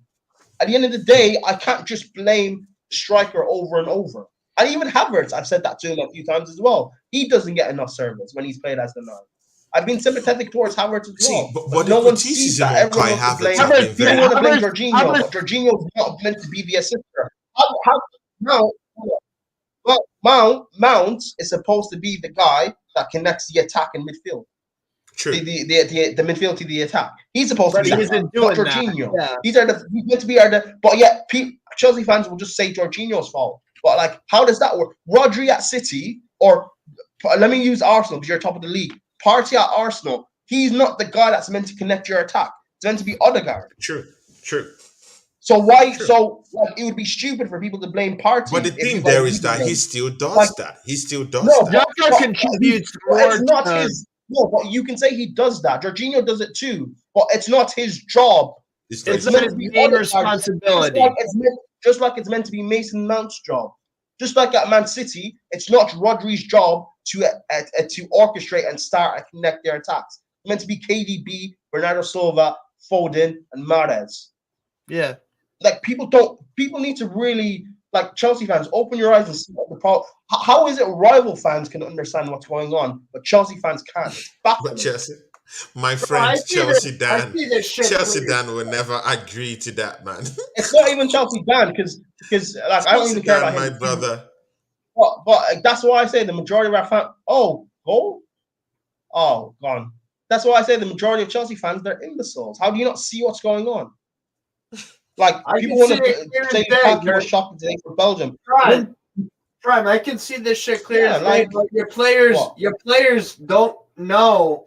At the end of the day, I can't just blame the striker over and over. And even Havertz, I've said that to him a few times as well. He doesn't get enough service when he's played as the 9. I've been sympathetic towards Havertz as well. But no one sees that. Everyone wants to blame. People want to blame Jorginho, but Jorginho's not meant to be the assister. Mount is supposed to be the guy that connects the attack and midfield. True. The midfield to the attack. He's supposed But to he be isn't that, not doing that. Jorginho. Yeah. He's meant to be but yet Chelsea fans will just say Jorginho's fault. But like, how does that work? Rodri at City, or let me use Arsenal because you're top of the league. Partey at Arsenal. He's not the guy that's meant to connect your attack. It's meant to be Odegaard. True. So why? True. So like, it would be stupid for people to blame Partey. But the thing there is that he still does that. He still does that. Xhaka contributes more. It's not his. No, but you can say he does that. Jorginho does it too, but it's not his job. It's not his main responsibility. Just like it's meant to be Mason Mount's job. Just like at Man City, it's not Rodri's job to orchestrate and start and connect their attacks. It's meant to be KDB, Bernardo Silva, Foden, and Mahrez. Yeah. Like people need to really, like, Chelsea fans, open your eyes and see what the problem. How is it rival fans can understand what's going on, but Chelsea fans can't? But Chelsea, my friend Chelsea Dan will never agree to that, man. It's not even Chelsea Dan because like, I don't even care about him. My brother. But that's why I say the majority of our fans. Oh, goal? Oh, gone. That's why I say the majority of Chelsea fans, they're imbeciles. How do you not see what's going on? Like, people want to say Lukaku was shocking today for Belgium. Prime, I can see this shit clear. Yeah, like, your players don't know.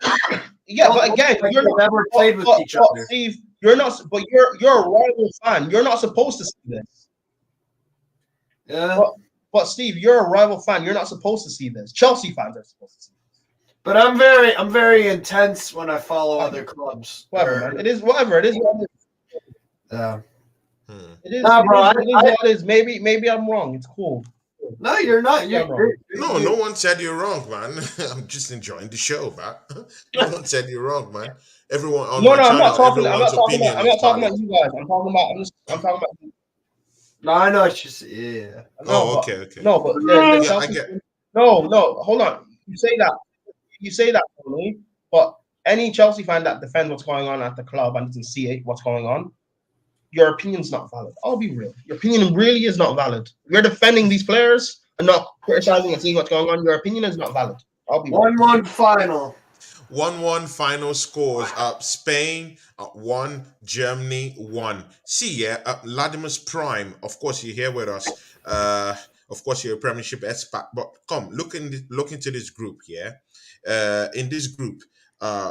Yeah, but again, you're never played with each other. Steve, you're not. But you're a rival fan. You're not supposed to see this. Yeah. But Steve, you're a rival fan. You're not supposed to see this. Chelsea fans are supposed to see this. But I'm very intense when I follow other clubs. Whatever, man. It is whatever. It is what it is. Yeah. It is. Nah, bro. It is what it is. Maybe I'm wrong. It's cool. No, you're not. No one said you're wrong, man. I'm just enjoying the show, man. No one said you're wrong, man. Everyone on my channel, I'm not talking about you guys. I'm talking about you. No, I know what you say. Yeah. No, okay. No, but I get. No, hold on. You say that, Tony, but any Chelsea fan that defends what's going on at the club and doesn't see what's going on, your opinion's not valid. I'll be real. Your opinion really is not valid. You're defending these players and not criticizing and seeing what's going on. Your opinion is not valid. I'll be 1-1 final. 1-1 final scores. Spain 1, Germany 1. See, Latimer's Prime. Of course, you're here with us. Of course, you're a Premiership expert. But come, look into this group here. In this group,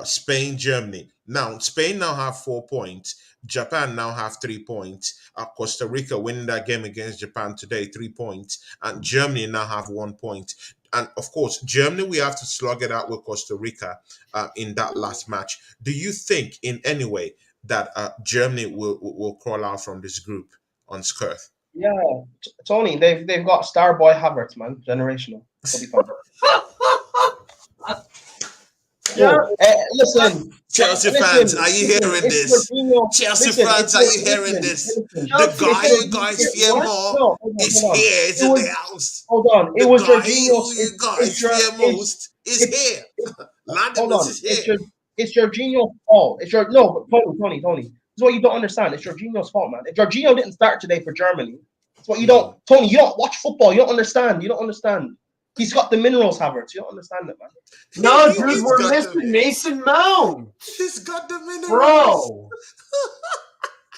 Spain, Germany. Now, Spain now have 4 points. Japan now have 3 points. Costa Rica winning that game against Japan today, 3 points. And Germany now have 1 point. And of course, Germany, we have to slug it out with Costa Rica in that last match. Do you think in any way that Germany will crawl out from this group unscathed? Yeah, Tony, they've got star boy Havertz, man, generational. Yeah. Listen, Chelsea fans, are you hearing this? Chelsea fans, are you hearing this? The guy you guys fear more is here, is in the house. Hold on, it was Jorginho. You guys fear most is here. Hold on, it's Jorginho's fault. But Tony. This is what you don't understand. It's Jorginho's fault, man. If Jorginho didn't start today for Germany, it's what you don't. Tony, you don't watch football. You don't understand. He's got the minerals, Havertz. You don't understand it, man. No, dude, we're missing Mason Mount. He's got the minerals.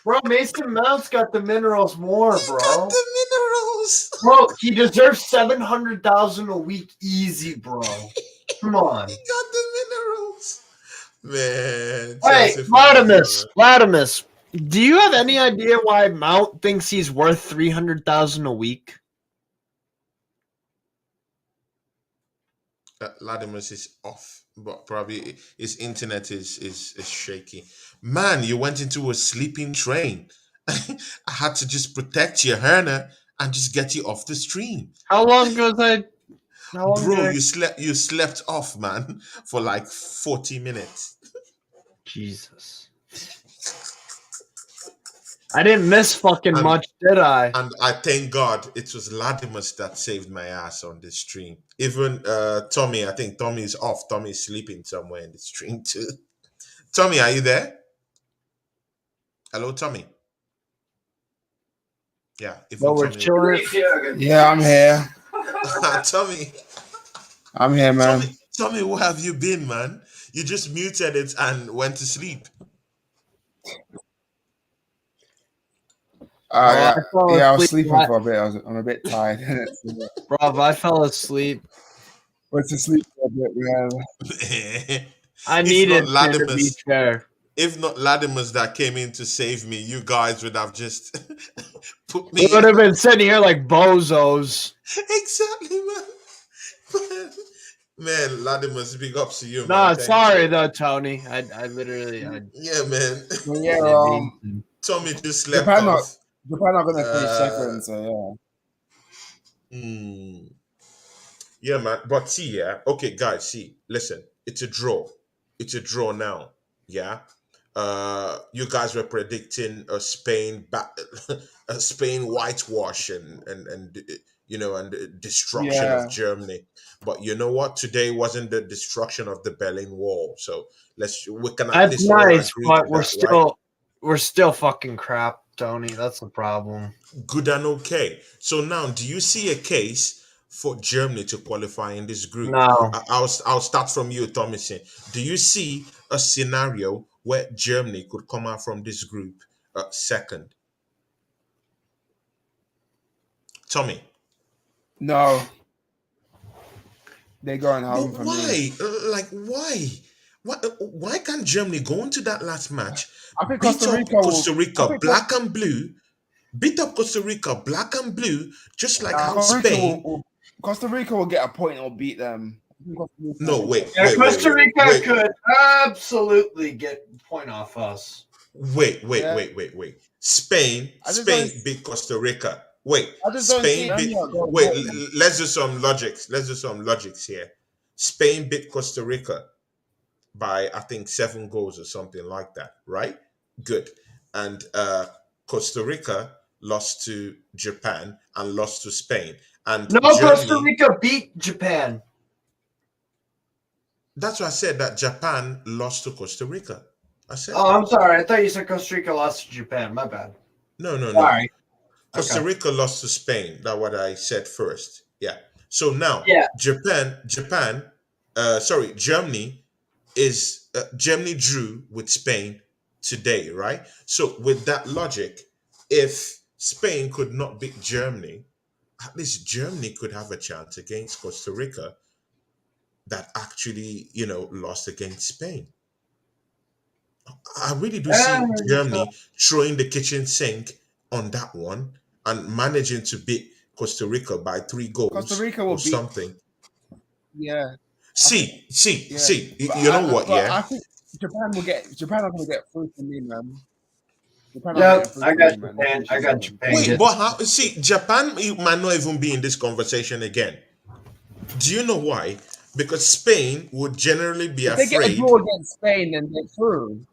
Bro, Mason Mount's got the minerals more, bro. Got the minerals. Bro, he deserves $700,000 a week easy, bro. Come on. He got the minerals. Man. Hey, Latimus, do you have any idea why Mount thinks he's worth $300,000 a week? Latimus is off, but probably his internet is shaky. Man, you went into a sleeping train. I had to just protect your hernia and just get you off the stream. How long was I? Bro, you slept off, man, for like 40 minutes. Jesus. I didn't miss fucking much, did I? And I thank God it was Latimus that saved my ass on this stream. Even Tommy, I think Tommy is off. Tommy is sleeping somewhere in the stream too. Tommy, are you there? Hello, Tommy. Yeah. We're chilling. Yeah, I'm here. Tommy, I'm here, man. Tommy, where have you been, man? You just muted it and went to sleep. Yeah, I fell I was asleep. sleeping for a bit. I'm a bit tired. Bro, I fell asleep. Went to sleep for a bit, man. I If needed not to be Latimus, fair. if not Latimus that came in to save me, you guys would have just put We me would in. have been sitting here like bozos. Exactly, man. Man, Latimus, big ups to you, man. No, Thank sorry you. though, Tony. I literally Yeah, man. But yeah, Tommy just slept Japan not off. gonna finish Uh, second, so hmm. Yeah, man. But see, yeah. Okay, guys, see. Listen, it's a draw. It's a draw now. Yeah. You guys were predicting a Spain a Spain whitewash and and the destruction yeah. of Germany. But you know what? Today wasn't the destruction of the Berlin Wall. So we can at That's least all nice, agree to but that, right? we're still fucking crap, Tony. That's the problem. Good and okay. So now, do you see a case for Germany to qualify in this group? No. I'll start from you, Thomason. Do you see a scenario where Germany could come out from this group second? Tommy, No, they going but home for me. why? Like why? Why can't Germany go into that last match, I think beat Costa up Rica will. Costa I Rica think black and blue, beat up Costa Rica black and blue, just like how Costa Rica Spain. Costa Rica will get a point or beat them. I think Costa Rica No, will- wait, Yeah, wait, wait, Costa wait, Rica wait, could absolutely get point off us. wait, wait, Yeah. wait, wait, wait. Spain, I just don't. Beat Costa Rica. Wait, I just don't see Spain them beat. not going Wait, home. let's do some logics. Let's do some logics here. Spain beat Costa Rica by I think 7 goals or something like that, right? Good. And Costa Rica lost to Japan and lost to Spain. And No, Costa Germany. Rica beat Japan. That's why I said that Japan lost to Costa Rica. I said Oh, that. I'm sorry. I thought you said Costa Rica lost to Japan. My bad. No, no, no. Sorry. Costa Okay. Rica lost to Spain. That's what I said first. Yeah. So now Yeah. Germany Germany drew with Spain today, right? So with that logic, if Spain could not beat Germany, at least Germany could have a chance against Costa Rica that actually, lost against Spain. I really do see Germany throwing the kitchen sink on that one and managing to beat Costa Rica by 3 goals Costa Rica or will beat. something. Yeah. See. Yeah. You know what? But Yeah. I think Japan will get. Japan are going to get through for me, man. Japan are Yep, getting through I for got me, man. Japan. I got Japan. Wait, but how? See, Japan might not even be in this conversation again. Do you know why? Because Spain would generally be If they get a afraid. draw against Spain, then they're through.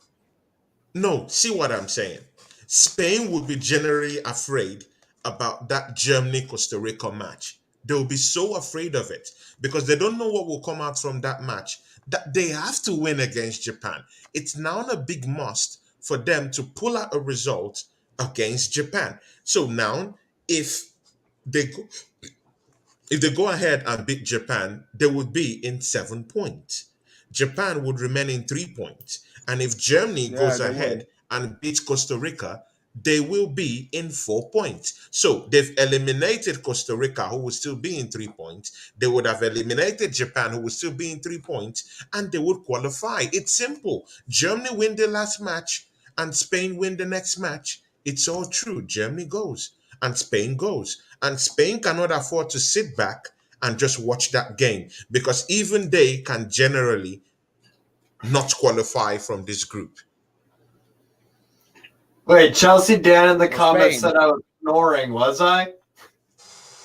No, see what I'm saying? Spain would be generally afraid about that Germany Costa Rica match. They'll be so afraid of it because they don't know what will come out from that match. That they have to win against Japan. It's now a big must for them to pull out a result against Japan. So now, if they go, if they go ahead and beat Japan, they would be in 7 points. Japan would remain in 3 points. And if Germany Yeah, goes they ahead will. and beats Costa Rica, they will be in 4 points. So they've eliminated Costa Rica, who will still be in 3 points. They would have eliminated Japan, who will still be in 3 points, and they would qualify. It's simple. Germany win the last match and Spain win the next match. It's all true. Germany goes and Spain goes. And Spain cannot afford to sit back and just watch that game because even they can generally not qualify from this group. Wait, Chelsea Dan in the Or comments Spain. said I was snoring, was I?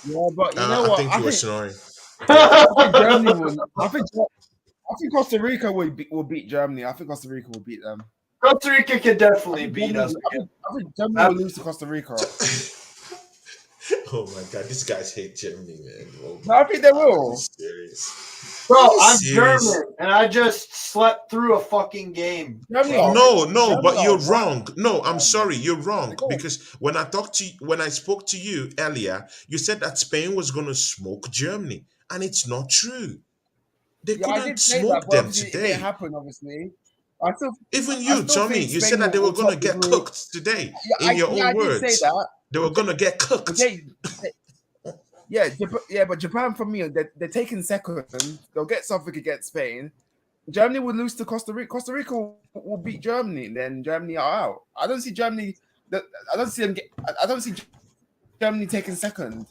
Yeah, but you know I what? think you were snoring. I think Germany will. I think Costa Rica will beat Germany. I think Costa Rica will beat them. Costa Rica can I definitely think beat Germany, us. I think Germany will lose to Costa Rica. Oh my god, these guys hate Germany, man. Oh No, my I think they god, are you will. serious? Bro, Are you I'm serious? German and I just slept through a fucking game. Germany are Bro. No, Germany but are you're right. wrong. No, I'm sorry, you're wrong. They go. Because when I spoke to you earlier, you said that Spain was gonna smoke Germany, and it's not true. They Yeah, I couldn't did say that, smoke but them obviously it didn't today. happen. Obviously, I still, Even I you, still Tommy, think you said Spain that they were will gonna top the get group. cooked today. Yeah, In your I own did say words, that. they were gonna get But cooked. yeah, but Japan for me, they're taking second. They'll get something against Spain. Germany would lose to Costa Rica. Costa Rica will beat Germany, and then Germany are out. I don't see Germany. I don't see them get. I don't see Germany taking second.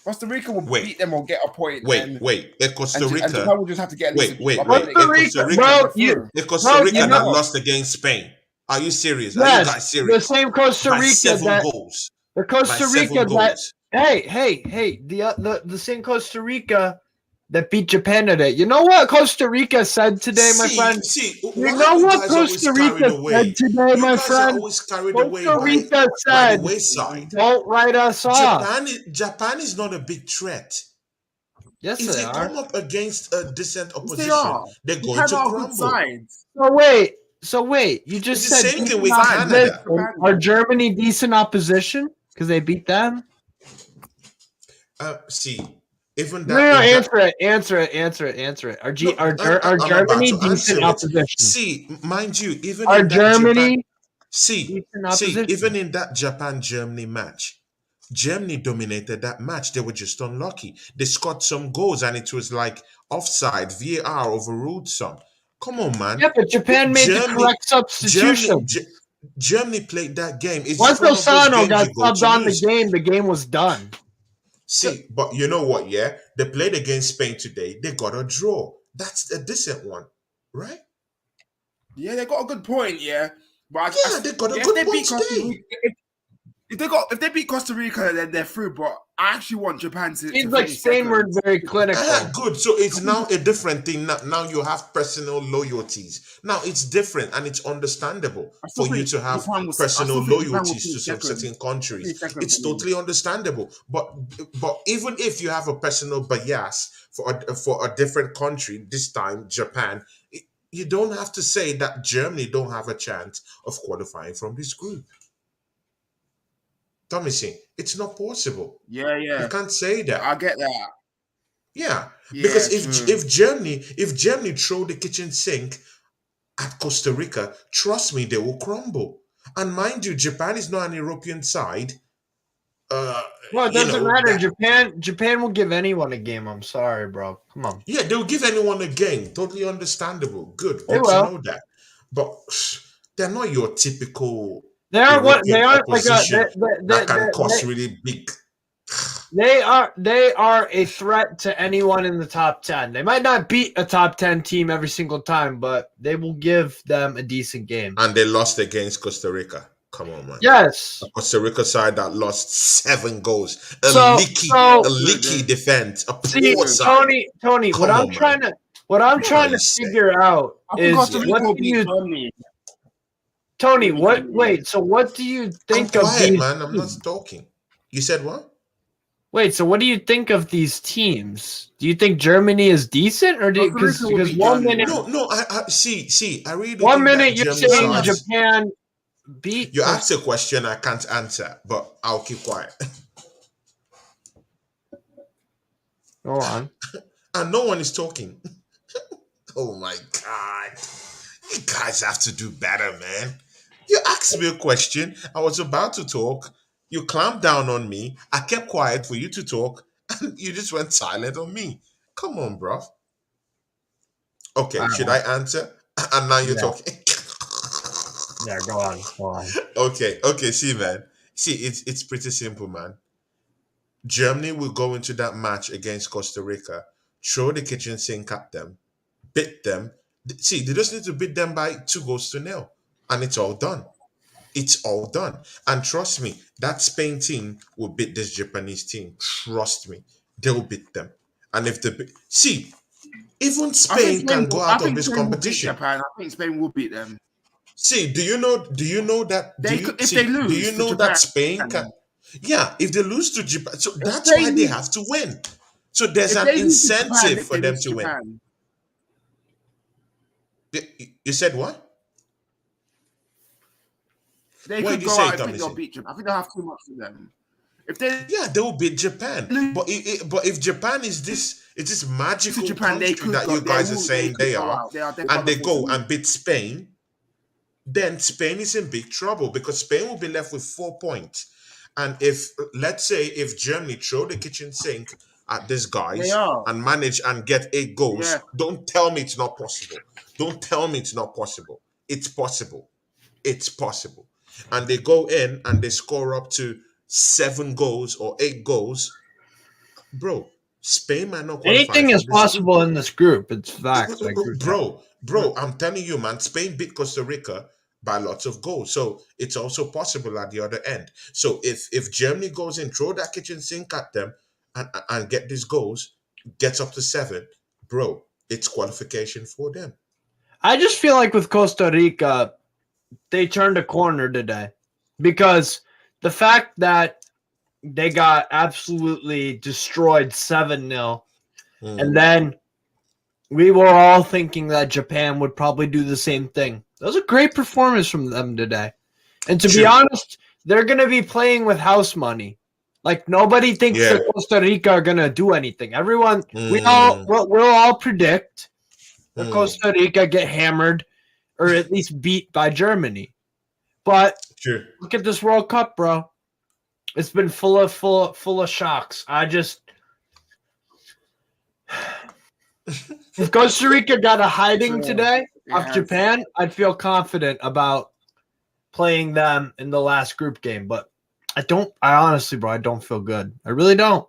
Costa Rica will Wait, beat them or get a point, wait. and Costa Japan Rica. will just have to get at least Wait, wait, a point wait. Costa Rica, Costa Rica. bro, they're through. Costa you Rica that know, lost against Spain. Are you serious? Are you yes, guys the serious? same Costa By Rica 7 goals. the By Costa seven Rica that, goals. hey, the same Costa Rica that beat Japan today. You know what Costa Rica said today, my friend? You Why are know you what guys always Costa carried Rica said away? today, You my guys are friend? always carried away Costa Rica by the said, wayside. "Don't write us off." Japan is not a big threat. Yes, If they they are. come up against a decent Yes, they opposition, are. they're going Japan to are a good crumble. side. So wait, you It's just the said same thing decent with Side. Canada. opposition. Are Germany decent opposition because they beat them? See, even No, that no, in that. answer it. No, Are I'm about Germany to decent answer it. opposition? See, mind you, even Are in that Japan, Germany see, decent even opposition? in that Japan Germany match, Germany dominated that match. They were just unlucky. They scored some goals, and it was like offside. VAR overruled some. Come on, man. Yeah, but Japan made the Germany, correct substitution. Germany played that game. It's Once just one of those Osano games got you go subbed to on lose. the game was done. See, but you know what? Yeah, they played against Spain today. They got a draw. That's a decent one, right? Yeah, they got a good point. Yeah, but Yeah, they got a yeah, if good they point beat Costa today. Rica, if they beat Costa Rica, then they're through. But I actually want Japan to Seems like finish Spain were second. very clinical. Good. So it's now a different thing. Now you have personal loyalties. Now it's different and it's understandable for you to have I personal still think Japan will loyalties to finish some second. certain countries. Finish second It's for me. totally understandable. But even if you have a personal bias for a different country, this time Japan, you don't have to say that Germany don't have a chance of qualifying from this group. Tommy, it's not possible. You Yeah, can't say I that. get that. Yeah, Yeah, because true. if Germany throw the kitchen sink at Costa Rica, trust me, they will crumble. And mind you, Japan is not an European side. Uh, Well, it you doesn't know matter. that. Japan will give anyone a game. I'm sorry, bro. Come on. Yeah, they'll give anyone a game. Totally understandable. They Good to will. know that. But they're not your typical They aren't what they European aren't like a opposition that can cause really big. they are a threat to anyone in the top 10. They might not beat a top 10 team every single time, but they will give them a decent game. And they lost against Costa Rica. Come on, man. Yes. A Costa Rica side that lost 7 goals. A So leaky defense. A see, poor side. Tony, Come on, man. what I'm What are trying you to saying? figure out I think is Costa Rica what will do beat you Germany. Tony, Maybe. so what do you I'm think of quiet, these man. I'm not teams? talking. You said what? Wait, so what do you think of these teams? Do you think Germany is decent, or Costa Rica will because beat one Germany. minute No. I see. I really do one think that minute you're Germany saying sides. Japan beat You asked a question I can't answer, but I'll keep quiet. Go on. And no one is talking. Oh my god. You guys have to do better, man. You asked me a question. I was about to talk. You clamped down on me. I kept quiet for you to talk, and you just went silent on me. Come on, bro. I Okay, don't should know. I answer? And now you're Yeah, talking. yeah, go on. Okay. See, man. See, it's pretty simple, man. Germany will go into that match against Costa Rica, throw the kitchen sink at them, beat them. See, they just need to beat them by 2 goals to nil, and it's all done. It's all done. And trust me, that Spain team will beat this Japanese team. Trust me, they'll beat them. And if see, even Spain can go I out of think this Spain will beat competition. Japan. I think Spain will beat them. See, do you know that If they do lose you to know that Japan, Spain can Yeah, if they lose to Japan, so If that's they why they lose, have to win. So there's if an they lose to Japan, incentive if for they them lose to to win. Japan, You said what? they What did could you go say, out and think Tommy? they'll beat Japan. I think they'll have too much for them. If they Yeah, they will beat Japan. lose But if Japan is this to magical Japan, they country could that go. you guys are They saying could they go are, out. They are and definitely they force to go lose. and beat Spain, then Spain is in big trouble because Spain will be left with 4 points. And if let's say if Germany throw the kitchen sink at these They guys are. and manage and get 8 goals, Yeah. don't tell me it's not possible. Don't tell me it's not possible. It's possible. It's possible. And they go in and they score up to 7 goals or 8 goals, bro. Spain might not qualify Anything from is this group. possible in this group. It's facts. I agree with that. Bro, I'm telling you, man, Spain beat Costa Rica by lots of goals. So it's also possible at the other end. So if Germany goes in, throw that kitchen sink at them and get these goals, gets up to 7, bro, it's qualification for them. I just feel like with Costa Rica, they turned a corner today because the fact that they got absolutely destroyed 7-0, and then we were all thinking that Japan would probably do the same thing. That was a great performance from them today. And to be True. honest, they're going to be playing with house money. Like nobody thinks Yeah. that Costa Rica are going to do anything. Everyone, Mm, we'll all predict that mm, Costa Rica get hammered or at least beat by Germany. But true. look at this World Cup, bro. It's been full of shocks. If Costa Rica got a hiding True. today off Yes. Japan, I'd feel confident about playing them in the last group game. But I honestly, bro, I don't feel good. I really don't.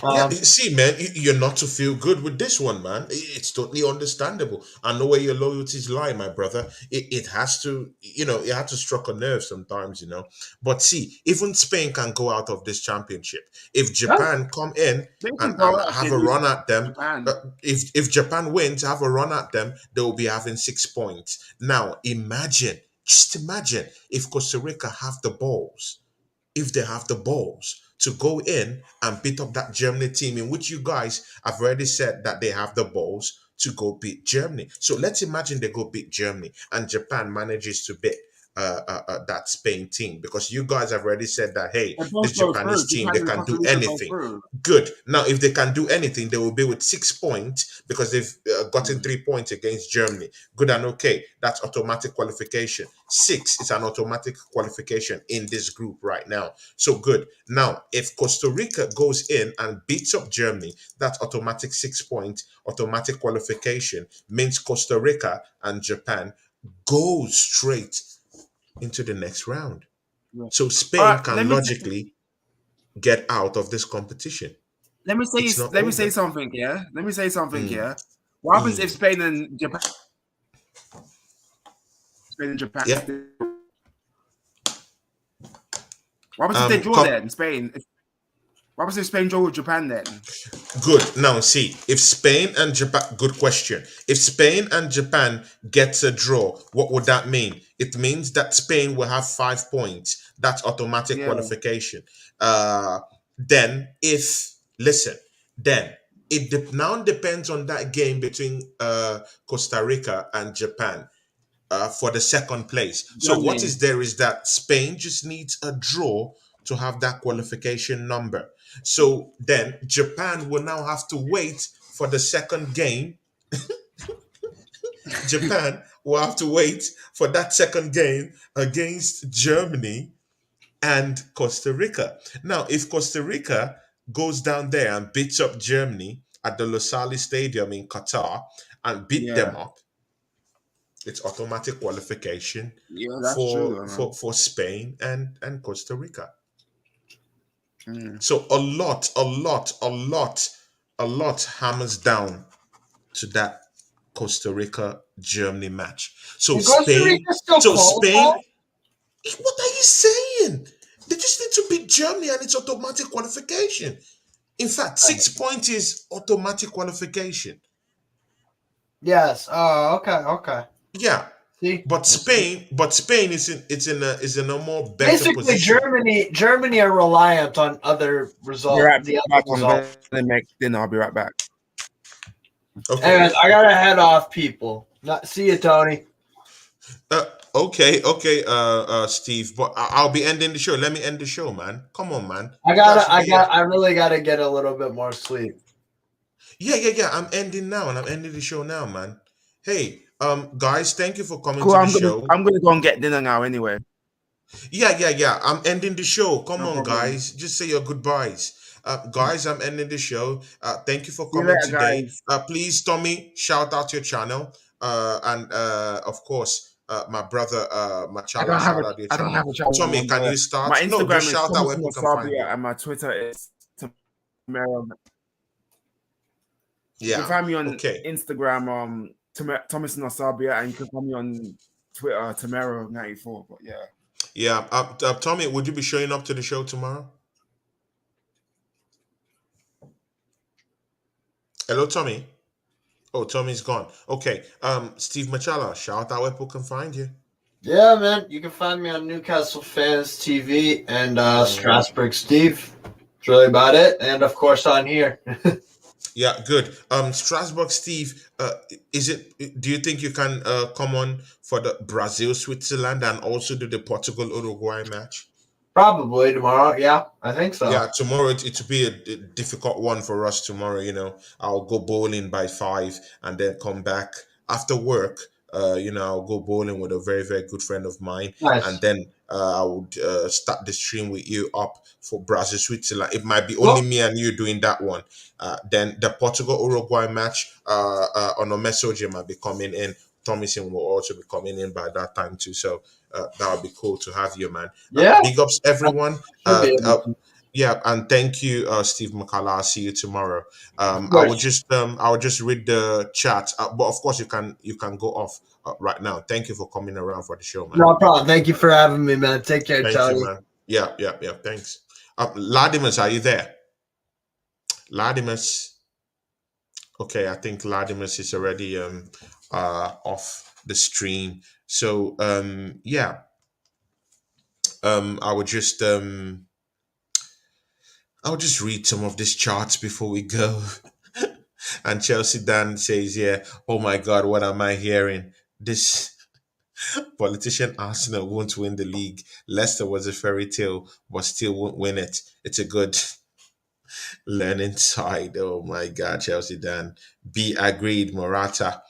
Yeah, see, man, you're not to feel good with this one, man. It's totally understandable. I know where your loyalties lie, my brother. It has to, it has to struck a nerve sometimes, But see, even Spain can go out of this championship. If Yeah. Japan come in They and, could go and out if have they a lose run to at them, Japan. if Japan wins, have a run at them, they will be having 6 points. Now, just imagine if Costa Rica have the balls, if they have the balls to go in and beat up that Germany team, in which you guys have already said that they have the balls to go beat Germany. So let's imagine they go beat Germany and Japan manages to beat that Spain team, because you guys have already said that, hey, They both this go through. Japanese team, Japan they and can Costa do Rica go anything. through. Good. Now, if they can do anything, they will be with 6 points because they've gotten 3 points against Germany. Good and okay. That's automatic qualification. 6 is an automatic qualification in this group right now. So good. Now, if Costa Rica goes in and beats up Germany, that's automatic 6 points, automatic qualification, means Costa Rica and Japan go straight into the next round. Yeah. So All Spain right, can logically get out of this competition. let me It's not say over. something here. Let me say something Mm, here. What happens if mm. Spain and Japan? Yeah. What happens if they draw Come, then? Spain. What happens if Spain draw with Japan then? good. Now, see, if Spain and Japan, good question. If Spain and Japan gets a draw, what would that mean? It means that Spain will have 5 points. That's automatic Yeah. qualification. Then, if listen, then now depends on that game between Costa Rica and Japan for the second place. So what Germany. is there is that Spain just needs a draw to have that qualification number. So then Japan will now have to wait for the second game. Japan will have to wait for that second game against Germany and Costa Rica. Now, if Costa Rica goes down there and beats up Germany at the Lusail Stadium in Qatar and beat them Yeah. up, it's automatic qualification Yeah, that's true, for though, man. for for Spain and Costa Rica. Mm. So a lot hammers down to that Costa Rica Germany match. So Can Costa Spain, Rica still so qualify? Spain, what are you saying? They just need to beat Germany and it's automatic qualification. In fact, 6 points is automatic qualification. Yes. Oh, okay. Okay. Yeah. See, Spain is in a more better basically position. Germany are reliant on other Be result, right the other back. I'm result. gonna make dinner. I'll be right back. Okay. Anyways, I gotta head off, people. Not see you, Tony. Uh, okay, Steve. But I'll be ending the show. Let me end the show, man. Come on, man. You guys should be here. I really gotta get a little bit more sleep. Yeah. I'm ending now, and I'm ending the show now, man. Hey, guys, thank you for coming Cool. to the I'm gonna show. I'm gonna go and get dinner now. Anyway, Yeah. I'm ending the show. Come no on, problem. guys. Just say your goodbyes. Guys, I'm ending the show. Thank you for See you coming later, today. guys. Please, Tommy, shout out your channel. And of course, my brother, Machala, shout out your I don't channel. have a channel Tommy, can number. you start? My No, just Instagram is shout out Thomas where people can find you. Sabia and my Twitter is Tamara. You can Yeah. find me on Okay. Instagram, Thomas Nasabia, and you can find me on Twitter, Tamara94. But yeah, Yeah. Tommy, would you be showing up to the show tomorrow? Hello, Tommy. Oh, Tommy's gone. Okay. Steve Machala, shout out where people can find you. Yeah, man. You can find me on Newcastle Fans TV and Mhm. Strasbourg Steve. That's really about it. And of course on here. Yeah, good. Strasbourg, Steve. Is it? Do you think you can come on for the Brazil Switzerland and also do the Portugal Uruguay match? Probably tomorrow. Yeah, I think so. Yeah, tomorrow it will be a difficult one for us tomorrow. I'll go bowling by 5 and then come back after work. I'll go bowling with a very, very good friend of mine, and Nice. then I would start the stream with you up for Brazil Switzerland. It might be only Well, me and you doing that one. Then the Portugal Uruguay match on a message might be coming in. Thomason will also be coming in by that time too. So that would be cool to have you, man. yeah, Big ups, I everyone. should be Uh, able uh, to. yeah, and thank you, Steve McCullough. I'll see you tomorrow. Of course. I will just read the chat, but of course you can go off right now. Thank you for coming around for the show, man. No problem. Thank you for having me, man. Take care, Thank you, Tony. man. Yeah. Thanks. Ladimus, are you there? Ladimus. Okay, I think Ladimus is already off the stream. So yeah, I would just I'll just read some of these charts before we go. And Chelsea Dan says, yeah, oh my God, what am I hearing? This politician Arsenal won't win the league. Leicester was a fairy tale, but still won't win it. It's a good learning side. Oh my God, Chelsea Dan. B agreed, Morata.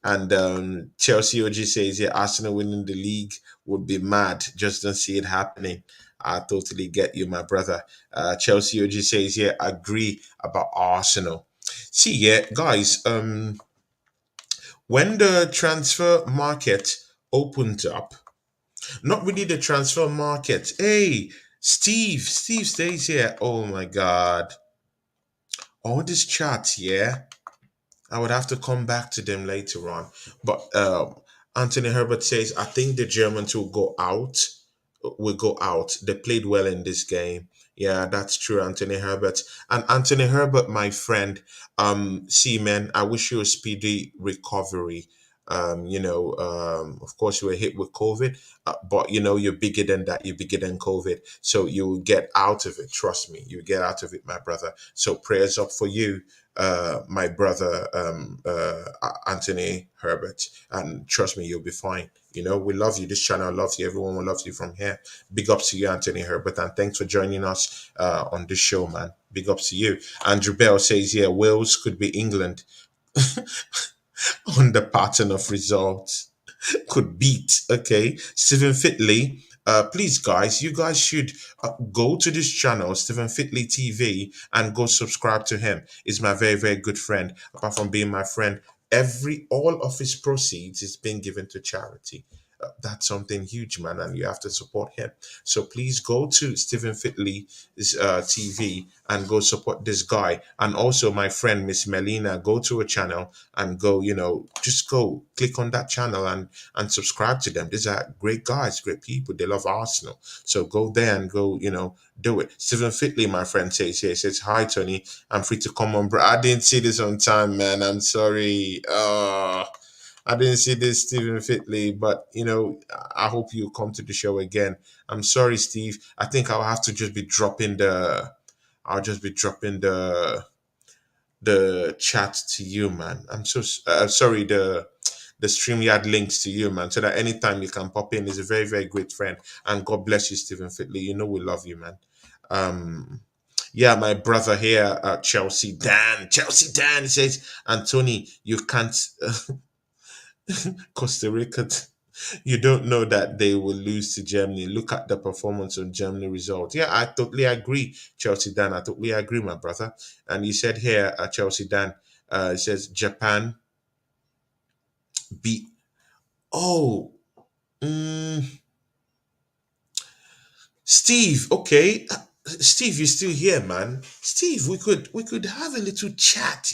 And Chelsea OG says, yeah, Arsenal winning the league would be mad. Just don't see it happening. I totally get you, my brother. Chelsea OG says, yeah, agree about Arsenal. See, yeah, guys, when the transfer market opens up, not really the transfer market. Hey, Steve stays here. Oh my God. All these chats, yeah. I would have to come back to them later on. But Anthony Herbert says, I think the Germans will go out. Will go out. They played well in this game. Yeah, that's true, Anthony Herbert. And Anthony Herbert, my friend, see, man, I wish you a speedy recovery. Of course, you were hit with COVID, but you're bigger than that. You're bigger than COVID. So you will get out of it. Trust me, you get out of it, my brother. So prayers up for you, my brother Anthony Herbert, and trust me, you'll be fine. We love you. This channel loves you. Everyone will love you from here. Big ups to you, Anthony Herbert, and thanks for joining us on this show, man. Big ups to you. Andrew Bell says, yeah, Wales could be England on the pattern of results. Could beat. Okay, Stephen Fitley. Please, guys, you guys should go to this channel, Stephen Fitley TV, and go subscribe to him. He's my very, very good friend. Apart from being my friend, all of his proceeds is being given to charity. That's something huge, man, and you have to support him. So please go to Stephen Fitley's TV and go support this guy. And also, my friend Miss Melina, go to a channel and go, just go click on that channel and subscribe to them. These are great guys, great people. They love Arsenal. So go there and go, do it. Stephen Fitley, my friend, says here, says, hi, Tony. I'm free to come on, bro. I didn't see this on time, man. I'm sorry. I didn't see this, Stephen Fitley, but I hope you come to the show again. I'm sorry, Steve. I think I'll have to just be dropping the. I'll just be dropping the chat to you, man. I'm so sorry. The StreamYard links to you, man, so that anytime you can pop in. He's a very, very great friend, and God bless you, Stephen Fitley. You know we love you, man. Um, yeah, my brother here, Chelsea Dan, he says, Anthony, you can't. Costa Rica, you don't know that they will lose to Germany. Look at the performance on Germany result. Yeah, I totally agree, Chelsea Dan. I totally agree, my brother. And you said here, Chelsea Dan, it says Japan beat. Oh, mm, Steve. Okay, Steve, you're still here, man. Steve, we could have a little chat.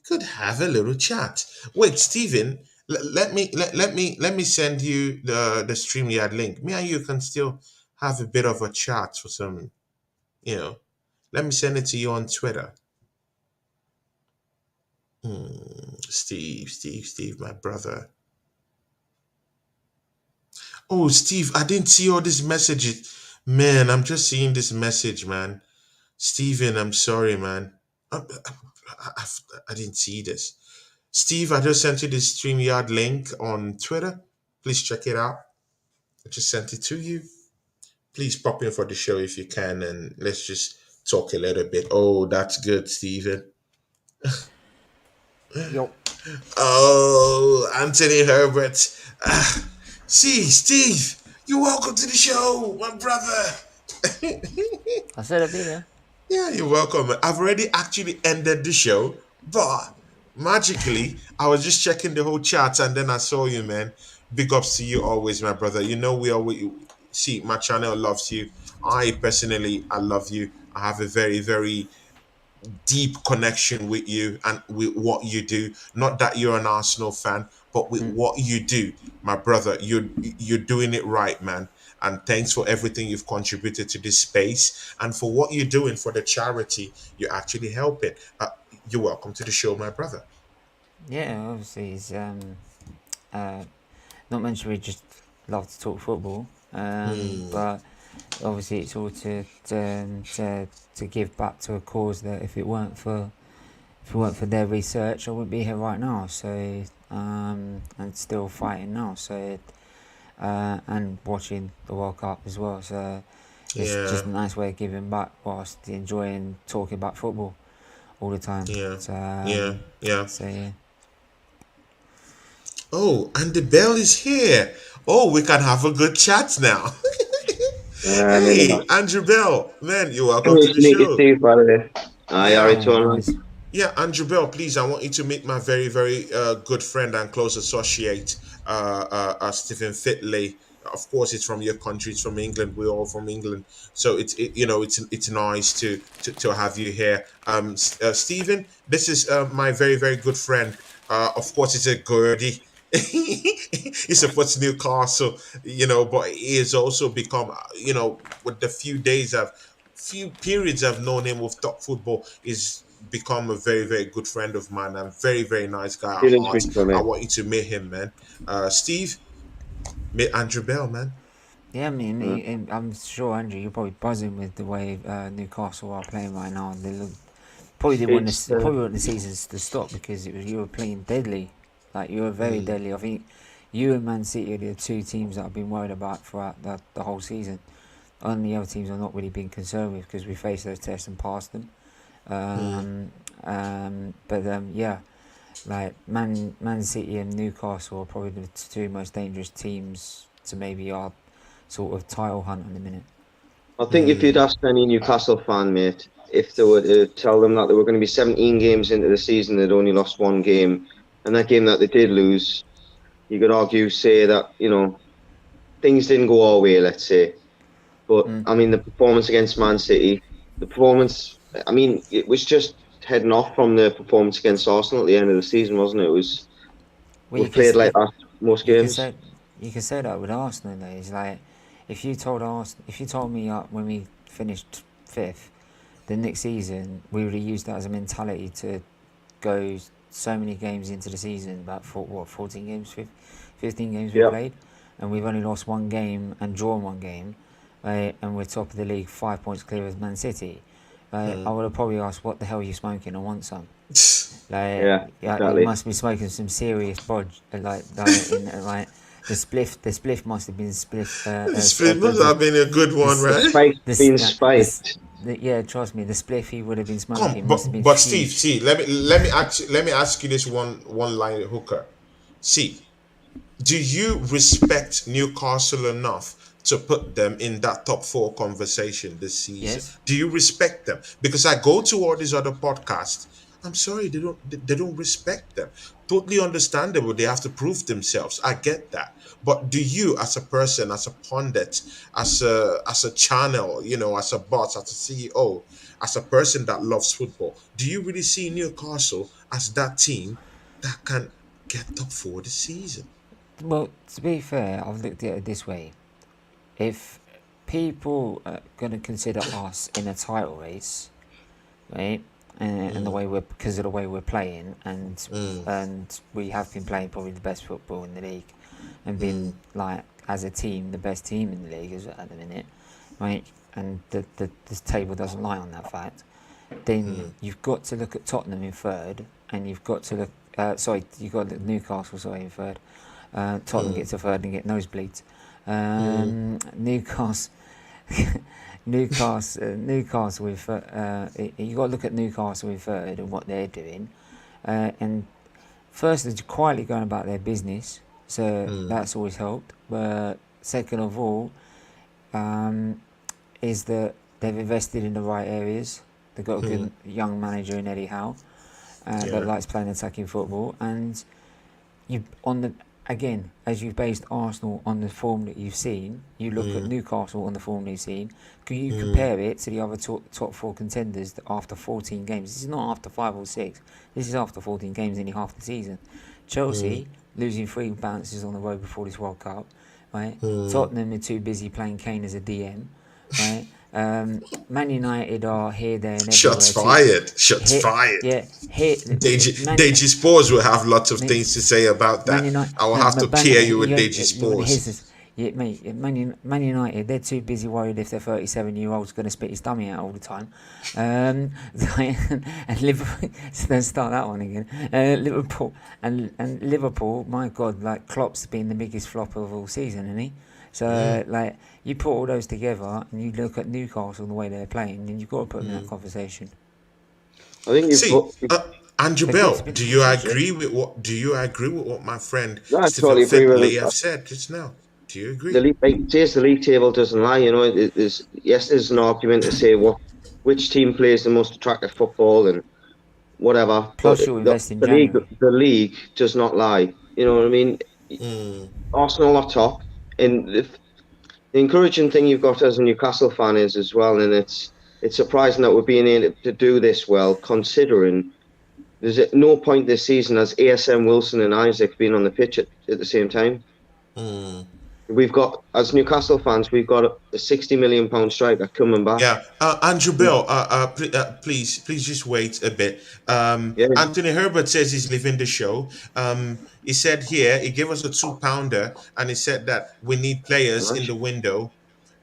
Could have a little chat. Wait, Steven, let me send you the StreamYard link. Me and you can still have a bit of a chat for some, you know. Let me send it to you on Twitter. Steve, my brother. Oh, Steve, I didn't see all these messages. Man, I'm just seeing this message, man. Steven, I'm sorry, man. I, I didn't see this. Steve, I just sent you the StreamYard link on Twitter. Please check it out. I just sent it to you. Please pop in for the show if you can, and let's just talk a little bit. Oh, that's good, Steven. Yo, Oh, Anthony Herbert. See, Steve, you're welcome to the show, my brother. I said I'd be there. Yeah, you're welcome. I've already actually ended the show, but magically, I was just checking the whole chat and then I saw you, man. Big ups to you always, my brother. You know, we always see my channel loves you. I love you. I have a very, very deep connection with you and with what you do. Not that you're an Arsenal fan, but with Mm. what you do, my brother. You're doing it right, man. And thanks for everything you've contributed to this space and for what you're doing for the charity you're actually helping. You're welcome to the show, my brother. Yeah, obviously he's uh, not meant to. We just love to talk football, Hmm. but obviously it's all to give back to a cause that if it weren't for their research, I wouldn't be here right now. So and still fighting now. So and watching the World Cup as well. So it's Yeah, just a nice way of giving back whilst enjoying talking about football all the time. yeah, So yeah, yeah. so yeah. Oh, and the bell is here. Oh, we can have a good chat now. There we Hey, go. Andrew Bell, man, you're welcome to Nice the to meet you, show. Steve, by the way. Aye, Yeah, Harry Yeah, Tolan. nice. yeah, Andrew Bell, please, I want you to meet my very, very good friend and close associate, Stephen Fitley. Of course, it's from your country. It's from England. We're all from England, so it's nice to have you here. Stephen, this is my very, very good friend. Of course, it's a Gurdy. He supports Newcastle, but he has also become, with the few periods I've known him with top football, is become a very, very good friend of mine and very, very nice guy at Feelings heart. mutual, I mate. want you to meet him, man. Steve, meet Andrew Bell, man. Yeah, I mean, Mm. I'm sure Andrew, you're probably buzzing with the way Newcastle are playing right now. They look probably didn't want It's the probably want the seasons to stop because you were playing deadly, like you were very Mm, deadly. I think you and Man City are the two teams that I've been worried about throughout the whole season. On the other teams, I've not really been concerned with because we faced those tests and passed them. mm. Yeah, like Man City and Newcastle are probably the two most dangerous teams to maybe our sort of title hunt in a minute. I think if you'd asked any Newcastle fan, mate, if they were to tell them that they were going to be 17 games into the season, they'd only lost one game, and that game that they did lose, you could argue, say that, things didn't go our way, let's say. But, Mm. I mean, the performance against Man City, it was just heading off from the performance against Arsenal at the end of the season, wasn't it? Well, We played like that most you can games. say you can say that with Arsenal though. It's like if you told me when we finished fifth, the next season we would have used that as a mentality to go so many games into the season, about 14 games, 15 games Yeah. we played, and we've only lost one game and drawn one game, right? And we're top of the league, 5 points clear of Man City. I would have probably asked, what the hell are you smoking? I want some. Yeah, exactly. You must be smoking some serious bodge, like the spliff must have been spliff. This must have been a good one, right? Spiked. Yeah, trust me, the spliff he would have been Come, smoking must have been but huge. Steve, let me ask you this one line hooker. See, do you respect Newcastle enough to put them in that top 4 conversation this season? Yes. Do you respect them? Because I go to all these other podcasts. I'm sorry, they don't respect them. Totally understandable. They have to prove themselves. I get that. But do you, as a person, as a pundit, as a channel, as a boss, as a CEO, as a person that loves football, do you really see Newcastle as that team that can get top 4 this season? Well, to be fair, I've looked at it this way. If people are going to consider us in a title race, right, and the way because of the way we're playing, and we have been playing probably the best football in the league, and been like as a team the best team in the league at the minute, right? And this table doesn't lie on that fact. Then you've got to look at Tottenham in third, and you've got to look. You've got to look at Newcastle in third. Tottenham get to third and get nosebleeds. Newcastle with you got to look at Newcastle in third and what they're doing, and first they're quietly going about their business, so that's always helped. But second of all, is that they've invested in the right areas. They've got a good young manager in Eddie Howe that likes playing attacking football, and again, as you've based Arsenal on the form that you've seen, you look at Newcastle on the form they've seen. Can you compare it to the other top 4 contenders after 14 games? This is not after 5 or 6. This is after 14 games, nearly half the season. Chelsea losing 3 bounces on the road before this World Cup, right? Tottenham are too busy playing Kane as a DM, right? Man United are here, there, and everywhere. Shots fired. Yeah, Deji Spores will have lots of things to say about that. I will have to clear you with Deji Spores. Man United, they're too busy worried if their 37-year-old's going to spit his dummy out all the time. And Liverpool, so then start that one again. Liverpool, my God, like Klopp's been the biggest flop of all season, isn't he? So, like, you put all those together and you look at Newcastle the way they're playing, and you've got to put them in that conversation. I think Andrew Bell, do you agree with what my friend I Stephen totally agree with Findlay it. have said just now? Do you agree? The league table doesn't lie. There's an argument to say which team plays the most attractive football and whatever. Plus, you invest in January. The league does not lie. You know what I mean? Arsenal are top, and the encouraging thing you've got as a Newcastle fan is as well, and it's surprising that we're being able to do this well, considering there's at no point this season has ASM Wilson and Isaac been on the pitch at the same time. We've got, as Newcastle fans, we've got a £60 million striker coming back. Yeah, Andrew Bell, please just wait a bit. Anthony Herbert says he's leaving the show. He said here, he gave us a £2, and he said that we need players in the window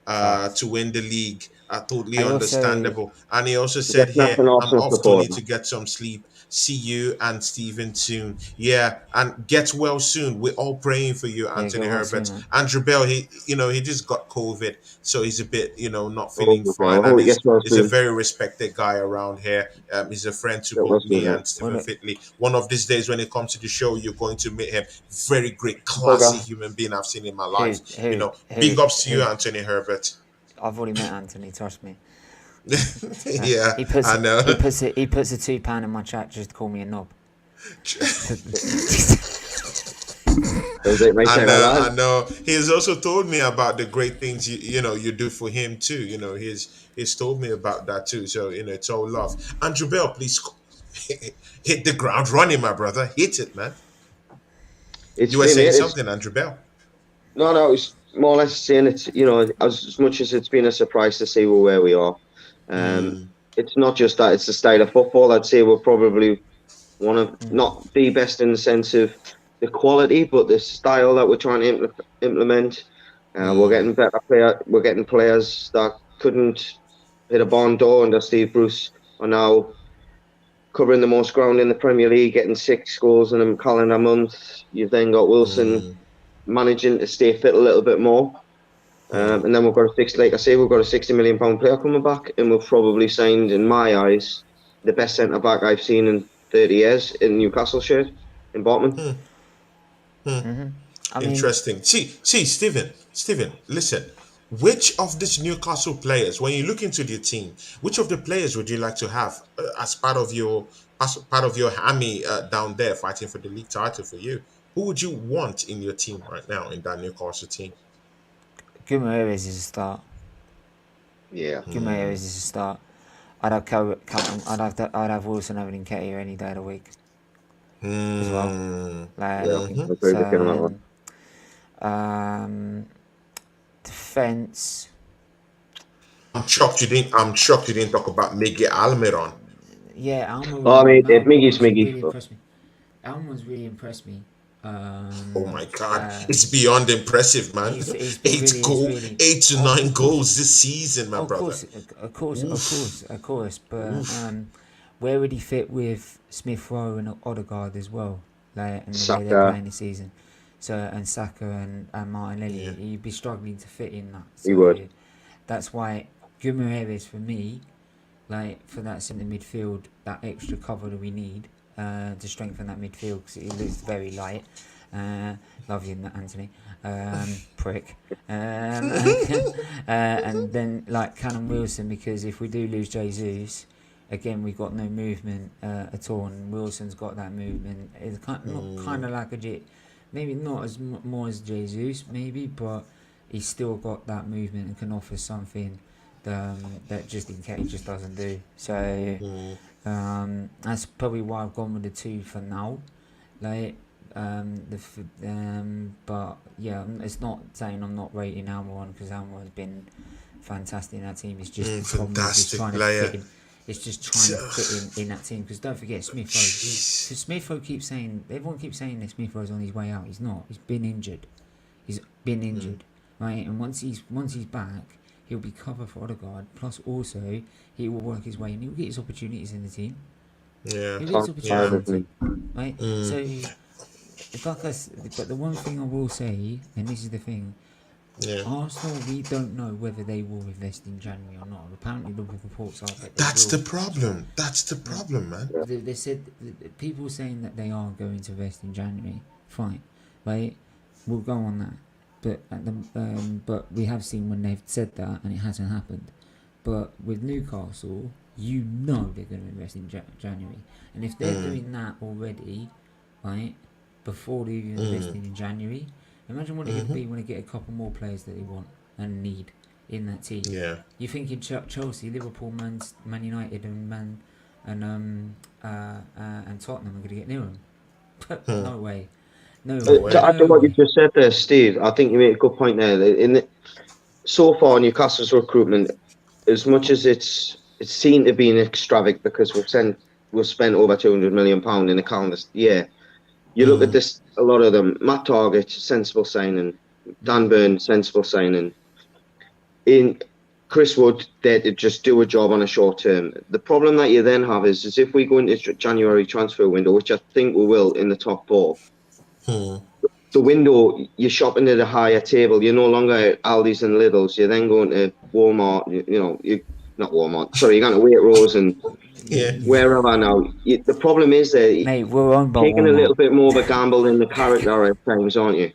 to win the league. Totally understandable. And he also said here, I'm off Tony to get some sleep. See you and Stephen soon. Yeah, and get well soon. We're all praying for you, Anthony Herbert. Soon, Andrew Bell, he just got COVID, so he's a bit, not feeling fine. And he's a very respected guy around here. He's a friend to both me and Stephen Findlay. One of these days, when he comes to the show, you're going to meet him. Very great, classy human being I've seen in my life. Big ups to you, Anthony Herbert. I've already met Anthony, trust me. Yeah, I know. He puts a £2 in my chat just to call me a knob. I know. He has also told me about the great things you do for him too. He's told me about that too. So it's all love. Andrew Bell, please hit the ground running, my brother. Hit it, man. You were saying something, Andrew Bell. No, it's more or less saying it's as much as it's been a surprise to see where we are. It's not just that; it's the style of football. I'd say we're probably One of not the best in the sense of the quality, but the style that we're trying to implement. We're getting better We're getting players that couldn't hit a barn door under Steve Bruce are now covering the most ground in the Premier League, getting 6 goals in a calendar month. You've then got Wilson managing to stay fit a little bit more. And then we've got like I say, we've got a £60 million player coming back, and we've probably signed, in my eyes, the best centre back I've seen in 30 years in Newcastle shirt in Botman. I mean, Interesting. See, Stephen, listen. Which of these Newcastle players, when you look into the team, which of the players would you like to have as part of your army down there fighting for the league title for you? Who would you want in your team right now in that Newcastle team? Guimaraes is a start. Yeah. Guimaraes is a start. I'd have Wilson over Nketiah any day of the week as well. Like, I agree with you on that one. Defense. I'm shocked you didn't talk about Miguel Almiron. Yeah, Almiron. Oh, I mean, Miggy's really impressed me. Almiron's really impressed me. Oh my God, it's beyond impressive, man. It's really, 8 to 9 goals this season, my brother. Of course. But where would he fit with Smith Rowe and Odegaard as well? Like, and the way they're playing this season. So, and Saka and Martinelli, he'd be struggling to fit in that. So he would. That's why Guimaraes for me, like for that centre midfield, that extra cover that we need to strengthen that midfield, because it looks very light. Love you, Anthony. Prick. And then like Callum Wilson, because if we do lose Jesus, again we've got no movement at all, and Wilson's got that movement. It's kind of like maybe not as more as Jesus, maybe, but he's still got that movement and can offer something that just Nketiah just doesn't do. So that's probably why I've gone with the 2 for now. Like, but yeah, it's not saying I'm not rating Almiron, because Almiron's been fantastic in that team. It's just fantastic player. It's just trying to fit in that team, because don't forget Smith Rowe. So Smith Rowe everyone keeps saying that Smith Rowe's on his way out. He's not. He's been injured, right? And once he's back, he'll be cover for Odegaard. Plus, also he will work his way and he'll get his opportunities in the team. Yeah, he'll get his opportunities in the team, right? So, it's like but the one thing I will say, and this is the thing. Yeah. Arsenal, we don't know whether they will invest in January or not. Apparently, the reports are that that's the problem. That's the problem, man. They said people saying that they are going to invest in January. Fine, right? We'll go on that. But but we have seen when they've said that and it hasn't happened. But with Newcastle, you know they're going to invest in January, and if they're doing that already, right, before they even investing in January. Imagine what it could be when they get a couple more players that they want and need in that team. Yeah. You think in Chelsea, Liverpool, Man United, and Tottenham are going to get near them? No way. No way. To add to what you just said there, Steve, I think you made a good point there. So far, Newcastle's recruitment, as much as it's seen to be an extravagant, because we've spent over £200 million in a calendar year. You look at this, a lot of them. Matt Targett, sensible signing. Dan Burn, sensible signing. In Chris Wood, there to just do a job on a short term. The problem that you then have is if we go into January transfer window, which I think we will in the top 4, the window, you're shopping at a higher table. You're no longer at Aldi's and Lidl's. You're then going to Walmart. You're not Walmart. Sorry, you're going to Waitrose and wherever now. The problem is that mate, we're on taking a little bit more of a gamble in the character at times, aren't you?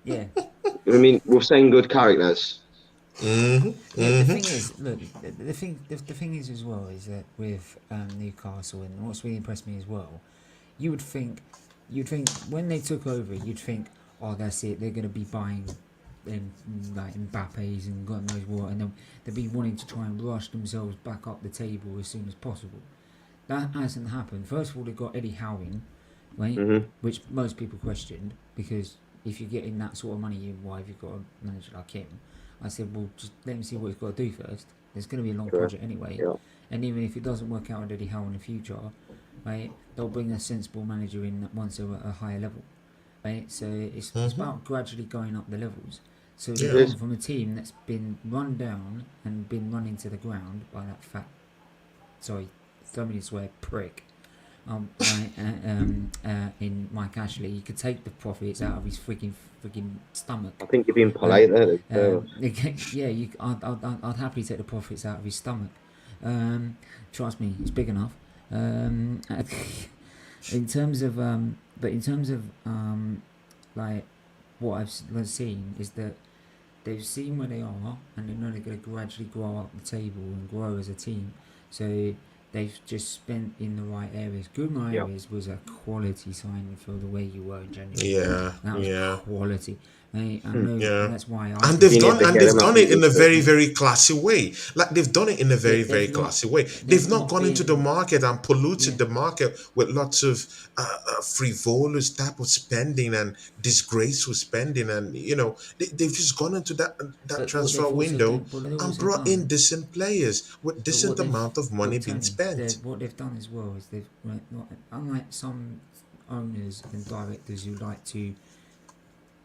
Yeah. I mean, we've seen good characters. The thing is, look, the thing is as well is that with Newcastle, and what's really impressed me as well, you'd think when they took over, you'd think, oh, that's it, they're going to be buying like Mbappe's and God knows what, and they'll be wanting to try and rush themselves back up the table as soon as possible. That hasn't happened. First of all, they got Eddie Howe in, right, which most people questioned, because if you're getting that sort of money, why have you got a manager like him? I said, well, just let him see what he's got to do first. There's going to be a long project anyway. Yeah. And even if it doesn't work out with Eddie Howe in the future, right? They'll bring a sensible manager in once they're at a higher level, right? So it's about gradually going up the levels. So they've Yeah. gone from a team that's been run down and been run into the ground by that fat, sorry, somebody swear, prick. In Mike Ashley, you could take the profits out of his freaking stomach. I think you're being polite there. Yeah, I'd happily take the profits out of his stomach. Trust me, it's big enough. In terms of like what I've seen is that they've seen where they are, and they know they're going to gradually grow up the table and grow as a team. So they've just spent in the right areas. Goodman areas was a quality sign for the way you were in January. Yeah, That was quality. I know that's why and they've done it in a very, very classy way. Like they've done it in a very, very classy way. They've not gone into the market and polluted the market with lots of frivolous type of spending and disgraceful spending, and they've just gone into that transfer window and brought in decent players with decent amount of money being spent. What they've done as well is they've, unlike some owners and directors who like to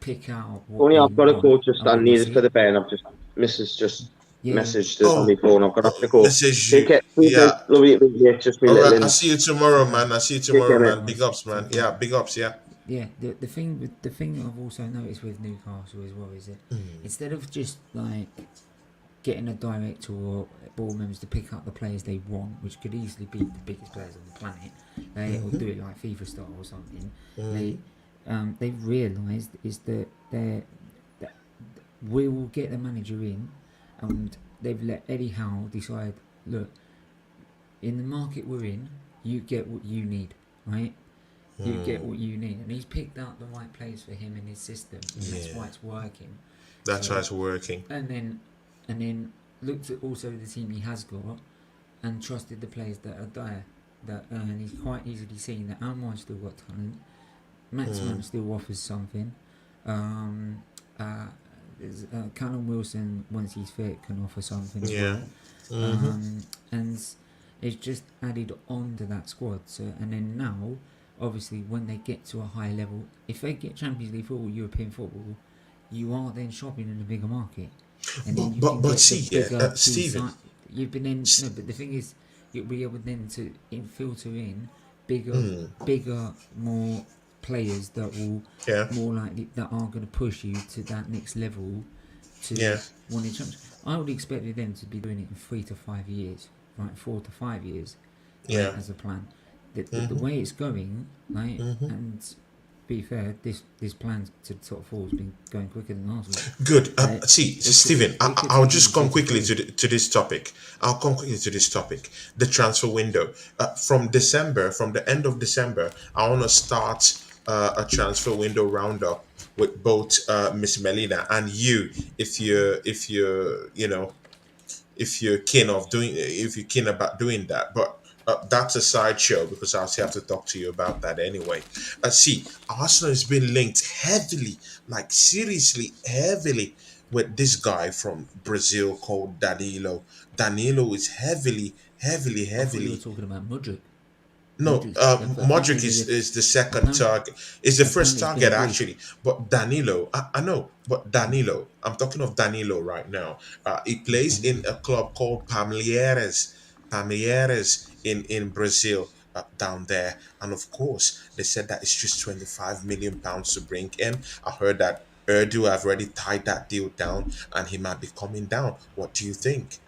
pick out what Tony, I've got to go. Just I needed for the Ben. I've just Mrs. just messaged us on my phone. I've got to go. Take it. Yeah. Just me All little. right. I'll see you tomorrow, man. I'll see you tomorrow, man. Big ups, man. Yeah, big ups. Yeah. Yeah. The thing I've also noticed with Newcastle as well is that instead of just like getting a director or board members to pick up the players they want, which could easily be the biggest players on the planet, they will do it like FIFA style or something. They've realised is that we will get the manager in, and they've let Eddie Howe decide, look, in the market we're in, you get what you need, right? You get what you need, and he's picked out the right players for him in his system, and that's why it's working. That's why it's working. And then looked at also the team he has got, and trusted the players that are there. And he's quite easily seen that Almiron's still got talent. Maxman still offers something. Callum Wilson, once he's fit, can offer something as well. And it's just added on to that squad. So, and then now, obviously, when they get to a high level, if they get Champions League football, European football, you are then shopping in a bigger market. And then you can get Stephen, you've been in. No, but the thing is, you'll be able then to filter in bigger, more players that will more likely that are going to push you to that next level to winning champions. I would expect them to be doing it in 3 to 5 years, right? 4 to 5 years, as a plan. The way it's going, right? And be fair, this plan to top four has been going quicker than Arsenal. Good. Stephen, I'll just come quickly to this topic. I'll come quickly to this topic. The transfer window from the end of December. I want to start a transfer window roundup with both Miss Melina and you, if you're keen about doing that. But that's a sideshow because I'll have to talk to you about that anyway. Arsenal has been linked heavily, like seriously heavily, with this guy from Brazil called Danilo. Danilo is heavily. I thought you were talking about Mudryk. No, Modric is the second target. Is the first target actually, but Danilo, I know, but Danilo, I'm talking of Danilo right now. He plays in a club called Palmeiras in Brazil, down there, and of course they said that it's just 25 million pounds to bring him. I heard that Urdu have already tied that deal down, and he might be coming down. What do you think?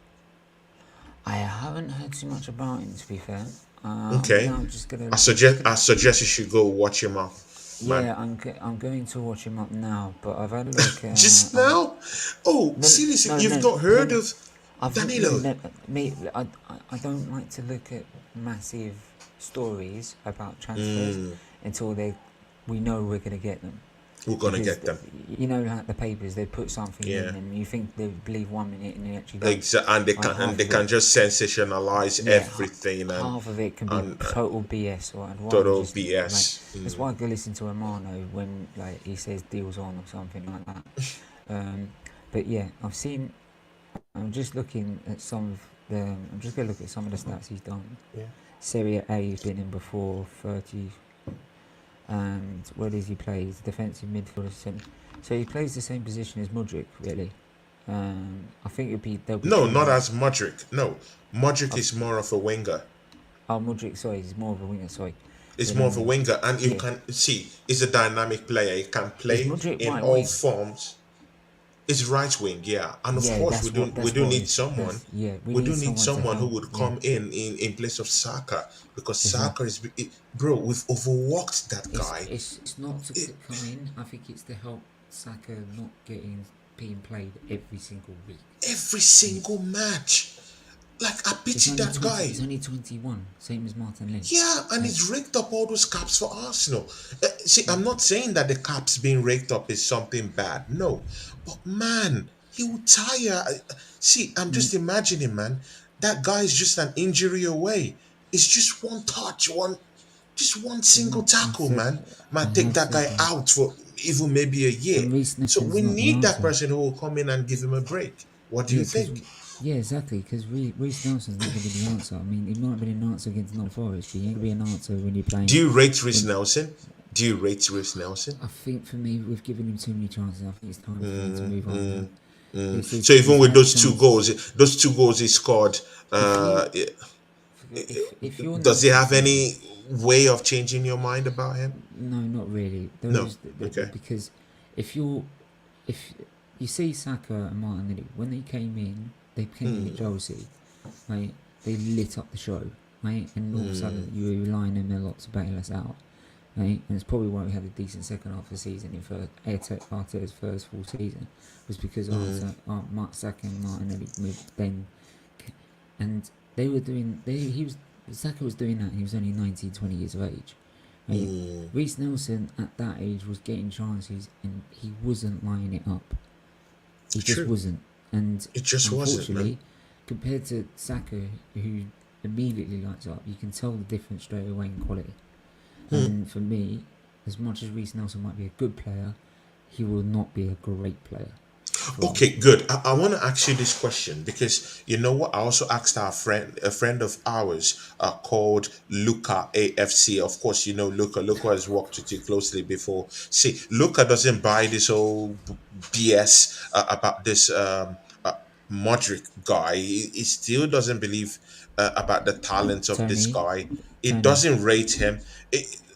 I haven't heard too much about him, to be fair. Okay. I'm just gonna I suggest you should go watch him up. Man. Yeah, I'm going to watch him up now, but I've had a look. Just now? Seriously, you've not heard of Danilo? I don't like to look at massive stories about transfers until we know we're going to get them. We're going to get them. You know, like the papers, they put something in and you think they believe 1 minute and they actually don't. Exactly, and they can just sensationalize everything. And half of it can be total BS. Or total BS. That's why I go listen to Amano when he says deals on or something like that. But yeah, I'm just looking at some of I'm just going to look at some of the stats he's done. Yeah. Serie A he's been in before, 30. And where does he play? He's defensive midfielder. So he plays the same position as Modric, really. I think they'll be No, two not now. as Modric. No, Modric is more of a winger. Oh, Modric, sorry, he's more of a winger, sorry. It's But, more of a winger, and you yeah. can see he's a dynamic player. He can play Modric in right all wing? forms. It's right wing, yeah, and of Yeah, course that's we what do it need is. someone. We do need need someone to someone who help. would Yeah. come in place of Saka, because Saka Exactly. bro, we've overworked that guy. It's not to come in. I think it's to help Saka not being played every single week. Every single match. Like, I pity that guy. He's only 21, same as Martin Lynch. Yeah, and he's raked up all those caps for Arsenal. See, I'm not saying that the caps being raked up is something bad. No. But, man, he will tire. See, I'm just imagining, man, that guy is just an injury away. It's just one touch, just one single tackle, man. Might take that guy out for even maybe a year. And Reece So Nelson's we not the need that answer. person who will come in and give him a break. What do you think? Yeah, exactly. Because Reece Nelson's not going to be the answer. I mean, he might have been an answer against North Forest, but he ain't going to be an answer when you're playing. Do you rate Reece Nelson? Do you rate Reece Nelson? I think for me, we've given him too many chances. I think it's time for him to move on. So even with those two goals he scored, if you're does he have any way of changing your mind about him? No, not really. No. Okay. Because if you see Saka and Martinelli, when they came in, they came in with Chelsea, right? They lit up the show, right? And all of a sudden you were relying on them a lot to bail us out, right? And it's probably why we had a decent second half of the season in Arteta's first full season, was because Saka and Martinelli moved then, and they were doing. Saka was doing that, and he was only 19, 20 years of age. Right? Reece Nelson at that age was getting chances, and he wasn't lining it up. He just wasn't, and it just wasn't, man. Compared to Saka, who immediately lights up, you can tell the difference straight away in quality. And for me, as much as Reece Nelson might be a good player, he will not be a great player. Okay, good. I want to ask you this question, because you know what? I also asked a friend of ours called Luca AFC. Of course, you know Luca. Luca has worked with you closely before. See, Luca doesn't buy this whole BS about this Modric guy. He still doesn't believe about the talent of this guy. It doesn't rate him.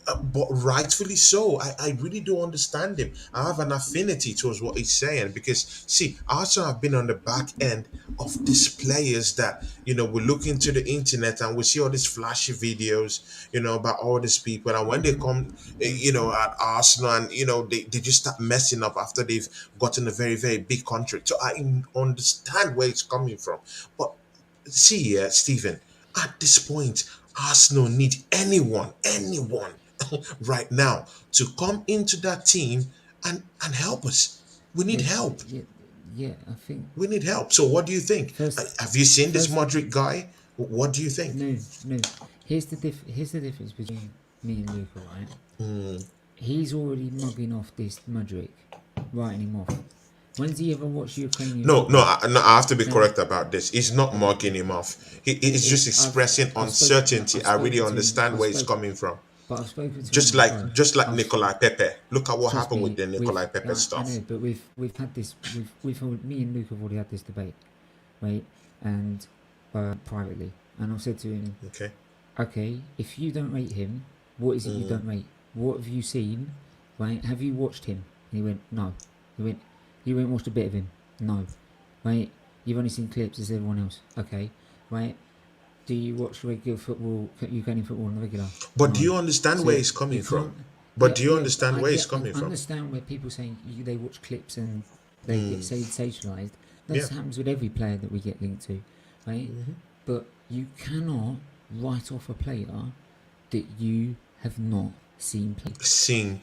But rightfully so. I really do understand him. I have an affinity towards what he's saying, because see, I also have been on the back end of these players that, we look into the internet and we see all these flashy videos, about all these people, and when they come, at Arsenal, and they just start messing up after they've gotten a very, very big contract. So I understand where it's coming from. But see, Stephen, at this point, Arsenal need anyone right now to come into that team and help us. We need help. Yeah, I think we need help. So what do you think? Have you seen this Modric guy? What do you think? No. Here's the difference between me and Luca, right? He's already mugging off this Modric, writing him off. When's he ever watched Ukrainian? No, I have to be correct about this. He's not mugging him off. He's just expressing uncertainty. I really understand where he's coming from. But I've spoken to just like Nikolai Pepe. Look at what happened with the Nikolai Pepe stuff. I know, but we've had this. Me and Luke have already had this debate, right? And privately, and I've said to him, okay, if you don't rate him, what is it you don't rate? What have you seen? Right? Have you watched him? And he went, no. You went watched a bit of him? No. Right? You've only seen clips as everyone else. Okay. Right? Do you watch regular football, Ukrainian football on the regular? But do you understand where he's coming from? But do you understand where he's coming from? I understand where people saying they watch clips and they get sensationalised. That happens with every player that we get linked to, right? But you cannot write off a player that you have not seen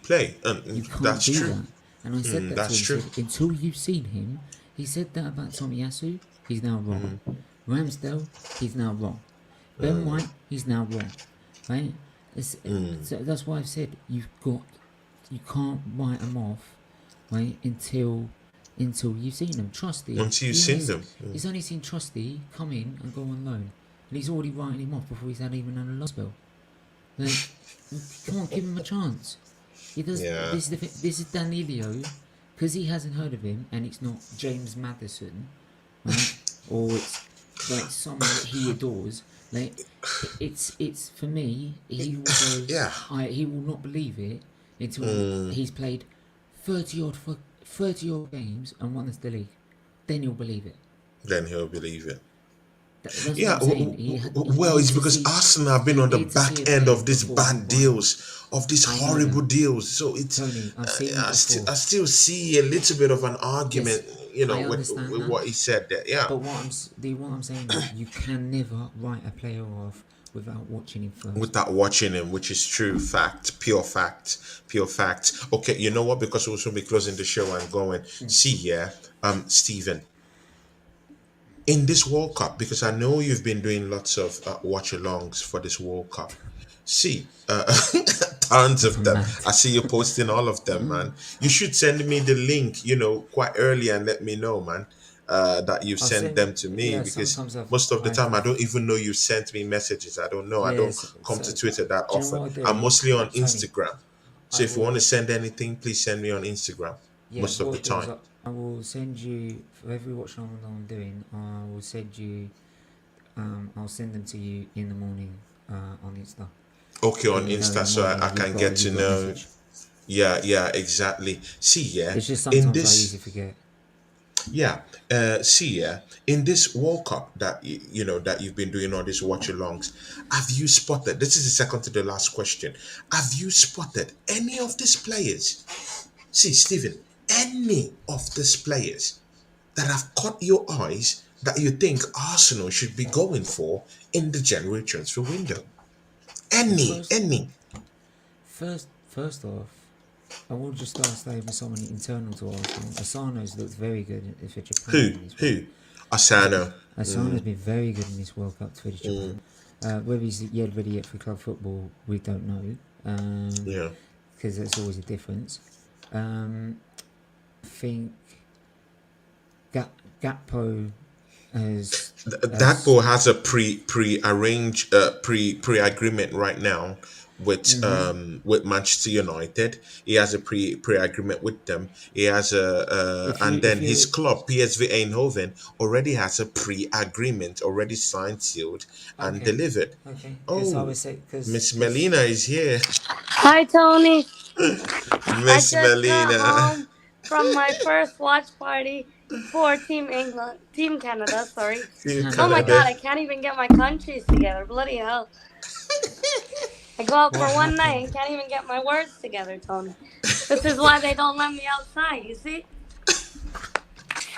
play. You can't that's do true. that. And I said that that's to him. true. Until you've seen him, he said that about Tomiyasu. He's now wrong. Ramsdale, he's now wrong. Ben White, he's now wrong, right? So that's why I've said you can't write them off, right? Until until you've seen them. Trusty, Once you've seen them. he's only seen Trusty come in and go on loan, and he's already writing him off before he's had even a loan spell. Like, come on, give him a chance. He does. Yeah. This is Danilo, because he hasn't heard of him, and it's not James Maddison, right? Or it's like someone that he adores. Like, it's for me. He will go. Yeah. He will not believe it until he's played 30 odd games and won the league. Then you'll believe it. Then he'll believe it. That's Yeah, what I'm saying. He well, it's needs to because see- Arsenal have been on the he needs to see back a end player of these before he bad won. deals, of these I know horrible that. deals. So it's Tony, I've seen it I before. still see a little bit of an argument, I with understand that. what he said there. Yeah, But what I'm saying is, you can never write a player off without watching him first. without watching him, which is true fact, pure fact, pure fact. Okay, you know what? Because we'll soon be closing the show and going. See, yeah, Stephen. In this World Cup, because I know you've been doing lots of watch-alongs for this World Cup. See, tons of them. Mad. I see you posting all of them, man. You should send me the link, quite early and let me know, man, that you've I'll sent send- them to me yeah, because sometimes most of the time I I've- don't even know you sent me messages. I don't know. I Yeah, don't so- come to so- Twitter that do you know often. what I do? I'm mostly on Tony, Instagram. So I if you want to will- send anything, please send me on Instagram most of what the I'll do is time. I will send you, for every watch along I'm doing, I will send you, I'll send them to you in the morning on Insta. Okay, on And you know in Insta, the so I morning can you've get to got a know. message. Yeah, exactly. See, yeah, It's just in sometimes I this, easily forget. yeah, see, yeah, in this World Cup that that you've been doing all these watch-alongs, have you spotted? This is the second to the last question. Have you spotted any of these players? See, Stephen, any of these players that have caught your eyes that you think Arsenal should be going for in the January transfer window? Any, First- any. First off, I will just start with someone internal to Arsenal. Asano's looked very good for Japan. Who? in this World Who? Asano. Asano's been very good in this World Cup for Japan. Whether he's yet ready yet for club football, we don't know. Yeah. Because there's always a difference. I think Gakpo has Dakpo has a pre-arranged pre-agreement right now with Manchester United. He has a pre-agreement with them. He has and then his club PSV Eindhoven already has a pre-agreement already signed, sealed, and Okay. delivered. Okay. Because I Oh, would say Miss Melina is here. Hi, Tony. I Miss just got Melina. home from my first watch party for Team Canada. Sorry. Team Oh my Canada. God, I can't even get my countries together. Bloody hell! I go out What for one happened? night and can't even get my words together, Tony. This is why they don't let me outside. You see?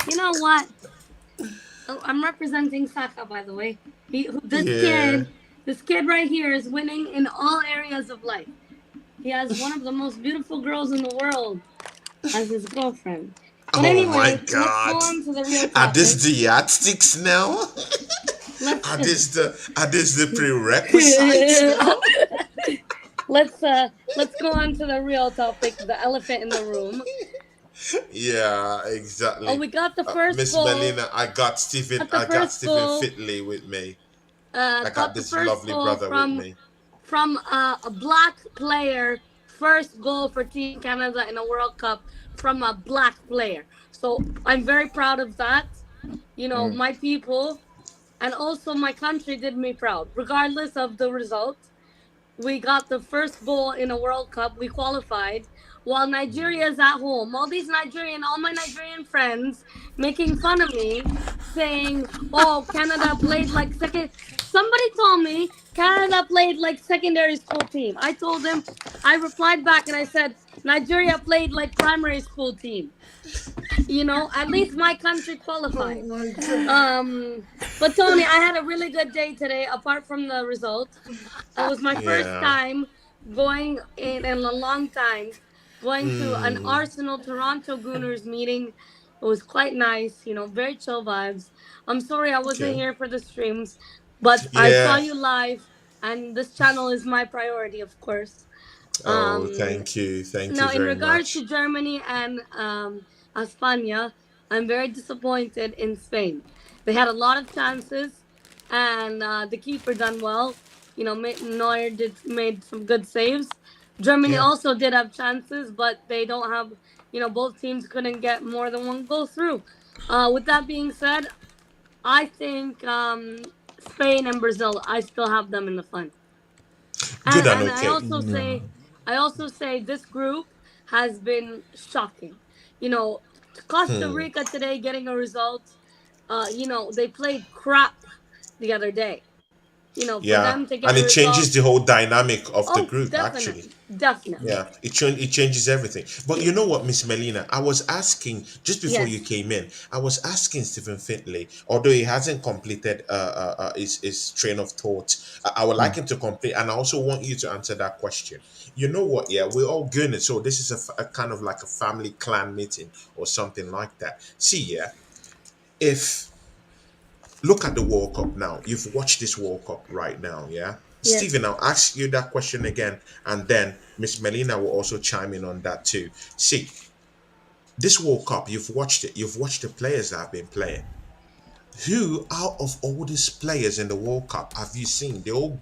You know what? Oh, I'm representing Saka, by the way. This kid right here is winning in all areas of life. He has one of the most beautiful girls in the world as his girlfriend. But Oh anyway, my let's go God. on to the real topic. Are this the yardsticks now? Let's Are this the prerequisites now? let's go on to the real topic, the elephant in the room. Yeah, exactly. Oh, we got the first Miss goal. Melina, I got Stephen Got the I got first Stephen goal. Fitley with me. I I got this lovely brother with me. from a black player. First goal for Team Canada in a World Cup from a black player. So I'm very proud of that. You know, my people and also my country did me proud. Regardless of the result, we got the first goal in a World Cup. We qualified. While Nigeria is at home, all my Nigerian friends making fun of me, saying, "Oh, Canada played like second." Somebody told me Canada played like secondary school team. I replied back and I said, Nigeria played like primary school team. You know, at least my country qualified. But Tony, I had a really good day today. Apart from the result, it was my first Yeah. time going in a long time going to an Mm. Arsenal Toronto Gooners meeting. It was quite nice, you know, very chill vibes. I'm sorry I wasn't Okay. here for the streams, but I saw Yeah. you live, and this channel is my priority, of course. Oh, Um, thank you. Thank you Now, in very regards much. to Germany and España, I'm very disappointed in Spain. They had a lot of chances, and the keeper done well. Neuer made some good saves. Germany Yeah. also did have chances, but they don't have. Both teams couldn't get more than one goal through. With that being said, I think Spain and Brazil. I still have them in the fun. Good And and and I okay. also No. say, I also say this group has been shocking. You know, Costa Hmm. Rica today getting a result. They played crap the other day. For Yeah, them to get and a it result. changes the whole dynamic of the Oh, group, actually. definitely, definitely. Yeah, it changes everything. But you know what, Miss Melina, I was asking just before you Yes, came in. I was asking Stephen Findlay, although he hasn't completed his train of thought. I would like him to complete, and I also want you to answer that question. You know what? Yeah, we're all good. So this is a kind of like a family clan meeting or something like that. See, yeah, if look at the World Cup now. You've watched this World Cup right now, yeah? yes. Stephen, I'll ask you that question again, and then Miss Melina will also chime in on that too. See, this World Cup, you've watched it. You've watched the players that have been playing. Who out of all these players in the World Cup have you seen? The old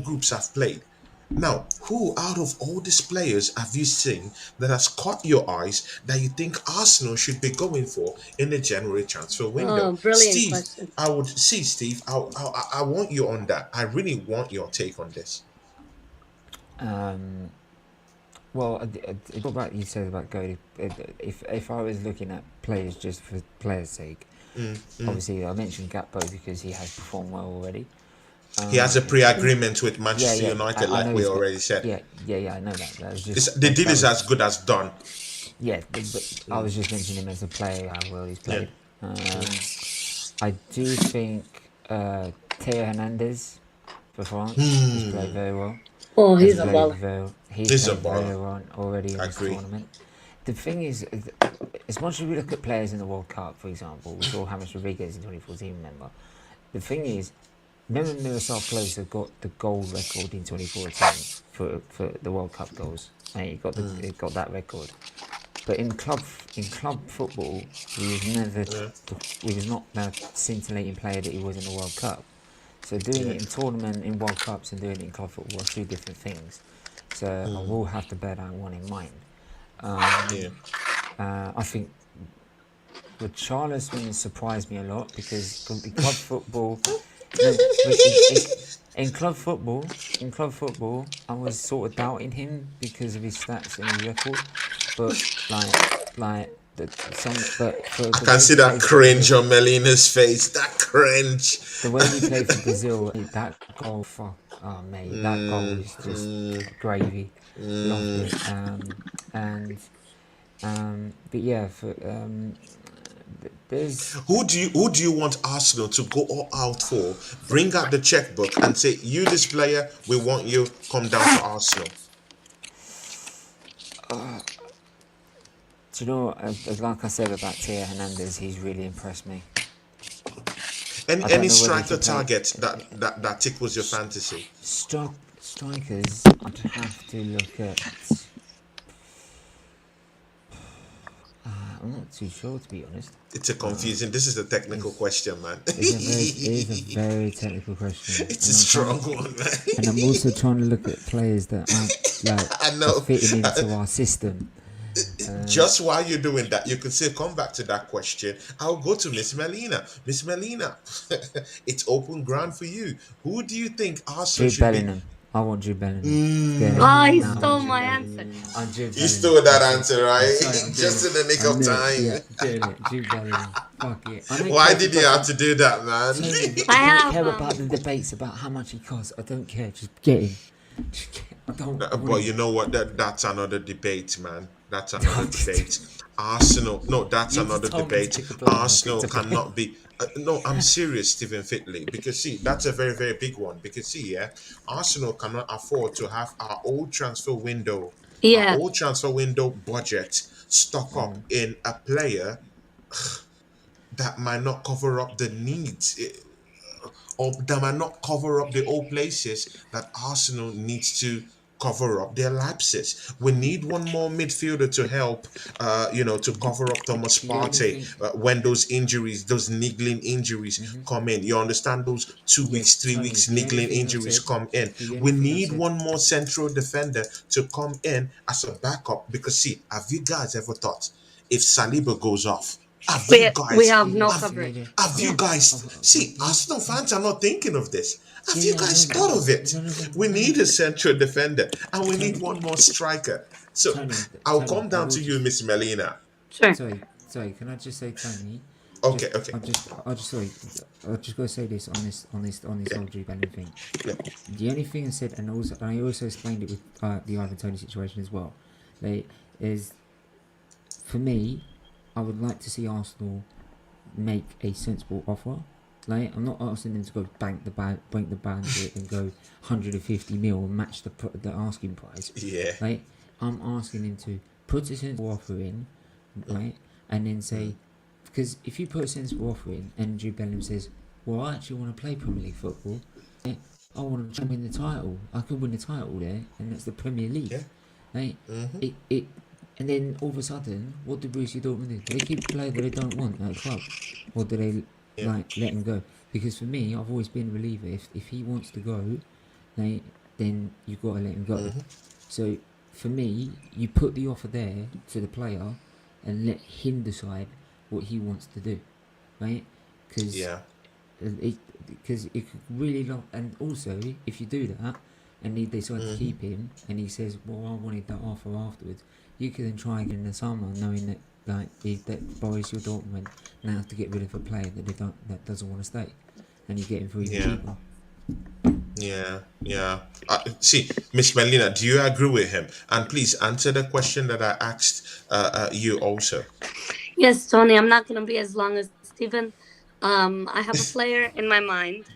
groups have played. Now, who out of all these players have you seen that has caught your eyes that you think Arsenal should be going for in the January transfer window? Oh, brilliant Steve, question. I would see Steve. I want you on that. I really want your take on this. Um, well, what about you said about going? If I was looking at players just for players' sake, obviously I mentioned Gakpo because he has performed well already. He has a pre-agreement with Yeah, Manchester yeah, United, I like know we he's got. already said. Yeah, yeah, yeah, I know that. That was The just deal that is was as good as done. yeah. But I was just mentioning him as a player how well he's Yeah. played. I do think Teo Hernandez for France has played very well. Oh, Has he's a played baller. very. He's He's a played baller. very well already in I this agree. tournament. The thing is, as much as we look at players in the World Cup, for example, we saw James Rodriguez in 2014. Remember, the thing is, remember Miroslav Klose got the goal record in 2014 for the World Cup goals, and he got that record. But in club football, Yeah. he was not the scintillating player that he was in the World Cup. So doing Yeah. it in tournament, in World Cups, and doing it in club football are two different things. So I will have to bear that one in mind. Yeah. I think Richarlison surprised me a lot because in club football, no, in club football, I was sort of doubting him because of his stats and his record. But for I the can way see he that plays for cringe Brazil, on Melina's face. That cringe. the way he played for Brazil, that goal, fuck, oh mate, that goal was just gravy. Loved it. And but yeah, there's Who do you want Arsenal to go all out for? Bring out the checkbook and say, you this player, we want you, come down to Arsenal. do you know, like I said about Teo Hernandez, he's really impressed me. Any I any don't know whether he striker can play. target that tickles your fantasy. Strikers, I'd have to look at. I'm not too sure, to be honest. It's a confusing. This is a technical It's, question, man. it is a very technical question, It's a strong one, and man. I'm also trying to look at players that aren't like I are know. fitting into our system. Just while you're doing that, you can still come back to that question. I'll go to Miss Melina. Miss Melina, it's open ground for you. Who do you think Arsenal Jude should be? Bellingham. I want Jude Bellingham. Get it? Ah, he Now I want stole Jude my Bellingham. answer. I'm Jude You Bellingham. stole that Fuck it. answer, I'm right? sorry, I'm doing Just it. in the nick I of knew it. time. Yeah, doing it. Jude Bellingham. Fuck it. I don't Why care did you have to do that, man? I I don't have care about the debates about how much he costs. I don't care. Just get him. Just get him. I don't. I want But him. you know what? That's another debate, man. That's another debate. Arsenal, no, that's You just another told me to debate. pick a player. I Arsenal picked a player. cannot be. No, I'm serious, Stephen Fitley. Because see, that's a very, very big one. Because see, yeah, Arsenal cannot afford to have our Yeah. old transfer window budget stock up in a player that might not cover up the needs, or that might not cover up the old places that Arsenal needs to cover up their lapses. We need one more midfielder to help, to cover up Thomas The only Partey thing, when those injuries, those niggling injuries come in. You understand those two yeah, weeks, three Tony. weeks The only niggling thing I've injuries said, come in. the only We thing I've need said, one more central defender to come in as a backup because see, have you guys ever thought if Saliba goes off? Have you We guys have no have yeah, coverage. yeah, have you Yeah. guys see yeah, Arsenal fans are not thinking of this? Have yeah, you yeah. I guys know, thought of it? no, no, We no, no. need a central defender and we need Tony, one more striker. So I'll Tony. come I down will to you, just Miss Melina. Sure. sorry. Can I just say, Tony? Okay, Just, okay. sorry. I just gotta say this on this Yeah, whole Drew Bellingham thing. yeah. The only thing I said, and I also explained it with the Ivan Tony situation as well. Like, is for me, I would like to see Arsenal make a sensible offer. Like, I'm not asking them to go break the bandit and go 150 mil and match the asking price. Yeah. Like, I'm asking them to put a sensible offer in, right, and then say, because if you put a sensible offer in and Jude Bellingham says, well, I actually want to play Premier League football, I want to try and win the title. I could win the title there, and that's the Premier League. Yeah. Right? Mm-hmm. And then all of a sudden, what do Borussia Dortmund do? Do they keep a player that they don't want at a club, or do they Yeah. let him go? Because for me, I've always been a believer. If he wants to go, then you've got to let him go. So for me, you put the offer there to the player, and let him decide what he wants to do, right? Because Yeah. it could really long. And also, if you do that, and they decide to keep him, and he says, "Well, I wanted that offer afterwards," you can then try again in the summer, knowing that that Borussia Dortmund now have to get rid of a player that doesn't want to stay, and you get him for even Yeah. cheaper. Yeah, yeah. See, Miss Melina, do you agree with him? And please answer the question that I asked you also. Yes, Tony, I'm not going to be as long as Stephen. I have a player in my mind.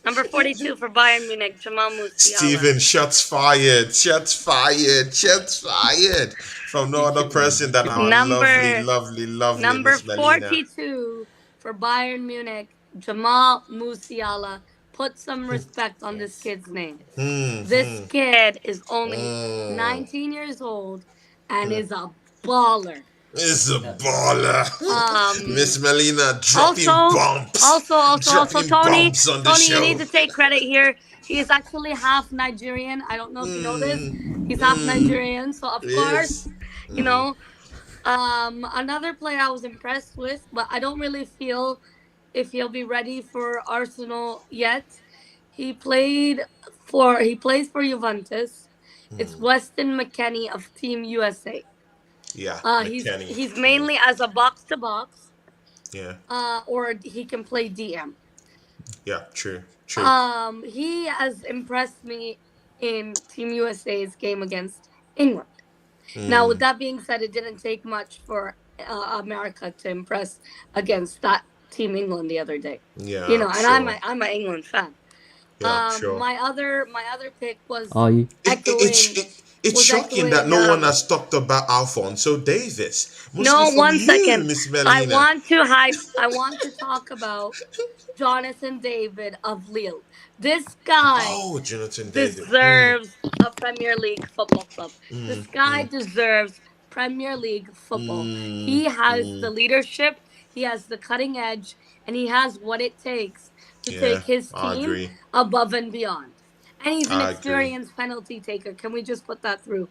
Number 42 for Bayern Munich, Jamal Musiala. Steven, shots fired, shots fired, shots fired from no other person than our lovely, Number lovely, lovely number Miss Melina. 42 for Bayern Munich, Jamal Musiala. Put some respect on this Yes. kid's name. Hmm, This hmm, kid is only hmm. 19 years old and is a baller. It's a baller. Um, Miss Melina dropping also, bumps, dropping Tony, bumps on the Tony, you need show. to take credit here. He is actually half Nigerian. I don't know if you know this. Mm, He's half mm, Nigerian, so of yes. course, you Mm, know, another player I was impressed with, but I don't really feel if he'll be ready for Arsenal yet. He plays for Juventus. It's mm. Weston McKennie of Team USA. Yeah, McKenny. He's Mm, mainly as a box to box, yeah, or he can play DM. yeah, true, true. He has impressed me in Team USA's game against England. Now, with Mm, that being said, it didn't take much for America to impress against that Team England the other day. yeah, And sure. I'm an England fan. Yeah, sure. My other pick was Are you? echoing It's was shocking that echoing no one has talked about Alfonso Davis, mostly no, from one you, second. Miss Melina. I want to talk about Jonathan David of Lille. This guy Oh, Jonathan David. Mm, deserves a Premier League football club. This mm, guy mm, deserves Premier League football. mm, He has the mm. leadership, he has the cutting edge, and he has what it takes to Yeah, take his I team agree. above and beyond. And he's an I agree. experienced penalty taker. Can we just put that through?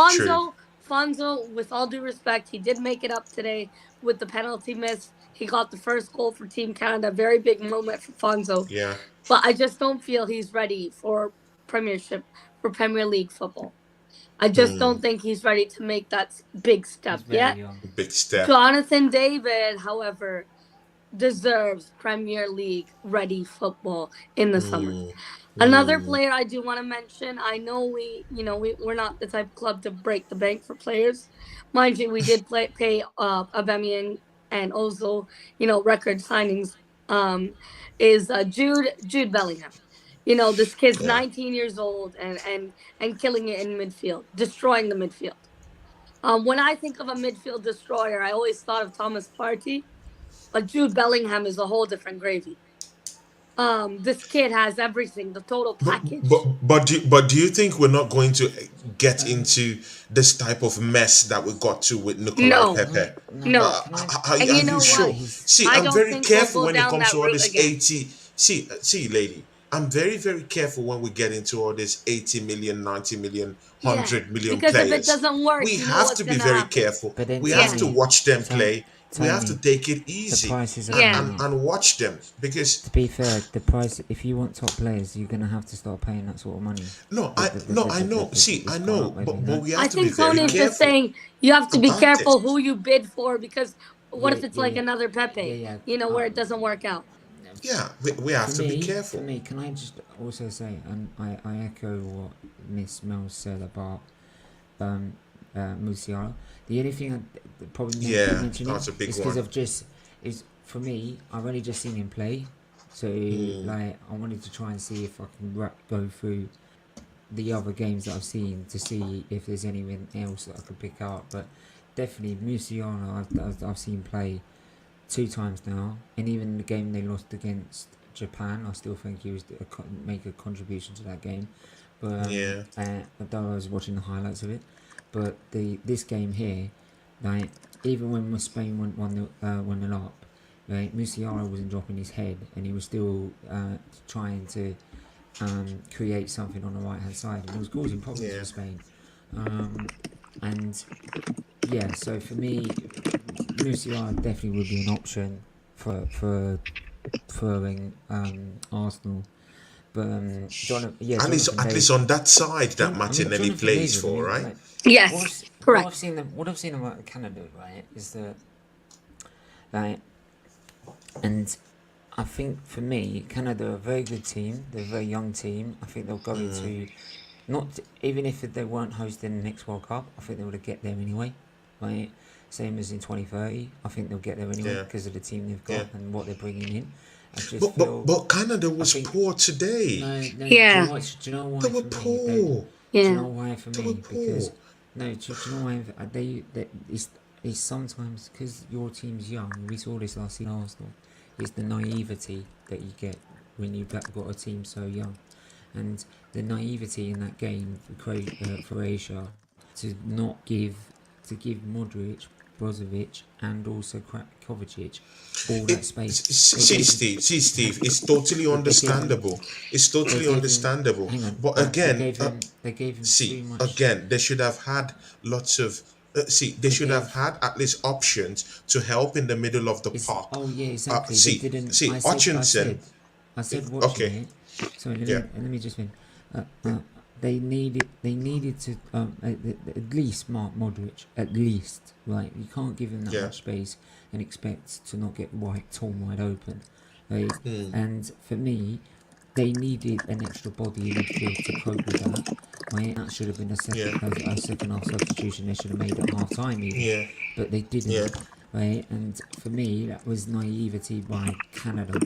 True. Fonzo, with all due respect, he did make it up today with the penalty miss. He got the first goal for Team Canada. Very big moment for Fonzo. Yeah. But I just don't feel he's ready for Premiership, for Premier League football. I just Mm, don't think he's ready to make that big He's step very yet. young. big step. Jonathan David, however, deserves Premier League ready football in the summer. Mm, Another mm, player I do want to mention, I know we're not the type of club to break the bank for players. Mind you, we did pay Aubameyang and Ozil, record signings, is Jude Bellingham. This kid's yeah. 19 years old and killing it in midfield, destroying the midfield. When I think of a midfield destroyer, I always thought of Thomas Partey, but Jude Bellingham is a whole different gravy. this kid has everything, the total package. But do you think we're not going to get into this type of mess that we got to with Nikolai No, Pepe? No, no. can I? And Are you you know No, what? sure? he's See, I I'm don't very think we'll careful go when it down comes that to all route this again. 80. See, lady, I'm very, very careful when we get into all this 80 million, 90 million, Yeah, 100 million because if it players. doesn't work, We you know have what's to be gonna very happen. careful. But then We have to Yeah, watch them Tony, play. We have to take it the easy prices are Yeah. going up. and watch them because To be fair, the price, if you want top players, you're gonna have to start paying that sort of money. I know. See, It's I gone know, up, but no? we I have to be think very Tony is just careful saying you have to be about it. careful who you bid for, because what Yeah, if it's yeah, like yeah, another yeah, Pepe, yeah. where it doesn't work out? Yeah, we have to be careful. For me, can I just also say, and I echo what Miss Mel said about um, Musiala. The only thing I probably Yeah, mentioning that's a big is because one. I've just is for me. I've only just seen him play, so like I wanted to try and see if I can go through the other games that I've seen to see if there's anything else that I could pick up. But definitely Musiala, I've seen play 2 times now, and even the game they lost against Japan, I still think he was make a contribution to that game. But Yeah, although I was watching the highlights of it, but this game here, like even when Spain went 1-0 up, right, Musiala wasn't dropping his head, and he was still trying to create something on the right hand side, and it was causing problems yeah. for Spain. And yeah, so for me, Musiala definitely would be an option for Arsenal. But Jonathan At least David. on that side that Martinelli Jonathan plays David. for, right? Like, Yes, correct. what I've seen about Canada, right, is that like, and I think for me, Canada are a very good team. They're a very young team. I think they'll go into not even if they weren't hosting the next World Cup. I think they would get there anyway, right? Same as in 2030. I think they'll get there anyway Yeah, because of the team they've got yeah. and what they're bringing in. I just feel. But Canada was think poor today. no. Yeah. Do you know why They were for me? poor. Do you Yeah. know why for They were me? poor. Because no, do you know why it's sometimes because your team's young. We saw this last season, Arsenal. It's the naivety that you get when you've got a team so young, and the naivety in that game for Croatia to not give Modric, Brozovic, and also Kovacic all that space. Steve, it's totally understandable. It's totally understandable. Hang on, But again, they gave him see, too much. again, they should have had lots of. They should have had at least options to help in the middle of the park. Oh yeah, exactly. See, They didn't. see, Hutchinson. I said watching Okay, it. Sorry, yeah, let me just finish. They needed to at least mark Modric, at least, right? You can't give him that yeah, much space and expect to not get torn wide open, right? And for me, they needed an extra body in midfield to cope with that. Right? That should have been a yeah, second half substitution. They should have made at half time even, yeah, but they yeah, didn't. Right? And for me, that was naivety by Canada,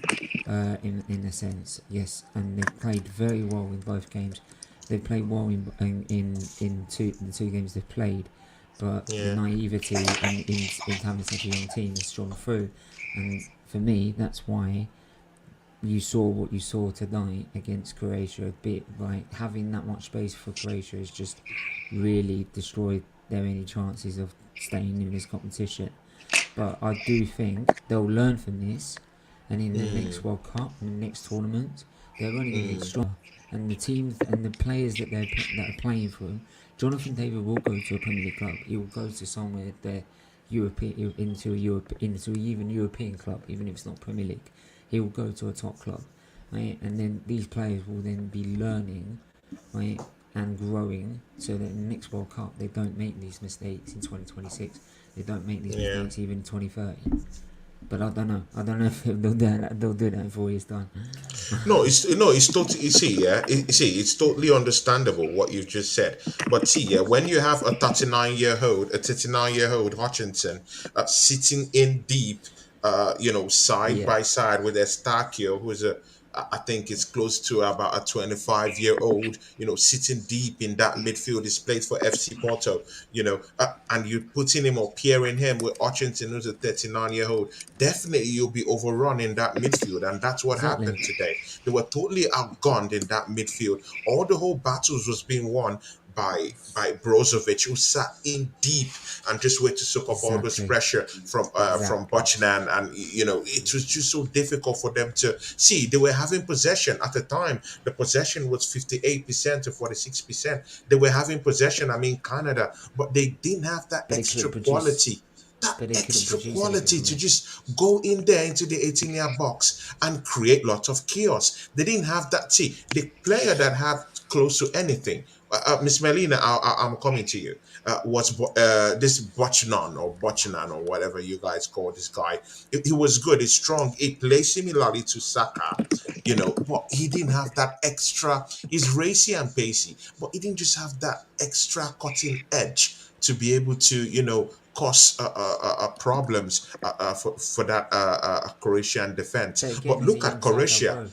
in a sense. Yes, and they played very well in both games. They played well in the two games they've played, but the yeah. naivety in having such a young team has shone through. And for me, that's why you saw what you saw tonight against Croatia. A bit like having that much space for Croatia has just really destroyed their any chances of staying in this competition. But I do think they'll learn from this, and in the next World Cup, in the next tournament, they're only going to get stronger. And the teams and the players that that are playing for them, Jonathan David will go to a Premier League club. He will go to somewhere that into even European club, even if it's not Premier League. He will go to a top club, right? And then these players will then be learning, right, and growing, so that in the next World Cup they don't make these mistakes in 2026. They don't make these mistakes even in 2030. But I don't know. If they'll do that in 4 years' time. It's totally. You see, yeah, it's totally understandable what you've just said. But see, yeah, when you have a 39-year-old Hutchinson sitting in deep, side Yeah. by side with Estacio, who's I think it's close to about a 25-year-old, sitting deep in that midfield. He's played for FC Porto, and you putting him or pairing him with Hutchinson, who's a 39-year-old. Definitely you'll be overrun in that midfield. And that's what Exactly. happened today. They were totally outgunned in that midfield. All the whole battles was being won by Brozovic, who sat in deep and just wait to soak up all those Exactly. pressure from Exactly. Bochnan, and it was just so difficult for them to see. They were having possession at the time. The possession was 58% to 46%. They were having possession. I mean, Canada, but they didn't have that But they extra couldn't produce. quality. That But they couldn't extra produce anything quality from to it. just go in there into the 18-yard box and create lots of chaos. They didn't have that. See, the player that had close to anything, Miss Melina, I'm coming to you. Was this Bochnan or whatever you guys call this guy? He was good. He's strong. He plays similarly to Saka, but he didn't have that extra. He's racy and pacey, but he didn't just have that extra cutting edge to be able to, cause problems for that Croatian defense. But again, But he's a look at young Saka Croatia. bro.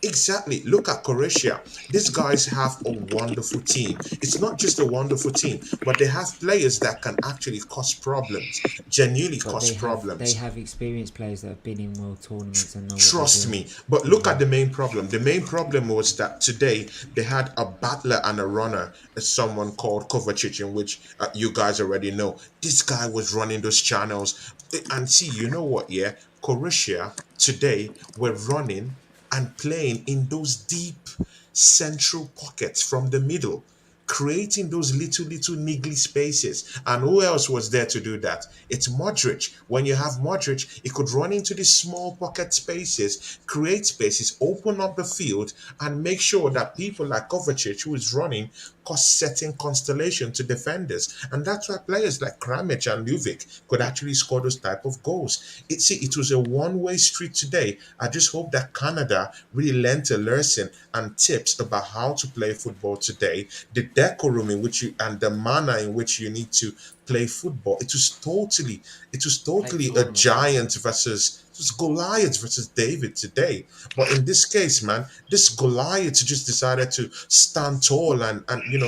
Exactly. Look at Croatia. These guys have a wonderful team. It's not just a wonderful team, but they have players that can actually cause problems, genuinely But cause they problems. have experienced players that have been in world tournaments and know what they're Trust doing. me. But look at the main problem. The main problem was that today they had a battler and a runner, someone called Kovacic, in which you guys already know. This guy was running those channels. And see, you know what? Yeah, Croatia today were running and playing in those deep central pockets from the middle, creating those little niggly spaces. And who else was there to do that? It's Modric. When you have Modric, he could run into these small pocket spaces, create spaces, open up the field, and make sure that people like Kovacic, who is running, cause setting constellation to defenders. And that's why players like Kramich and Luvic could actually score those type of goals. It was a one-way street today. I just hope that Canada really learned a lesson and tips about how to play football today, the decorum in which you and the manner in which you need to play football. It was totally a tournament football. giant versus it was Goliath versus David today. But in this case, man, this Goliath just decided to stand tall and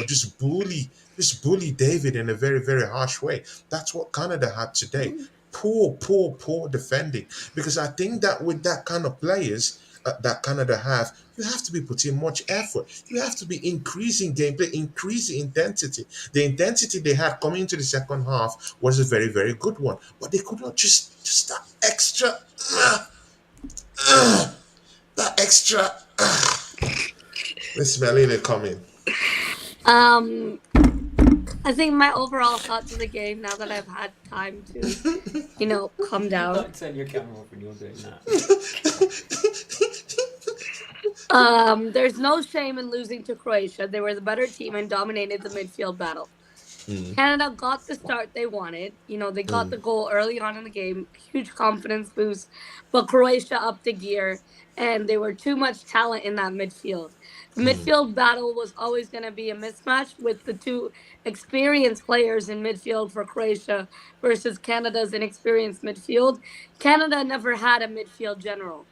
just bully David in a very, very harsh way. That's what Canada had today. Poor defending. Because I think that with that kind of players that Canada have, you have to be putting much effort. You have to be increasing gameplay, increasing intensity. The intensity they had coming into the second half was a very, very good one. But they could not just that extra, uh, that extra. Miss Melina coming. Um, I think my overall thoughts of the game, now that I've had time to, calm down. Don't turn your camera off when you're doing that. There's no shame in losing to Croatia. They were the better team and dominated the midfield battle. Mm, Canada got the start they wanted. They got mm, the goal early on in the game, huge confidence boost. But Croatia upped the gear, and there were too much talent in that midfield. The mm, midfield battle was always going to be a mismatch with the two experienced players in midfield for Croatia versus Canada's inexperienced midfield. Canada never had a midfield general.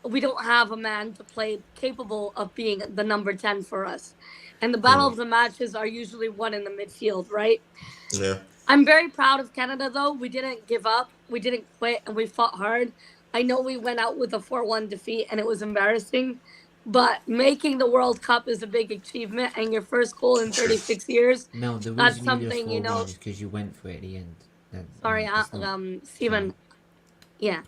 We don't have a man to play capable of being the number 10 for us. And the battle mm. of the matches are usually won in the midfield, right? Yeah, I'm very proud of Canada, though. We didn't give up, we didn't quit, and we fought hard. I know we went out with a 4-1 defeat, and it was embarrassing. But making the World Cup is a big achievement, and your first goal in 36 years, Mel, the that's reason you lost something, 4-1 is because you went for it at the end. sorry, It's not. Sorry. Steven, yeah. Yeah.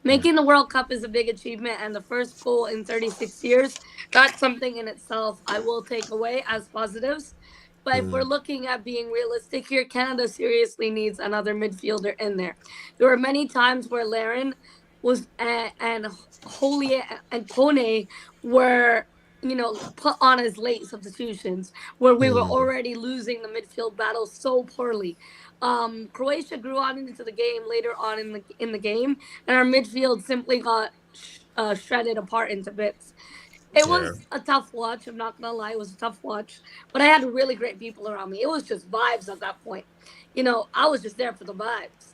Making the World Cup is a big achievement, and the first goal in 36 years, that's something in itself I will take away as positives. But if we're mm, looking at being realistic here, Canada seriously needs another midfielder in there. There were many times where Laren was and Holy and Kone were, put on as late substitutions, where we were mm. already losing the midfield battle so poorly. Croatia grew on into the game later on in the game, and our midfield simply got shredded apart into bits. It Yeah. was a tough watch. I'm not gonna lie, it was a tough watch. But I had really great people around me. It was just vibes at that point. I was just there for the vibes.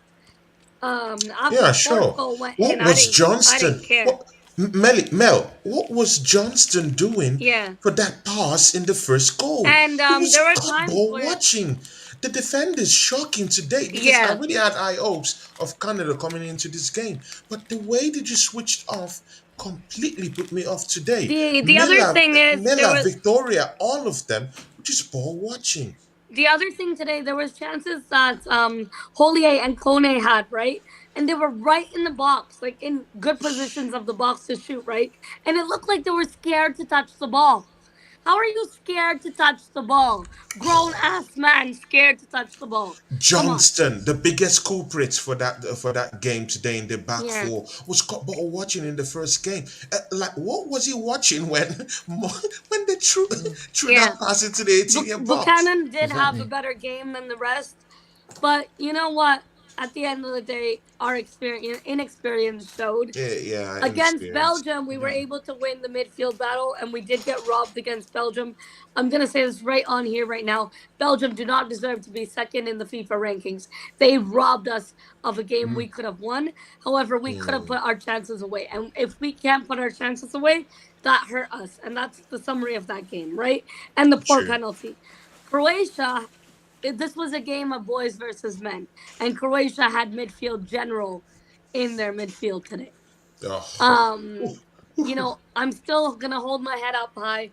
After Yeah, the fourth sure. goal went in, What I was didn't I didn't Johnston? care. Mel, what was Johnston doing Yeah. for that pass in the first goal? And It was there were God times ball where, watching. The defenders shocking today because I yeah, really had high hopes of Canada coming into this game. But the way that you switched off completely put me off today. the other thing is there was Victoria, all of them were just ball watching. the other thing today, there was chances that Holier and Kone had, right? And they were right in the box, like in good positions of the box to shoot, right? And it looked like they were scared to touch the ball. How are you scared to touch the ball? Grown ass man scared to touch the ball. Come on. Johnston, the biggest culprits for that game today in the back Yeah. four, was Ball watching in the first game. Like, what was he watching when when they threw Yeah. that pass into the 18 box? Buchanan did have a Exactly. better game than the rest. But you know what? At the end of the day, our inexperience showed. Yeah, Against inexperienced. Belgium, we were able to win the midfield battle, and we did get robbed against Belgium. I'm gonna say this right on here, right now. Belgium do not deserve to be second in the FIFA rankings. They robbed us of a game we could have won. However, we could have put our chances away, and if we can't put our chances away, that hurt us, and that's the summary of that game, right? And the poor True. penalty. Croatia, this was a game of boys versus men, and Croatia had midfield general in their midfield today. Oh, I'm still gonna hold my head up high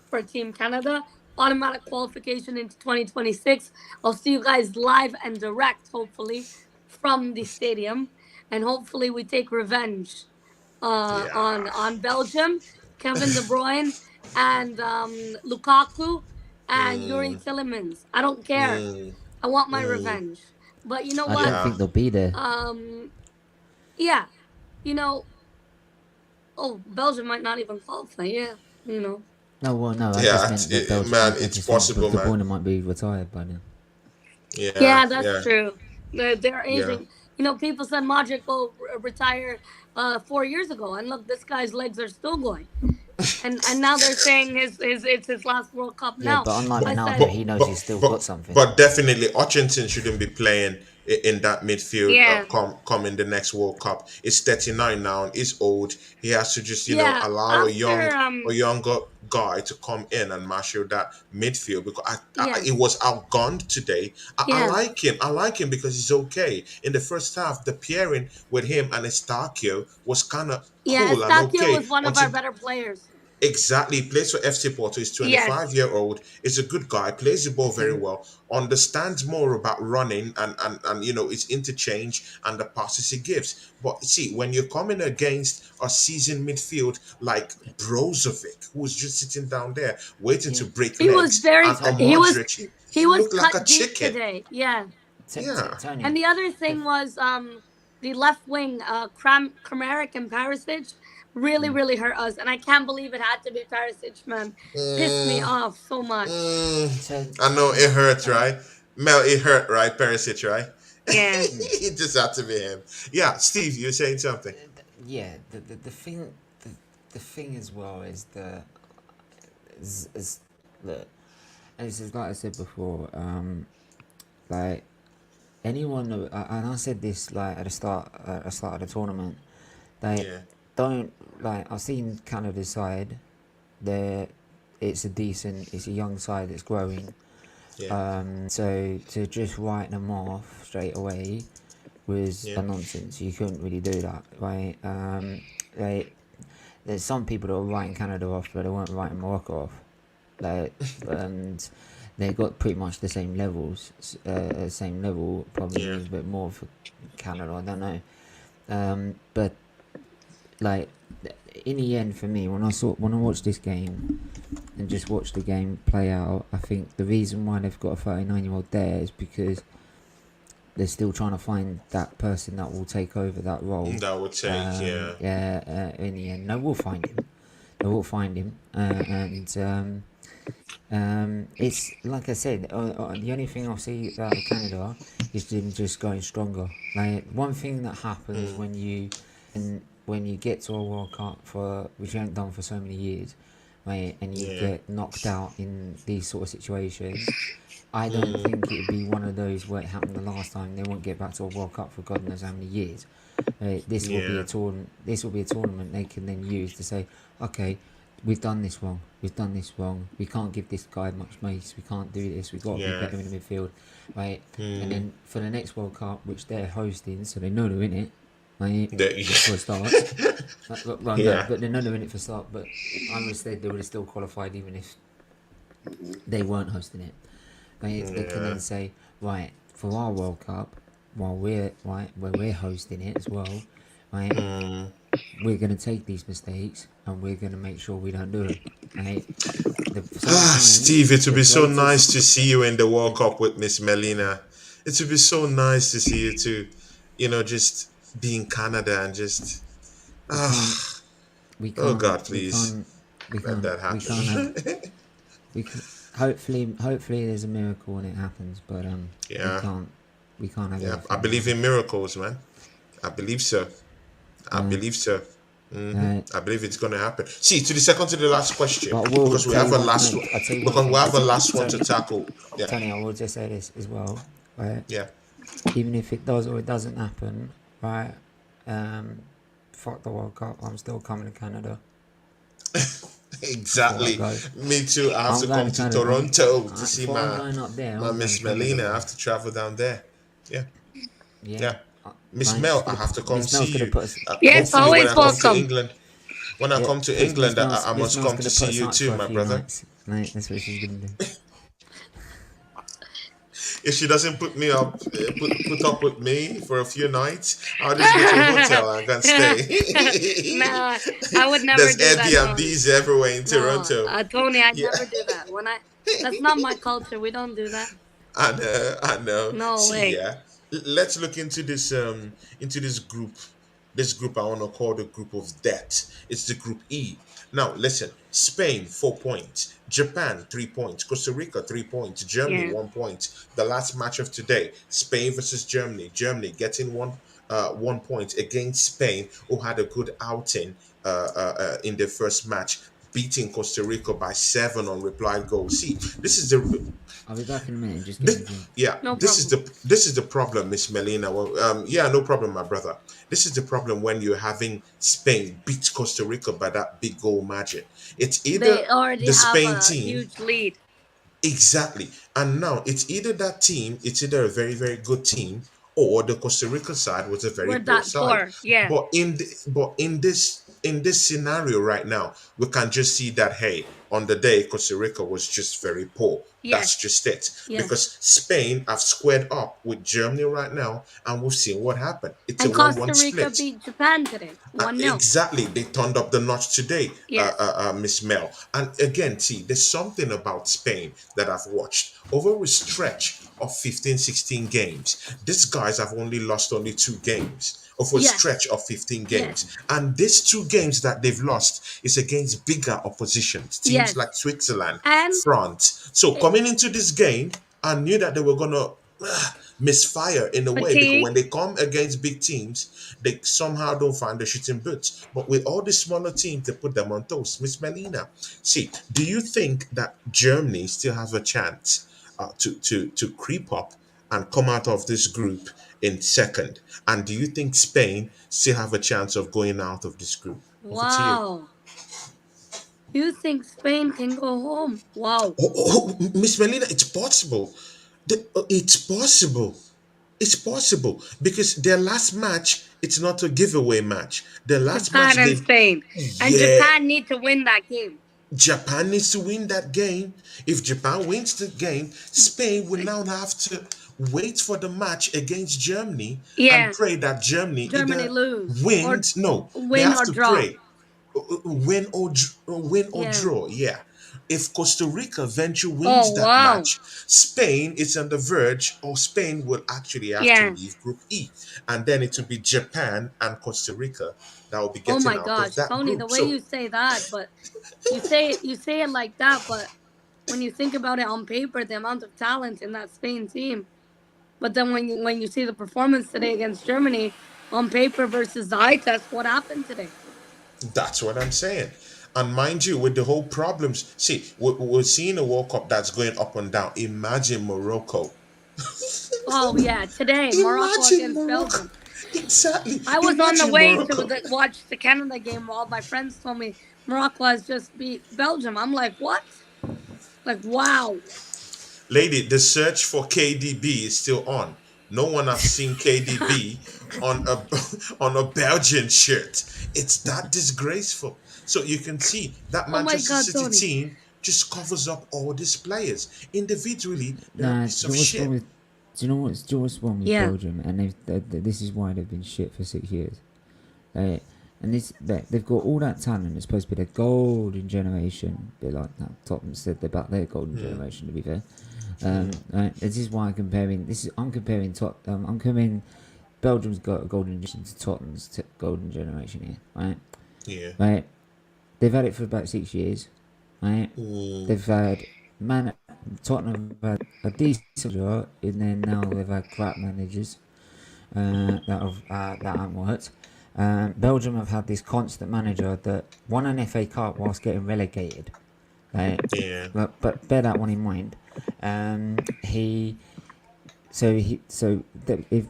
for Team Canada. Automatic qualification into 2026. I'll see you guys live and direct, hopefully, from the stadium, and hopefully we take revenge yeah. on Belgium, Kevin De Bruyne, and Lukaku, and Yuri Mm, Tillemans. I don't care. mm, I want my mm, revenge. But you know I what? don't yeah. think they'll be there. Yeah, you know, oh, Belgium might not even qualify. Yeah, you know. No, well, no, I just Yeah, meant that Belgium. man, I it's just meant possible, De man. Bruyne might be retired by then. Yeah, Yeah, that's yeah, true. They're yeah. aging. People said Modric will retire 4 years ago, and look, this guy's legs are still going. And now they're saying it's his last World Cup Yeah, now. but unlike I Ronaldo, said, he knows he's But still got but something. but definitely, Hutchinson shouldn't be playing in that midfield. yeah, Come in the next World Cup. He's 39 now. And he's old. He has to just yeah. allow After a younger guy to come in and marshal that midfield because yes, it was outgunned today. I yeah, like him. I like him because he's okay. In the first half, the pairing with him and Estacio was kind of yeah. cool and Estacio okay was one of our until better players. exactly, he plays for FC Porto. He's Yes, 25-year-old. Is a good guy. Plays the The ball very thing, well. Understands more about running and his interchange and the passes he gives. But see, when you're coming against a seasoned midfield like Brozovic, who's just sitting down there waiting to yeah, break he was legs, very. and a Tony, He was Modric, he he was looked like a cut deep chicken. today. Yeah. Yeah. And Tony, the other the, thing was the left wing, Kramaric and Perisic really, mm, really hurt us. And I can't believe it had to be Perisic, man. Pissed me Mm, off so much. so, I know it hurt, uh, right? Mel, it hurt, right? Perisic, right? Yeah. mm, It just had to be him. Yeah, Steve, you're saying something. yeah, the thing as well is that is look, and this is like I said before, like anyone, and I said this like at the start of the tournament, they Yeah. don't like. I've seen Canada's side. They're it's a young side that's growing. Yeah. So to just write them off straight away was Yeah. a nonsense. You couldn't really do that, right? Like there's some people that were writing Canada off, but they weren't writing Morocco off. Like, and they got pretty much the same levels, same level, probably a Yeah. little bit more for Canada. I don't know, but like in the end, for me, when I watched this game and just watched the game play out, I think the reason why they've got a 39-year-old there is because they're still trying to find that person that will take over that role. That would take, yeah. In the end, they will find him. They will find him, it's like I said. The only thing I'll see out of Canada is them just going stronger. Like one thing that happens when you get to a World Cup which you haven't done for so many years, right, and you Yeah. get knocked out in these sort of situations. I don't think it'd be one of those where it happened the last time. They won't get back to a World Cup for God knows how many years. This will be a Yeah. tournament. This will be a tournament they can then use to say, okay, we've done this wrong. We've done this wrong. We can't give this guy much space. We can't do this. We've got to be Yeah. better in the midfield, right? And Mm. then for the next World Cup, which they're hosting, so they know they're in it, right? The- For a start. Well, no, yeah. but they know they're in it for a start. But I would say they would have still qualified even if they weren't hosting it. Right? They can Yeah. then say, right, for our World Cup, while where we're hosting it as well, right? Mm. We're gonna take these mistakes and we're gonna make sure we don't do them. Right? Steve, it would the be so greatest- nice to see you in the World Cup with Miss Melina. It would be so nice to see you too. Just be in Canada and just We oh can't. God, please We let can't. that We can't have. happen. We can, hopefully there's a miracle when it happens, but Yeah. we can't have Yeah, everything. I believe in miracles, man. I believe so. I Uh, believe so. uh, I believe it's going to happen. See, to the last question, But I will because we tell have you a one last thing. one, I'll tell you one because thing. we have a last one to tackle. Yeah, Tony, I will just say this as well, right? yeah. Even if it does or it doesn't happen, right? Fuck the World Cup. I'm still coming to Canada. Exactly. Before I go. Me too. I have I'm to going come to to Canada. Toronto to see Before I'm my going up there, my I'm Miss going to Melina. Canada, I bro. have to travel down there. Yeah, Yeah. yeah. Miss Right, Mel, she's I gonna, have to come Miss Mel's see gonna you. put us. Yes, Hopefully, when always I come to welcome. England, when I Yeah, come to Miss England, Mel's, I Miss must Mel's come gonna to put see us you out too, for a my few brother. nights. Right, that's what she's gonna do. If she doesn't put up with me for a few nights, I'll just go to a hotel and can stay. Nah, I would never There's do that, Tony. Airbnbs everywhere in No, Toronto. Tony, I'd Yeah, never do that. That's not my culture. We don't do that. I know, I know. No See, way. yeah, let's look into this group. This group I want to call the group of death. It's the group E. Now, listen: Spain 4 points, Japan 3 points, Costa Rica 3 points, Germany Yeah. 1 point. The last match of today: Spain versus Germany. Germany getting 1 point against Spain, who had a good outing in their first match, beating Costa Rica by 7 on reply goals. See, this is the I'll be back in a minute. Just get me a this, drink. yeah, No this is problem. the problem, Miss Melina. Well, yeah, no problem, my brother. This is the problem when you're having Spain beat Costa Rica by that big goal margin. It's either They already the have Spain a team, huge lead. exactly, and now it's either that team, it's either a very very good team, or the Costa Rica side was a very We're poor that side. poor. Yeah. But in this scenario right now, we can just see that hey, on the day Costa Rica was just very poor. Yes. That's just it. Yes. Because Spain have squared up with Germany right now, and we've seen what happened. It's a And 1-1 Costa Rica split. beat Japan today. 1-0. Exactly, they turned up the notch today, Yes. Miss Mel. And again, see, there's something about Spain that I've watched over a stretch of 15, 16 games. These guys have only lost 2 games over a Yes. stretch of 15 Yes. games. And these 2 games that they've lost is against bigger oppositions, teams Yes. like Switzerland, And France. So coming into this game, I knew that they were gonna misfire in a way, because when fatigue. they come against big teams, they somehow don't find the shooting boots. But with all the smaller teams, they put them on toast. Miss Melina, see, do you think that Germany still has a chance to creep up and come out of this group in second? And do you think Spain still have a chance of going out of this group? Over to you. Wow. You think Spain can go home? Wow. Miss Melina, it's possible. It's possible. It's possible because their last match, it's not a giveaway match. The last match Japan and they, Spain. And yeah, Japan need to win that game. Japan needs to win that game. If Japan wins the game, Spain will now have to wait for the match against Germany and Yeah. pray that Germany Germany either lose. Or wins. No, they win have or to draw. pray win or Yeah. draw. Yeah. If Costa Rica venture wins Oh, that wow. match, Spain is on the verge, or Spain will actually have to Yeah. leave Group E, and then it will be Japan and Costa Rica that will be Oh getting my out of gosh, that Tony, the group. way So you say that, but you say it like that, but when you think about it on paper, the amount of talent in that Spain team, but then when you see the performance today against Germany on paper versus the eye test, what happened today? that's what I'm saying. And mind you, with the whole problems, see, we're seeing a World Cup that's going up and down. Imagine Morocco. Oh yeah, today Morocco Imagine against Morocco. Belgium. Exactly. I was on the Imagine way to Morocco. watch the Canada game while my friends told me Morocco has just beat Belgium. I'm like, what? Like, wow. Lady, the search for KDB is still on. No one has seen KDB on a on a Belgian shirt. It's that disgraceful. So you can see that Oh my Manchester God, City Tony. team just covers up all these players. Individually, they're a Nah, piece do of you know what's wrong shit. with? Do you know what's wrong with Yeah. Belgium? And this is why they've been shit for 6 years. Right? And they've got all that talent. It's supposed to be the golden generation. They're like Tottenham said about their golden generation. To be fair, right? This is why I'm comparing I'm comparing Belgium's got a golden generation to Tottenham's golden generation here. Right? Yeah. Right? They've had it for about 6 years. Right? They've had Tottenham have had a decent job, and then now they've had crap managers that haven't worked. Belgium have had this constant manager that won an FA Cup whilst getting relegated. Right? Yeah. But bear that one in mind.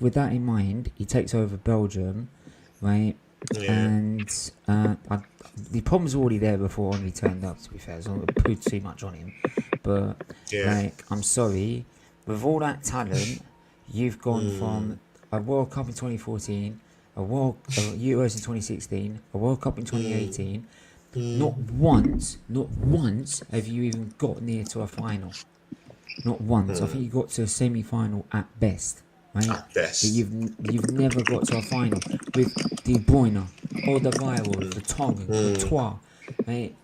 With that in mind, he takes over Belgium, right? Yeah. And the problem's already there before Henry turned up. To be fair, so I'm not gonna put too much on him. But Yeah. I'm sorry, with all that talent, you've gone from a World Cup in 2014, a Euros in 2016, a World Cup in 2018. Not once have you even got near to a final. Not once. I think you got to a semi-final at best, right? At But best. you've never got to a final with De Bruyne, Alderweireld, Vertonghen, Courtois, right?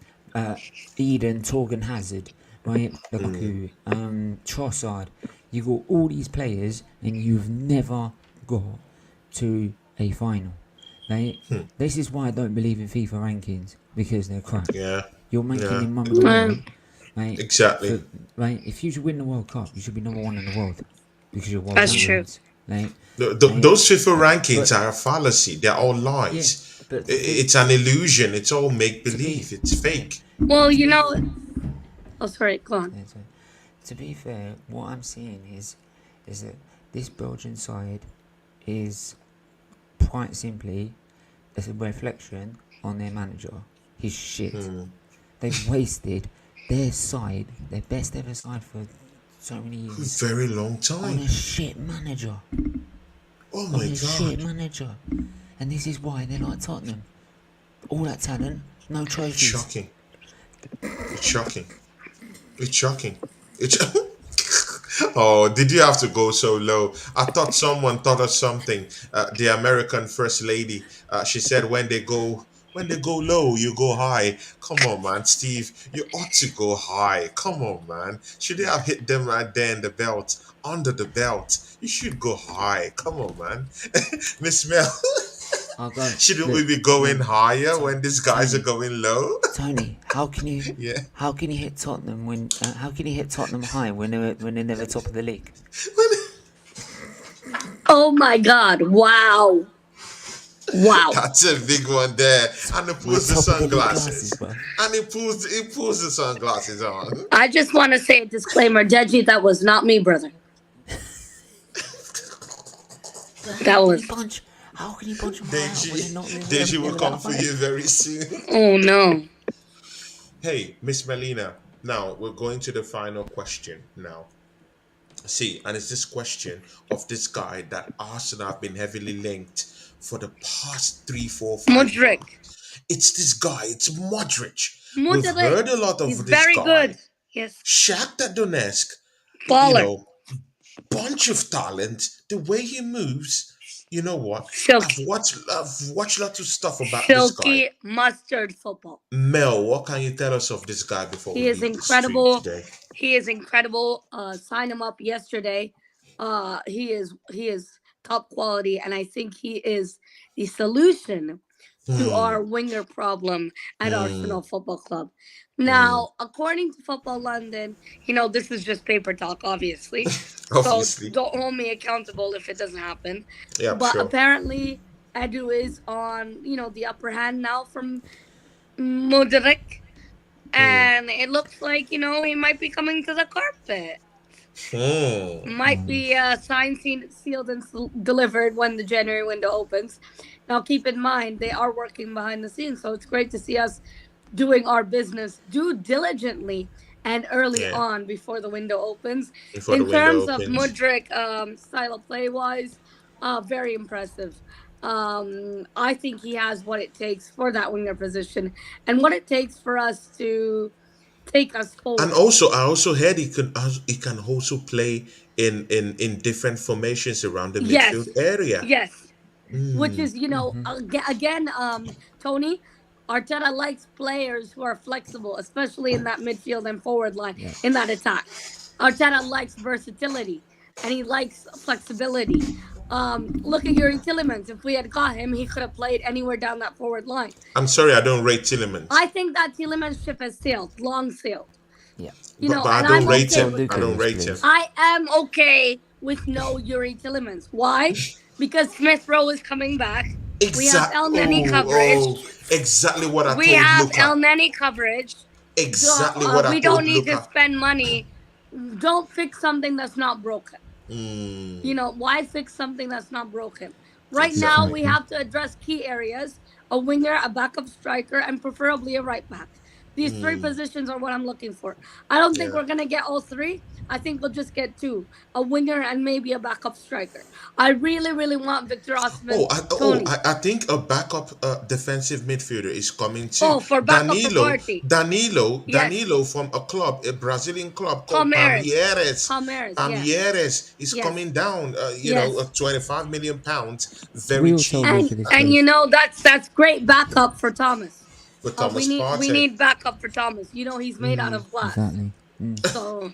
Eden, Torgan Hazard, right? Lukaku, Trossard. You got all these players, and you've never got to a final, right? This is why I don't believe in FIFA rankings, because they're crap. Yeah. You're making Yeah. him number one, right? Exactly. Right? If you should win the World Cup, you should be number one in the world because you're world That's true. champions, right? Those FIFA rankings But are a fallacy. They're all yeah, lies. but It's an illusion. It's all make to be believe. It's fake. Well, to you be know. Oh, sorry. Go on. yeah, to be fair, what I'm seeing is that this Belgian side is quite simply as a reflection on their manager. He's shit. They've wasted their side, their best ever side for so many years, Very long on time. a shit manager. Oh On my a shit god. manager. And this is why they're like Tottenham. All that talent, no It's trophies. shocking. It's shocking. It's shocking. It's Oh, did you have to go so low? I thought someone thought of something. The American First Lady, she said, when they go low, you go high. Come on, man, Steve, you ought to go high. Come on, man. Should they have hit them right there in the belt, under the belt? You should go high. Come on, man. Miss Mel, I'll go. shouldn't we Look, be going man, higher when these guys are Tony. going low? Tony, how can you Yeah. hit Tottenham when how can you hit Tottenham high when they're never top of the league? Oh my God! Wow! Wow! That's a big one there. And he My pulls the top of the league glasses, sunglasses. bro. And he pulls the sunglasses on. I just want to say a disclaimer, Deji. That was not me, brother. That was. How can you punch them high up when they're not Deji will never come that for high? you very soon. Oh no! Hey, Miss Melina. Now we're going to the final question now. See, and it's this question of this guy that Arsenal have been heavily linked for the past 3, 4, 5 Mudrik. months. It's this guy, it's Modric. We've Mudrik. heard a lot of He's this very guy. good. Yes. Shakhtar Donetsk, Baller. bunch of talent. The way he moves, you know what? Silky. I've watched lots of stuff about this guy. Silky mustard football. Mel, what can you tell us of this guy before He we is leave the stream incredible. today? He is incredible. Sign him up yesterday. He is top quality, and I think he is the solution to our winger problem at Arsenal Football Club. Now, according to Football London, this is just paper talk, obviously. Obviously. So don't hold me accountable if it doesn't happen. Yeah, But sure. apparently, Edu is on, the upper hand now from Mudrik. And it looks like, he might be coming to the carpet. Might be signed, sealed, and delivered when the January window opens. Now, keep in mind they are working behind the scenes, so it's great to see us doing our business due diligently and early Yeah, on before the window opens. before the In window terms of opens. Mudryk style of play wise, very impressive. I think he has what it takes for that winger position and what it takes for us to take us And forward. also, I also heard he can also play in different formations around the midfield Yes, area. yes. Which Mm, is, again, Tony, Arteta likes players who are flexible, especially in that midfield and forward line, Yeah. in that attack. Arteta likes versatility and he likes flexibility. Look at Yuri Tillemans. If we had got him, he could have played anywhere down that forward line. I'm sorry, I don't rate Tillemans, I think that Tillemans ship has sailed, long sailed. Yeah. but I And don't I'm rate okay Tell him. with I Luca that. don't this, rate him. please. I am okay with no Yuri Tillemans. Why? Because Smith Rowe is coming back. We have Exact. El Neni Oh, coverage. oh, exactly what I We told have Luca. El Neni coverage. Exactly what I We don't told need to Luca. spend money. Don't fix something that's not broken. Mm, Why fix something that's not broken? Right now, exactly. we Exactly. have to address key areas: a winger, a backup striker, and preferably a right back. These three Mm, positions are what I'm looking for. I don't think yeah. we're going to get all three. I think we'll just get two: a winger and maybe a backup striker. I really, really want Victor Oh, Osman, I, oh, Tony. I, I think a backup defensive midfielder is coming too. Oh, for backup for Danilo, party. Danilo, Yes. Danilo from a Brazilian club called Palmeiras. Palmeiras. Palmeiras, yes. Palmeiras is Yes. coming down. Yes. 25 million pounds, very We all told cheap And Luca this, and please. that's great backup for Thomas. for We Thomas Partey. need backup for Thomas. He's made out of glass. Exactly. So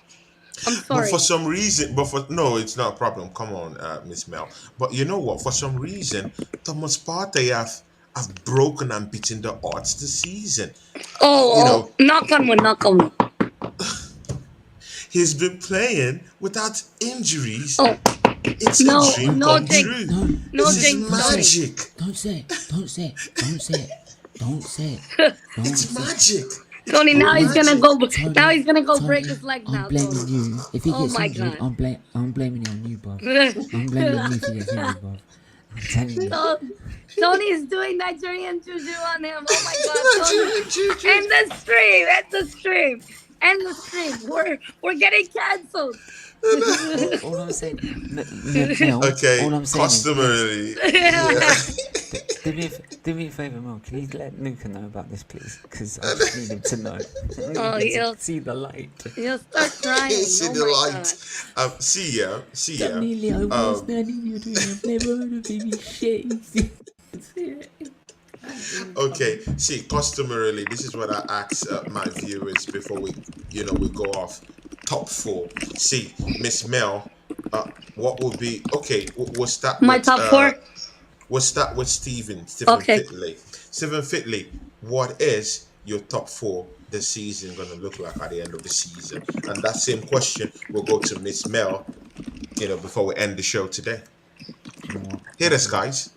I'm But for sorry. some reason, but for no, it's not a problem. Come on, Miss Mel. But you know what? For some reason, Thomas Partey have broken and beaten the odds this season. You Oh, know, knock on wood, knock on wood. he's been playing without injuries. Oh, It's a no, dream no come jinx. true. No, No This is jinx, Tony. magic. don't say it. Don't say it. Don't say it. Don't say it. Don't It's say it. magic. Tony, now he's gonna Magic. go. Now Tony, he's gonna go break Tony, his leg I'm now, Tony. blaming you. If he Oh gets my injured, god. I'm blaming it on you, bruv. I'm blaming you if he gets injured, bruv. I'm telling you. So, Tony's doing Nigerian juju on him. Oh my god, Tony. Nigerian juju. End the stream. End the stream. End the stream. We're getting cancelled. All I'm saying, Mel, Okay, all I'm saying is, customarily. Yeah. do me a favour, Mel. Can you let Luca know about this, please? Because I just need him to know. Oh, I need him he'll to see the light. he'll start crying. See Oh the my light. god. See ya. Danilo was standing here doing I've never heard of baby shades. Okay, see, customarily, this is what I ask my viewers before we go off. Top four. See, Miss Mel, what will be okay? We'll start My with top four. we'll start with Stephen Okay. Fitley. Stephen Fitley, what is your top four this season going to look like at the end of the season? And that same question will go to Miss Mel. Before we end the show today. Hit us, guys.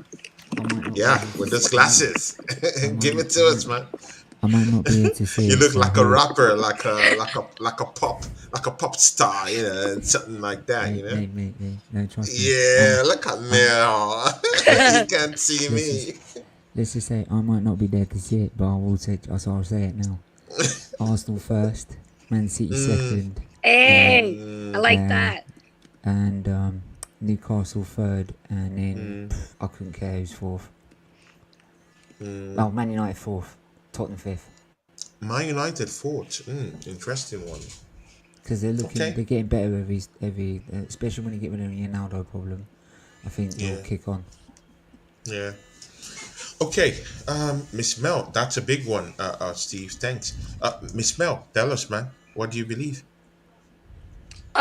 Yeah, with those glasses. Give it to us, man. I might not be able to say You it, look so like a hold- rapper, like a pop star, and something like that, Mate, no, trust me. Yeah, look at me. You can't see me. Let's just say I might not be there to see it, but I will say, so I'll say it now. Arsenal first, Man City second, Hey, I like that. and Newcastle third, and then I couldn't care who's fourth. Oh, Man United fourth, Tottenham fifth. Man United fourth. Interesting one. Because they're Okay. they're getting better every especially when you get rid of the Ronaldo problem. I think they'll Yeah. kick on. Yeah. Okay, Miss Mel, that's a big one, Steve. Thanks. Miss Mel, tell us, man, what do you believe?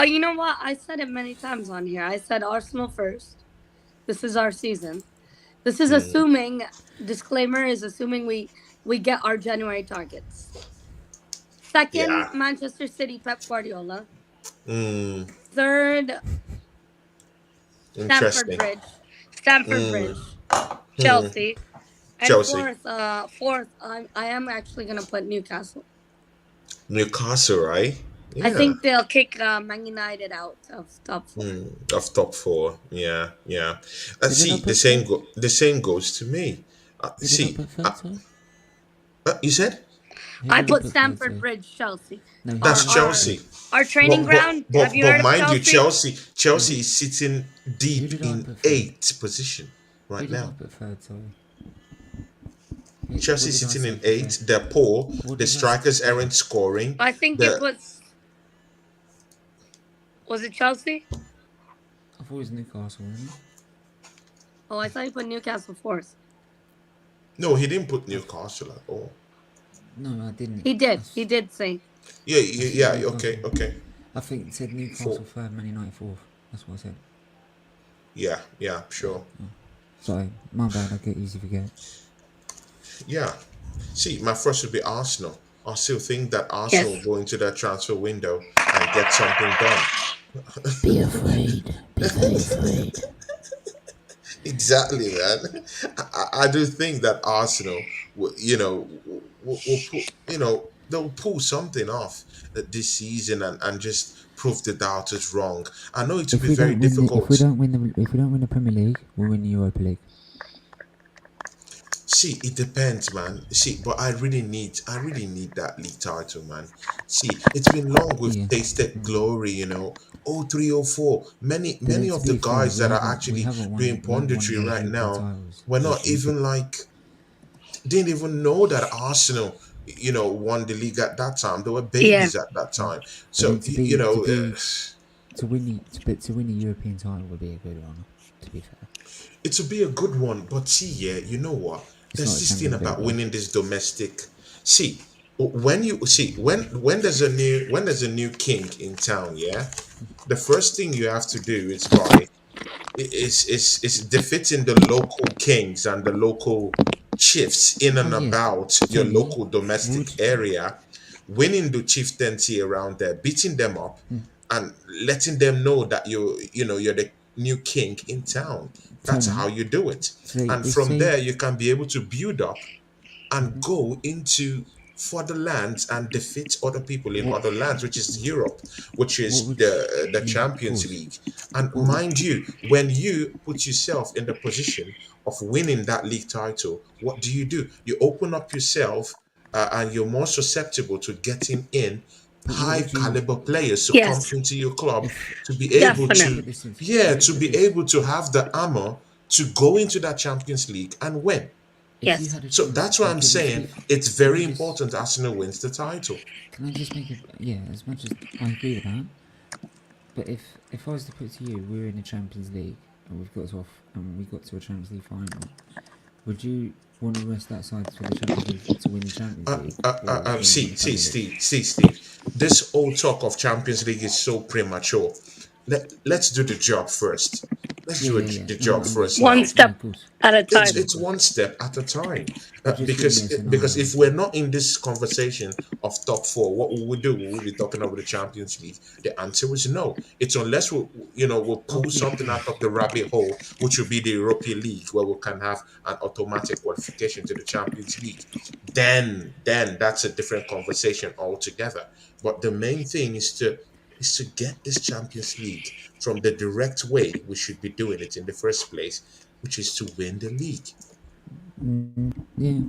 You know what? I said it many times on here. I said Arsenal first. This is our season. This is assuming. Disclaimer is assuming we get our January targets. Second, Yeah. Manchester City, Pep Guardiola. Mm, Third, Stamford interesting. Bridge. Stamford Bridge. Mm, Chelsea. And Chelsea. fourth, I am actually gonna put Newcastle. Newcastle, right? I Yeah. think they'll kick Man United out of top four. Of top four. Yeah, yeah. So did I See, put third? the same goes to me. Who did I See, put third? Sorry, you said who I did I put put third? Stamford Sorry, Bridge, Chelsea. no, who that's did I put Our third? Chelsea. our Who training did I? ground. Have you But heard of mind you, Chelsea? Chelsea is sitting Who deep did I in put third? eighth position Who right did I now. put third? Sorry. What Chelsea did I sitting say in for third? eighth. They're poor. What The did I say for strikers third? aren't scoring. I think you The put. Was it Chelsea? I thought it was Newcastle, wasn't it? Oh, I thought you put Newcastle fourth. No, he didn't put Newcastle at all. No, I didn't. He did. He did say. Yeah, I said yeah, Newcastle. okay. I think it said Newcastle Four. third, Man United fourth. That's what I said. Yeah, sure. Sorry, my bad. I get easy forget. Yeah. See, my first would be Arsenal. I still think that Arsenal will go into that transfer window and get something done. Be afraid. Be very afraid. Exactly, man. I do think that Arsenal, will put, they'll pull something off this season and just prove the doubters wrong. I know it will If be we very don't win, difficult. if we don't win the Premier League, we'll win the Europa League. See, it depends, man. See, but I really need that league title, man. See, it's been long we've Yeah. tasted glory, 03, 04. Many But then, to of the be fair, guys that are we actually haven't doing won punditry no right European now, titles. we're not even like didn't even know that Arsenal, won the league at that time. They were Yeah. babies at that time. But So, then to win the European title would be a good honour. To be fair, it would be a good one. But see, yeah, you know what? it's There's not a this thing Champions League, about though. winning this domestic. See, when there's a new king in town, yeah, the first thing you have to do is defeating the local kings and the local chiefs in and Oh yeah, about your Tony, local domestic would area, winning the chieftaincy around there, beating them up, and letting them know that you're the new king in town. That's Tony, how you do it. say And they from say there you can be able to build up and go into further lands and defeat other people in what other lands, which is Europe, which what is would the yeah, of Champions course. League. And What would mind you, when you put yourself in the position of winning that league title, what do? You open up yourself, and you're more susceptible to getting in but what high would you caliber players to come Yes. into your club if to be able look to, Definitely. at this yeah, look to at be this able to have the armor to go into that Champions League and win. if you Yes. had a So chance that's why I'm okay but to be saying it's can very I just important Arsenal wins the title. can I just make it yeah as much as I agree with that but if I was to put it to you we're in the Champions League and we got to a Champions League final would you want to rest that side for the Champions League to win the Champions League or want to win the Premier League? Steve. This whole talk of Champions League is so premature. Let's do the job first. Let's do Yeah the no job I'm first One now. yeah of step course at a It's time. it's one step at a time. but just give me a Because scenario if we're not in this conversation of top four, what will we do? Will we be talking about the Champions League? The answer is no. It's unless we'll pull okay something out of the rabbit hole, which will be the European League, where we can have an automatic qualification to the Champions League. Then that's a different conversation altogether. But the main thing is to get this Champions League from the direct way we should be doing it in the first place, which is to win the league. yeah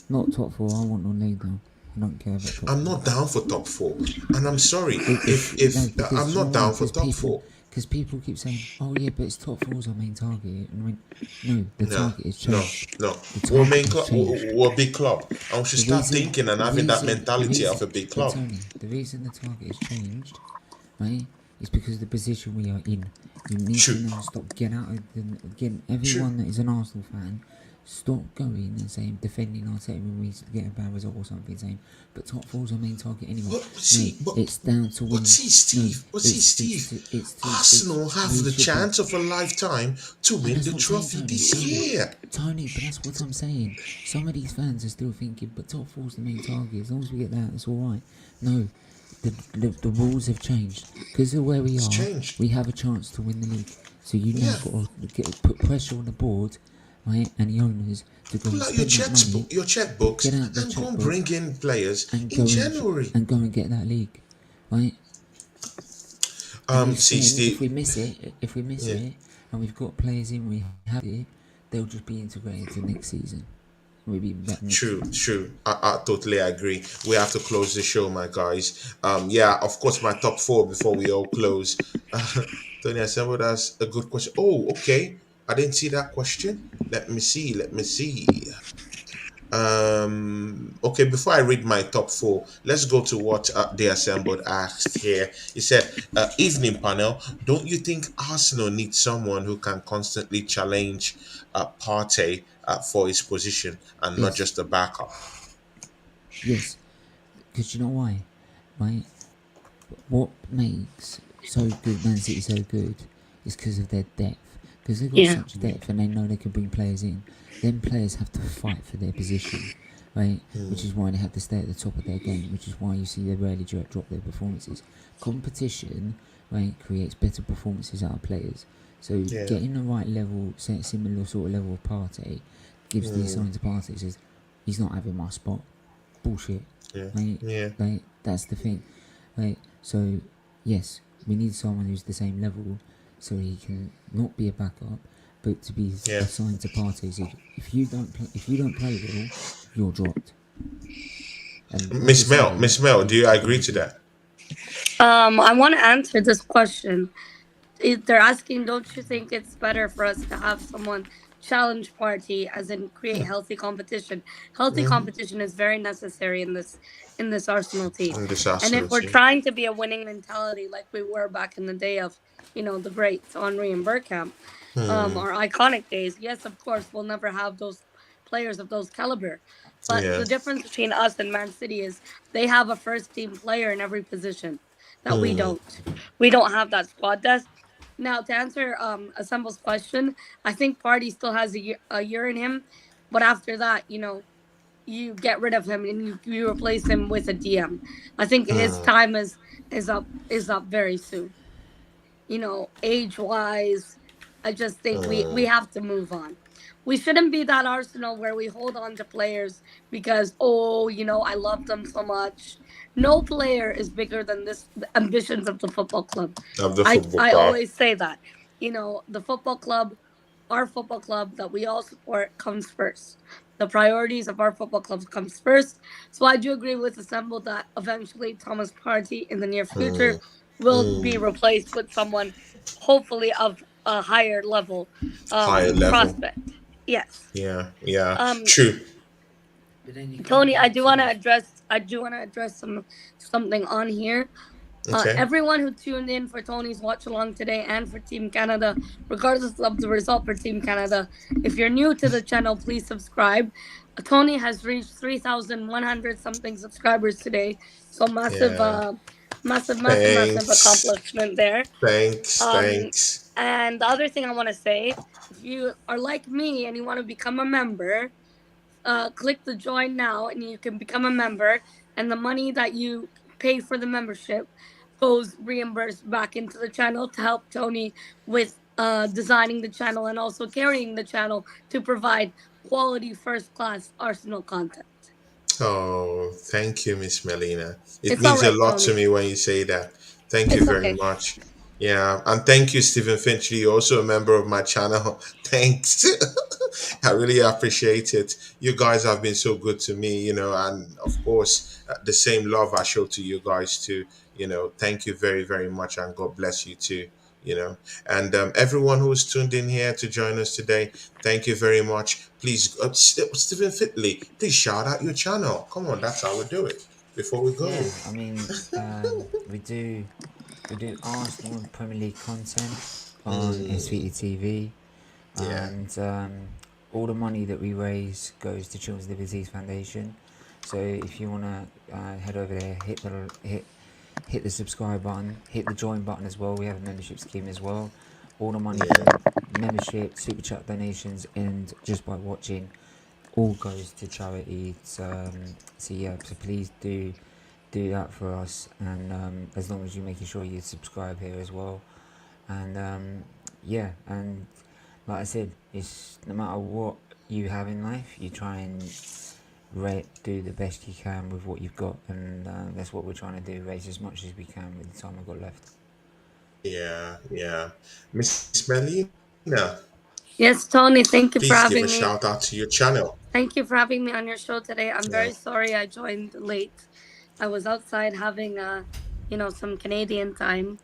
not top four I want no league though I don't care about top I'm four not down for top four, and I'm sorry if no, because I'm you know not why? down for top four. Because people keep saying, "Oh yeah, but it's top four's our main target." And I went, "No, the No, target has no, changed. no. The We're a target main has club. changed. We're a big club, and we should The start reason, thinking and the having that reason, the mentality of reason, a big but club. Tony, the reason the target has changed, right, is because of the position we are in. You need True, to now stop getting true. everyone that is an Arsenal fan. Stop going and saying defending Arteta when we get a bad result or something, saying, but top four's our main target anyway. No, it's down to winning. Arsenal have the chance of a lifetime to and win that's the what I'm trophy saying, this year. Tony, but that's what I'm saying. Some of these fans are still thinking, but top four's the main target. As long as we get that, it's all right. No, the rules have changed because of where we It's are. changed. We have a chance to win the league. So you now Yeah. got to put pressure on the board, right, and the owners to go Pull and out your spend that money, checkbooks, get out the and go and checkbook, bring in players and in January. go and get that league. right? And See, if we Steve. miss it, Yeah. and we've got players in, we have it, they'll just be integrated to next season. We'll be better next True, season. true. I totally agree. We have to close the show, my guys. Yeah, of course, my top four before we all close. Tony assembled us a good question. Oh, okay. I didn't see that question. Let me see. Let me see. Okay, before I read my top four, let's go to what the assembled asked here. He said, evening panel, don't you think Arsenal needs someone who can constantly challenge Partey for his position and not Yes, just a backup? yes. Because you know why, right? What makes Man City so good is because of their depth. Because they've got Yeah. such depth and they know they can bring players in. Then players have to fight for their position, right? Which is why they have to stay at the top of their game. Which is why you see they rarely drop their performances. Competition, right, creates better performances out of players. So Yeah. getting the right level, similar sort of level of Partey, gives these signs of Partey. Says he's not having my spot. Bullshit, Yeah. right? Yeah. Right, that's the thing. Right, so yes, we need someone who's the same level, so he can not be a backup, but to be Yeah. assigned to parties. If you don't play well, you're dropped. And like I said, Miss Mel, do you he's agree really to good. that? I want to answer this question. They're asking, don't you think it's better for us to have someone challenge party, as in create healthy competition? Healthy competition is very necessary in this Arsenal team. In this And if Arsenal we're team. trying to be a winning mentality like we were back in the day of, the greats Henri and Bergkamp, our iconic days, yes, of course, we'll never have those players of those caliber. But Yeah. the difference between us and Man City is they have a first team player in every position that we Hmm. don't. We don't have that squad depth. Now, to answer Assemble's question, I think Party still has a year in him, but after that, you get rid of him and you replace him with a DM. I think his Hmm. time is up very soon. Age wise, I just think we Hmm. have to move on. We shouldn't be that Arsenal where we hold on to players because, oh, I love them so much. No player is bigger than the ambitions of the football club. Of the I football I club. always say that. The football club, our football club that we all support comes first. The priorities of our football clubs comes first. So I do agree with Assemble that eventually Thomas Partey in the near Hmm. future will be Hmm. replaced with someone hopefully of a higher level Higher level. prospect. Yes. Yeah. Yeah. Um True. But then you can't Tony, be I do want to finished. address something on here. Okay. Everyone who tuned in for Tony's watch along today and for Team Canada, regardless of the result for Team Canada, if you're new to the channel, please subscribe. Tony has reached 3,100 something subscribers today, so massive, Yeah. massive Thanks. accomplishment there. Thanks. Um, Thanks. and the other thing I want to say, if you are like me and you want to become a member, click the join now and you can become a member, and the money that you pay for the membership goes reimbursed back into the channel to help Tony with designing the channel and also carrying the channel to provide quality first class Arsenal content. Oh, thank you, Miss Melina. It It's all means a right, lot to Tony. me when you say that. Thank you It's very okay. much. Yeah, and thank you, Stephen Finchley. You're also a member of my channel. Thanks. I really appreciate it. You guys have been so good to me, and of course, the same love I show to you guys too. Thank you very, very much, and God bless you too. And everyone who's tuned in here to join us today, thank you very much. Please, Stephen Fitley, please shout out your channel. Come on, that's how we do it. Before we go. Yeah, I mean, we do Arsenal and Premier League content on SVT TV, Yeah, and all the money that we raise goes to Children's Liver Disease Foundation. So if you wanna head over there, hit the subscribe button, hit the join button as well. We have a membership scheme as well. All the money yeah. from membership, super chat donations, and just by watching, all goes to charity. So yeah, so please do that for us, and as long as you're making sure you subscribe here as well, and yeah, and like I said, it's no matter what you have in life, you try and do the best you can with what you've got, and that's what we're trying to do. Raise as much as we can with the time we've got left. Yeah. Miss Melina, Yes, Tony, thank you for please give a having me. shout out to your channel. Thank you for having me on your show today. I'm Yeah. very sorry I joined late. I was outside having some Canadian time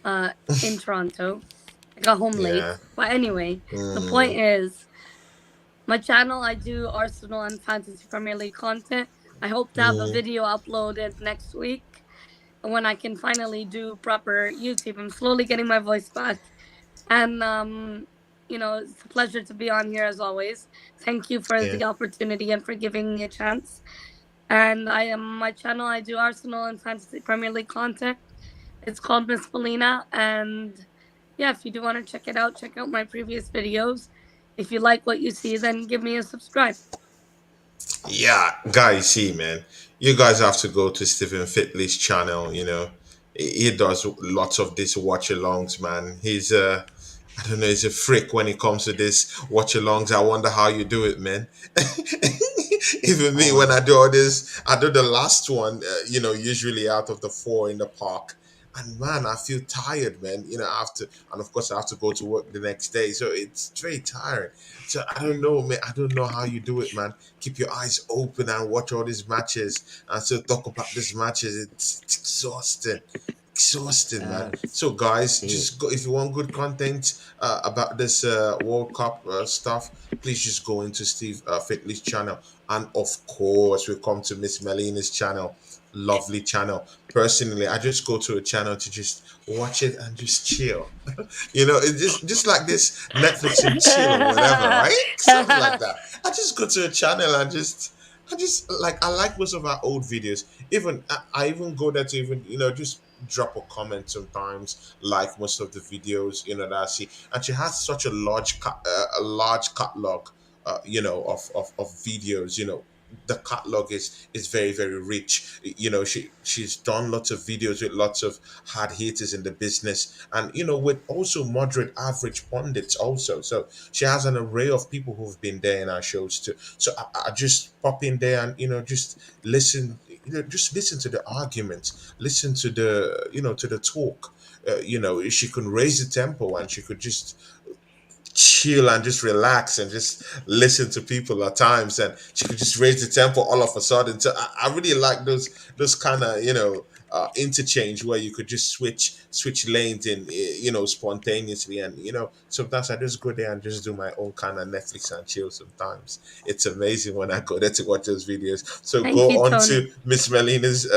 in Toronto. I got home late. Yeah. But anyway, the point is my channel, I do Arsenal and Fantasy Premier League content. I hope to have a Mm, video uploaded next week when I can finally do proper YouTube. I'm slowly getting my voice back. And it's a pleasure to be on here as always. Thank you for yeah. the opportunity and for giving me a chance. And I am my channel, I do Arsenal and Fantasy Premier League content. It's called Miss Felina. And yeah, if you do want to check out my previous videos. If you like what you see, then give me a subscribe. Yeah, guys, see, man, you guys have to go to Stephen Fitley's channel. He does lots of these watch alongs, man. I don't know, he's a freak when it comes to this watch alongs. I wonder how you do it, man. Even me, when I do all this, I do the last one, usually out of the four in the park. And man, I feel tired, man. I have to, and of course, I have to go to work the next day. So it's very tiring. So I don't know, man. I don't know how you do it, man. Keep your eyes open and watch all these matches and still talk about these matches. It's exhausting, man. So guys, just go if you want good content about this World Cup stuff. Please just go into Steve Fitley's channel, and of course, we come to Miss Melina's channel. Lovely channel. Personally, I just go to a channel to just watch it and just chill. It's just like this Netflix and chill or whatever, right? Something like that. I just go to a channel and I just like I like most of our old videos. Even I even go there to even just drop a comment sometimes. Like most of the videos that I see, and she has such a large catalog, of videos. The catalog is very very rich. She's done lots of videos with lots of hard hitters in the business, and with also moderate average pundits also. So she has an array of people who've been there in our shows too. So I just pop in there and just listen. Just listen to the arguments, listen to the talk. She can raise the tempo and she could just chill and just relax and just listen to people at times, and she could just raise the tempo all of a sudden. So I really like those kind of interchange where you could just switch lanes in spontaneously. And sometimes I just go there and just do my own kind of Netflix and chill. Sometimes it's amazing when I go there to watch those videos. So Thank you, go on Tony. to Miss Melina's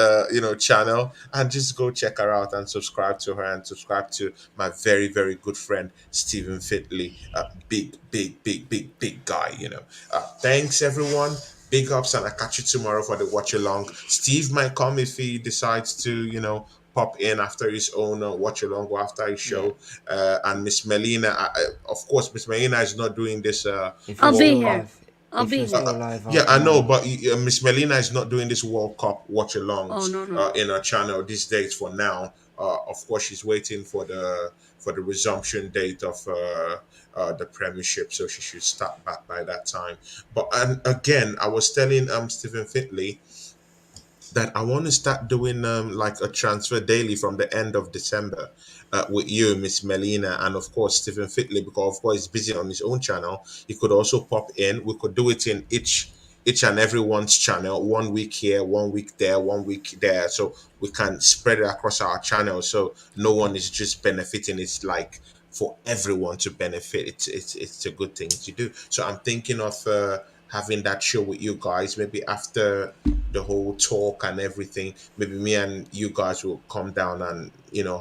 channel and just go check her out and subscribe to her and subscribe to my very very good friend Stephen Fitley. Big guy. Thanks everyone. Big ups, and I catch you tomorrow for the watch along. Steve might come if he decides to pop in after his own watch along or after his show. And Miss Melina, of course, Miss Melina is not doing this If I'll you're be still World here. Cup. alive, I'll if be you're here. still alive Yeah, after I know, now, but Miss Melina is not doing this World Cup watch Oh alongs no. in her channel these days for now. Of course, she's waiting for the resumption date of the Premiership, so she should start back by that time. But and again, I was telling Stephen Fitley that I want to start doing like a transfer daily from the end of December with you, Miss Melina, and of course Stephen Fitley, because of course he's busy on his own channel. He could also pop in. We could do it in each and everyone's channel. 1 week here, 1 week there, 1 week there, so we can spread it across our channel. So no one is just benefiting. It's like for everyone to benefit. It's a good thing to do. So I'm thinking of having that show with you guys maybe after the whole talk and everything. Maybe me and you guys will come down and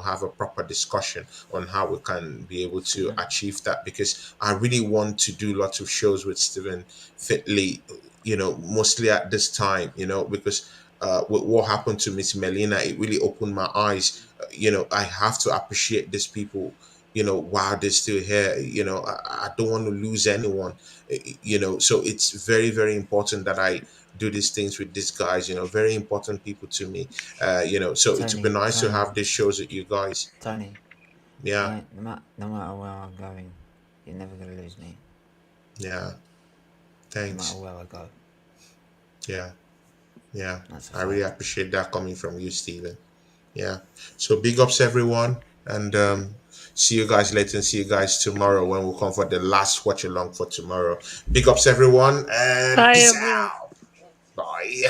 have a proper discussion on how we can be able to achieve that, because I really want to do lots of shows with Stephen Fitley, mostly at this time, because with what happened to Miss Melina, it really opened my eyes. I have to appreciate these people, while they're still here. I don't want to lose anyone. So it's very very important that I do these things with these guys. Very important people to me. So it would be Tony, nice to Tony, have these shows with you guys. Tony, Yeah, no matter where I'm going, you're never gonna lose me. yeah. No matter Thanks. where I go. Yeah. Yeah. That's a I really fact. appreciate that coming from you, Stephen. Yeah. So big ups everyone, and see you guys later, and see you guys tomorrow when we'll come for the last watch along for tomorrow. Big ups everyone, and Bye, peace everyone. out. Bye.